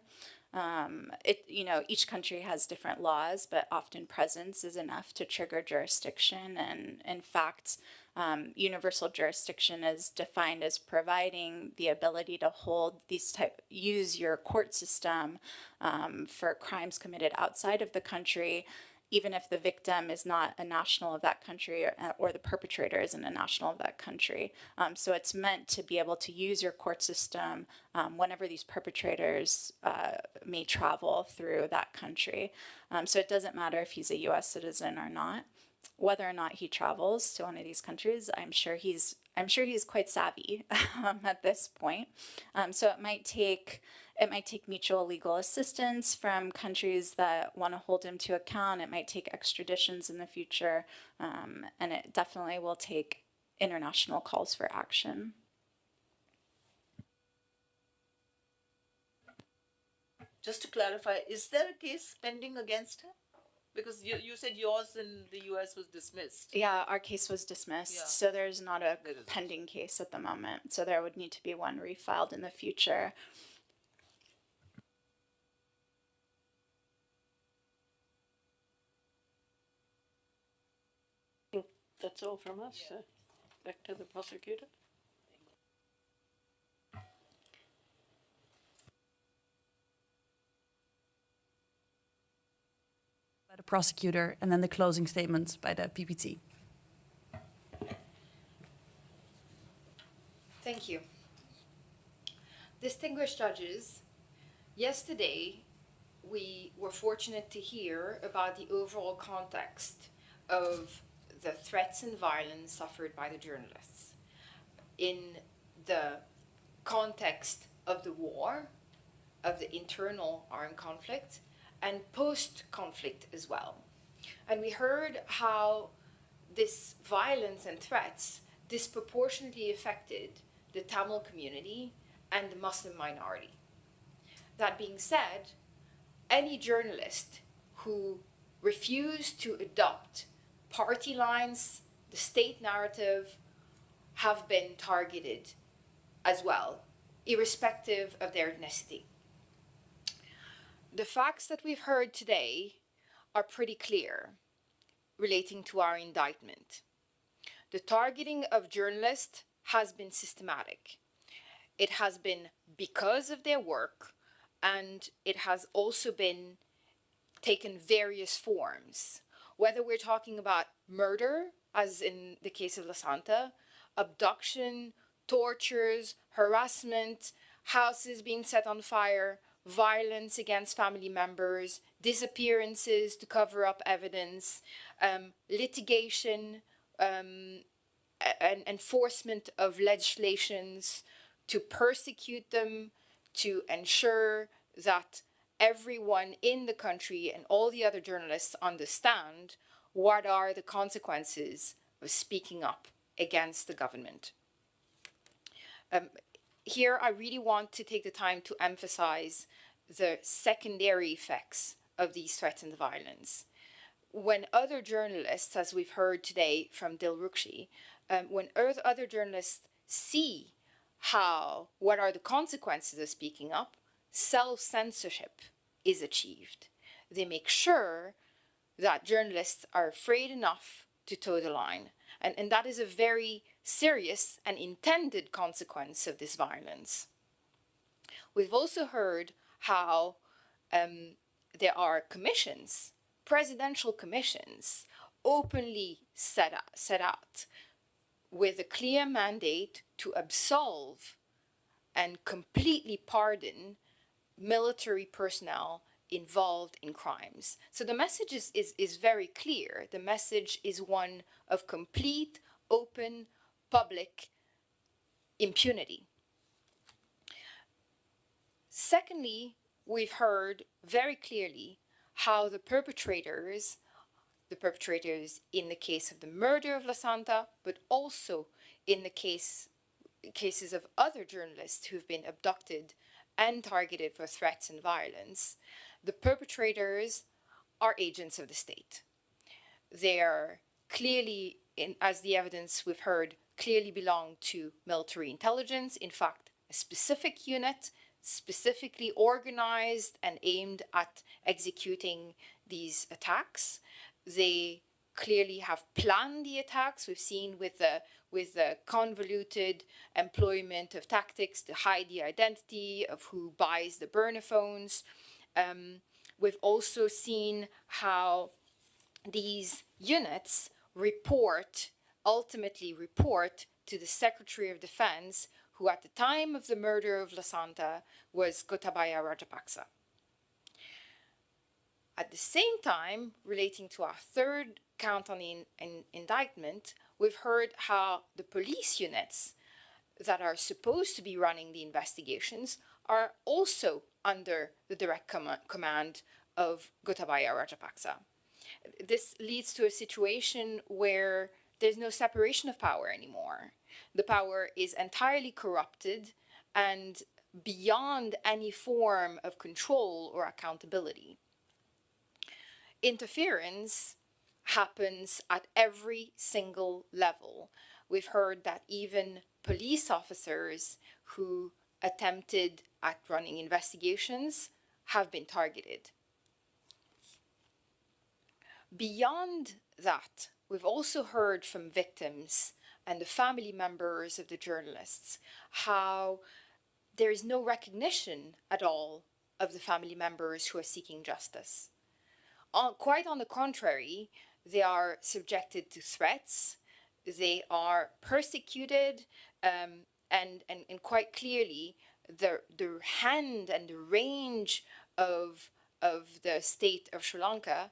Each country has different laws, but often presence is enough to trigger jurisdiction. And in fact, universal jurisdiction is defined as providing the ability to use your court system for crimes committed outside of the country, even if the victim is not a national of that country or the perpetrator isn't a national of that country. So it's meant to be able to use your court system whenever these perpetrators may travel through that country. So it doesn't matter if he's a US citizen or not. Whether or not he travels to one of these countries, I'm sure he's quite savvy at this point. So it might take mutual legal assistance from countries that want to hold him to account. It might take extraditions in the future, and it definitely will take international calls for action. Just to clarify, is there a case pending against him? Because you said yours in the US was dismissed. Yeah, our case was dismissed. So there's not a pending case at the moment. So there would need to be one refiled in the future. I think that's all from us. So back to the prosecutor. By the prosecutor, and then the closing statements by the PPT. Thank you. Distinguished judges, yesterday we were fortunate to hear about the overall context of the threats and violence suffered by the journalists in the context of the war, of the internal armed conflict, and post-conflict as well. And we heard how this violence and threats disproportionately affected the Tamil community and the Muslim minority. That being said, any journalist who refused to adopt party lines, the state narrative, have been targeted as well, irrespective of their ethnicity. The facts that we've heard today are pretty clear relating to our indictment. The targeting of journalists has been systematic. It has been because of their work, and it has also been taken various forms. Whether we're talking about murder, as in the case of Lasanta, abduction, tortures, harassment, houses being set on fire, violence against family members, disappearances to cover up evidence, litigation, and enforcement of legislations to persecute them, to ensure that everyone in the country and all the other journalists understand what are the consequences of speaking up against the government. Here, I really want to take the time to emphasize the secondary effects of these threats and violence. When other journalists, as we've heard today from Dilrukshi, when other journalists see what are the consequences of speaking up, self-censorship is achieved. They make sure that journalists are afraid enough to toe the line. And that is a very serious and intended consequence of this violence. We've also heard how there are commissions, presidential commissions, openly set out with a clear mandate to absolve and completely pardon military personnel involved in crimes. So the message is very clear. The message is one of complete, open, public impunity. Secondly, we've heard very clearly how the perpetrators in the case of the murder of Lasanta, but also in the cases of other journalists who've been abducted and targeted for threats and violence, the perpetrators are agents of the state. They are clearly, as the evidence we've heard, clearly belong to military intelligence. In fact, a specific unit specifically organized and aimed at executing these attacks. They clearly have planned the attacks. We've seen with the convoluted employment of tactics to hide the identity of who buys the burner phones. We've also seen how these units ultimately report to the Secretary of Defense, who at the time of the murder of Lasanta was Gotabaya Rajapaksa. At the same time, relating to our third count on the indictment, we've heard how the police units that are supposed to be running the investigations are also under the direct command of Gotabaya Rajapaksa. This leads to a situation where there's no separation of power anymore. The power is entirely corrupted and beyond any form of control or accountability. Interference happens at every single level. We've heard that even police officers who attempted at running investigations have been targeted. Beyond that, we've also heard from victims and the family members of the journalists how there is no recognition at all of the family members who are seeking justice. Quite on the contrary, they are subjected to threats, they are persecuted, and quite clearly the hand and the range of the state of Sri Lanka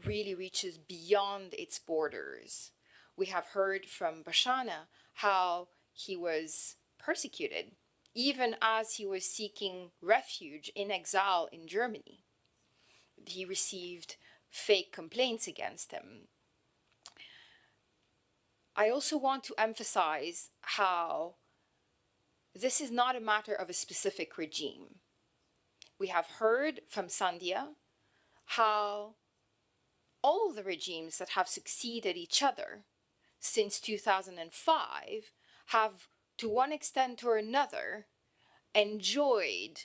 really reaches beyond its borders. We have heard from Bashana how he was persecuted, even as he was seeking refuge in exile in Germany. He received fake complaints against him. I also want to emphasize how this is not a matter of a specific regime. We have heard from Sandhya how all the regimes that have succeeded each other since 2005 have, to one extent or another, enjoyed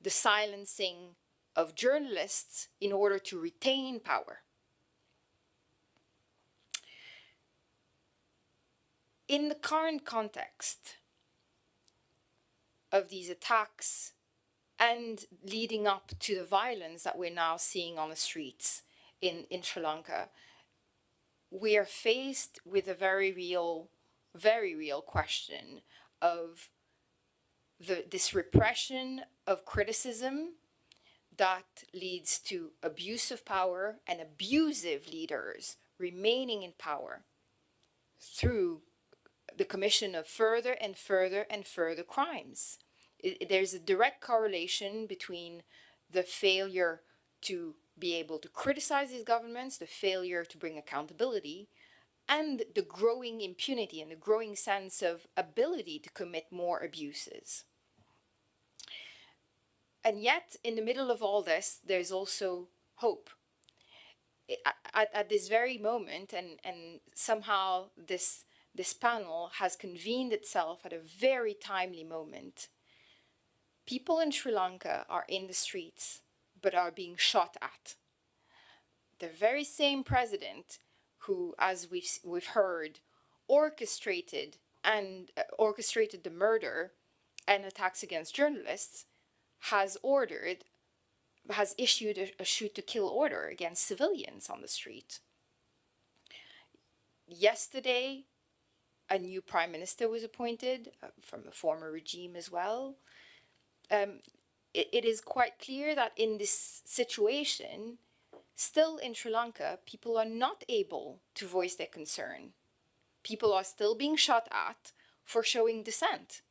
the silencing of journalists in order to retain power. In the current context of these attacks and leading up to the violence that we're now seeing on the streets in Sri Lanka, we are faced with a very real question of this repression of criticism that leads to abuse of power and abusive leaders remaining in power through the commission of further and further and further crimes. There's a direct correlation between the failure to be able to criticize these governments, the failure to bring accountability, and the growing impunity and the growing sense of ability to commit more abuses. And yet, in the middle of all this, there's also hope. At this very moment, and somehow this panel has convened itself at a very timely moment. People in Sri Lanka are in the streets, but are being shot at. The very same president who, as we've heard, orchestrated the murder and attacks against journalists, has issued a shoot-to-kill order against civilians on the street. Yesterday, a new prime minister was appointed from a former regime as well. It is quite clear that in this situation, still in Sri Lanka, people are not able to voice their concern. People are still being shot at for showing dissent.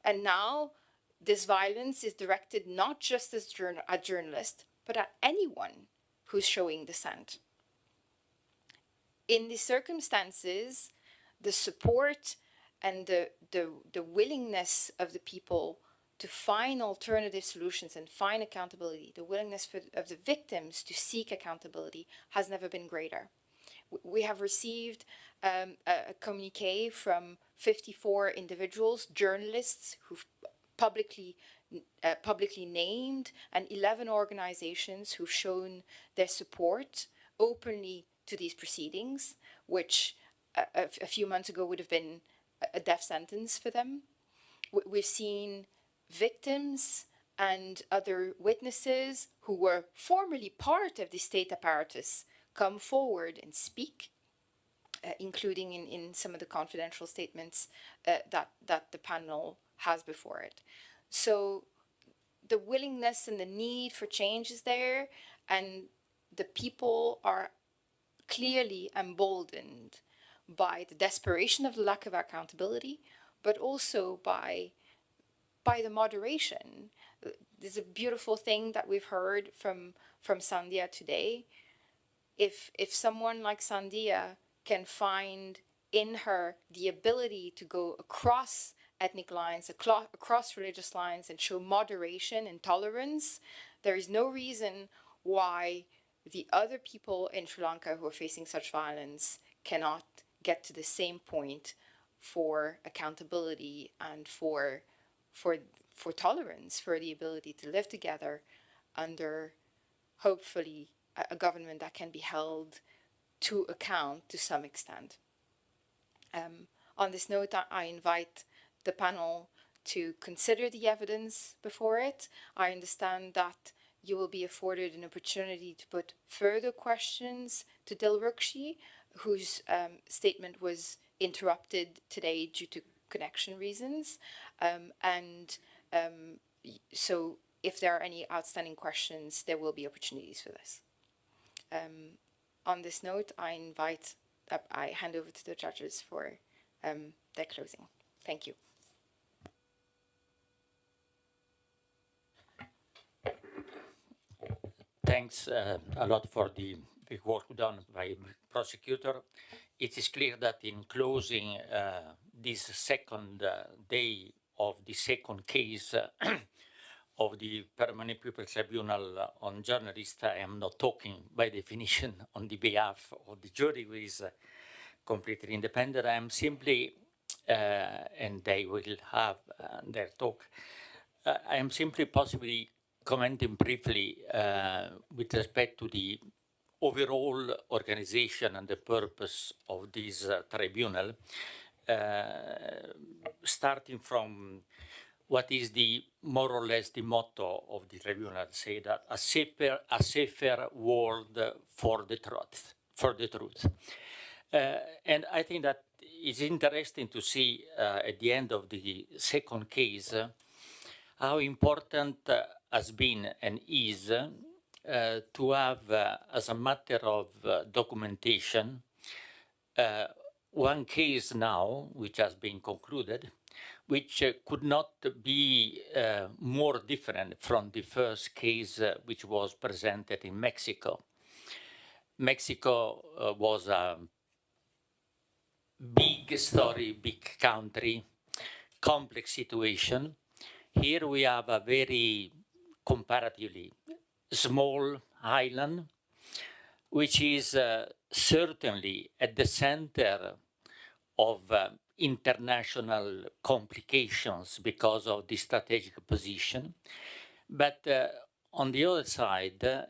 And now this violence is directed not just at journalists, but at anyone who's showing dissent. In these circumstances, the support and the willingness of the people to find alternative solutions and find accountability, the willingness of the victims to seek accountability has never been greater. We have received a communique from 54 individuals, journalists who've publicly named, and 11 organizations who've shown their support openly to these proceedings, which a few months ago would have been a death sentence for them. We've seen victims and other witnesses who were formerly part of the state apparatus come forward and speak, including in some of the confidential statements that the panel has before it. So the willingness and the need for change is there, and the people are clearly emboldened by the desperation of the lack of accountability, but also by the moderation. There's a beautiful thing that we've heard from Sandia today. If someone like Sandia can find in her the ability to go across ethnic lines, across religious lines, and show moderation and tolerance, there is no reason why the other people in Sri Lanka who are facing such violence cannot get to the same point for accountability and for tolerance, for the ability to live together under, hopefully, a government that can be held to account to some extent. On this note, I invite the panel to consider the evidence before it. I understand that you will be afforded an opportunity to put further questions to Dilrukshi, whose statement was interrupted today due to connection reasons. So if there are any outstanding questions, there will be opportunities for this. On this note, I hand over to the judges for their closing. Thank you. Thanks a lot for the work done by the prosecutor. It is clear that in closing this second day of the second case of the Permanent People's Tribunal on journalists, I am not talking by definition on the behalf of the jury, who is completely independent. I am simply, and they will have their talk, I am simply possibly commenting briefly with respect to the overall organization and the purpose of this tribunal, starting from what is the more or less the motto of the tribunal, say that a safer world for the truth. And I think that it's interesting to see at the end of the second case how important has been and is to have, as a matter of documentation, one case now, which has been concluded, which could not be more different from the first case which was presented in Mexico. Mexico was a big story, big country, complex situation. Here we have a very comparatively small island, which is certainly at the center of international complications because of the strategic position. But on the other side,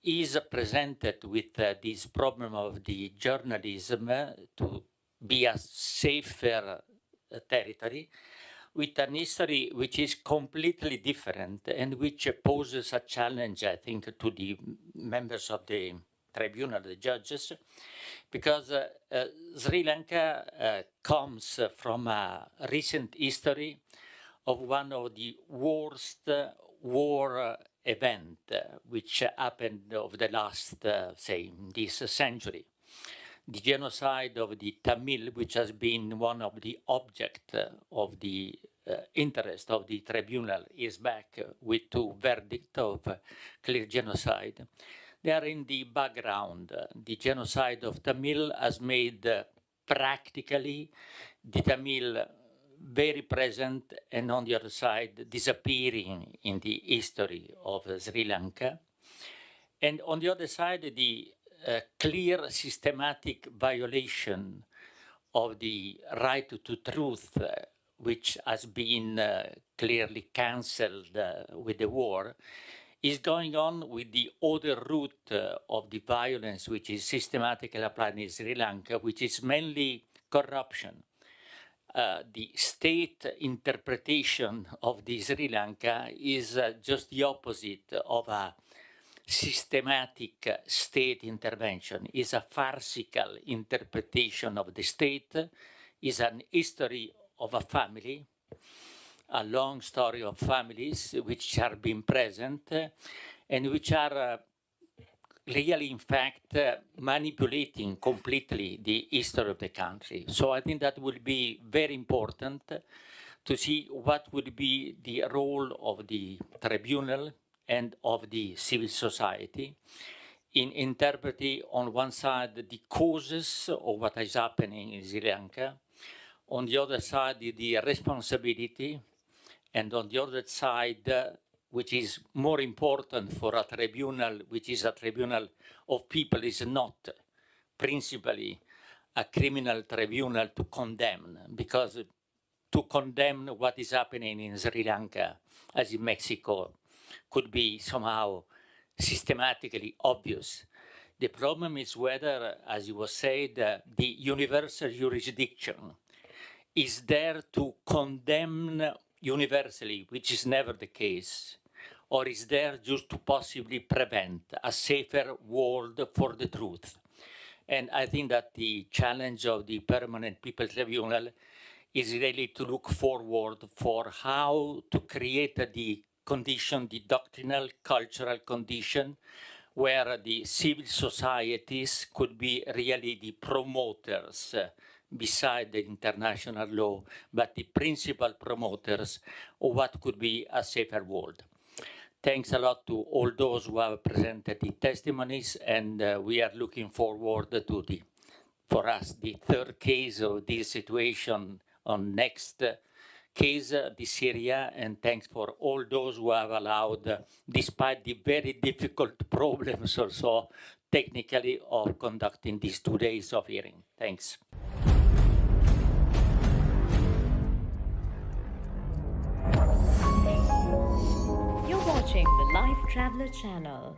is presented with this problem of the journalism to be a safer territory, with an history which is completely different and which poses a challenge, I think, to the members of the tribunal, the judges, because Sri Lanka comes from a recent history of one of the worst war event which happened over the last, say, this century. The genocide of the Tamil, which has been one of the objects of the interest of the tribunal, is back with 2 verdicts of clear genocide. They are in the background. The genocide of Tamil has made practically the Tamil very present, and on the other side, disappearing in the history of Sri Lanka. And on the other side, the clear systematic violation of the right to truth, which has been clearly cancelled with the war, is going on with the other root of the violence which is systematically applied in Sri Lanka, which is mainly corruption. The state interpretation of the Sri Lanka is just the opposite of a systematic state intervention, is a farcical interpretation of the state, is an history of a family, a long story of families which are being present and which are really, in fact, manipulating completely the history of the country. So I think that will be very important to see what would be the role of the tribunal and of the civil society in interpreting, on one side, the causes of what is happening in Sri Lanka, on the other side, the responsibility, and on the other side, which is more important for a tribunal, which is a tribunal of people, is not principally a criminal tribunal to condemn, because to condemn what is happening in Sri Lanka, as in Mexico, could be somehow systematically obvious. The problem is whether, as it was said, the universal jurisdiction is there to condemn universally, which is never the case, or is there just to possibly prevent a safer world for the truth. And I think that the challenge of the Permanent People's Tribunal is really to look forward for how to create the condition, the doctrinal, cultural condition, where the civil societies could be really the promoters beside the international law, but the principal promoters of what could be a safer world. Thanks a lot to all those who have presented the testimonies, and we are looking forward to for us, the third case of this situation on next case, the Syria, and thanks for all those who have allowed, despite the very difficult problems also technically of conducting these 2 days of hearing. Thanks. You're watching the Lifetraveler channel.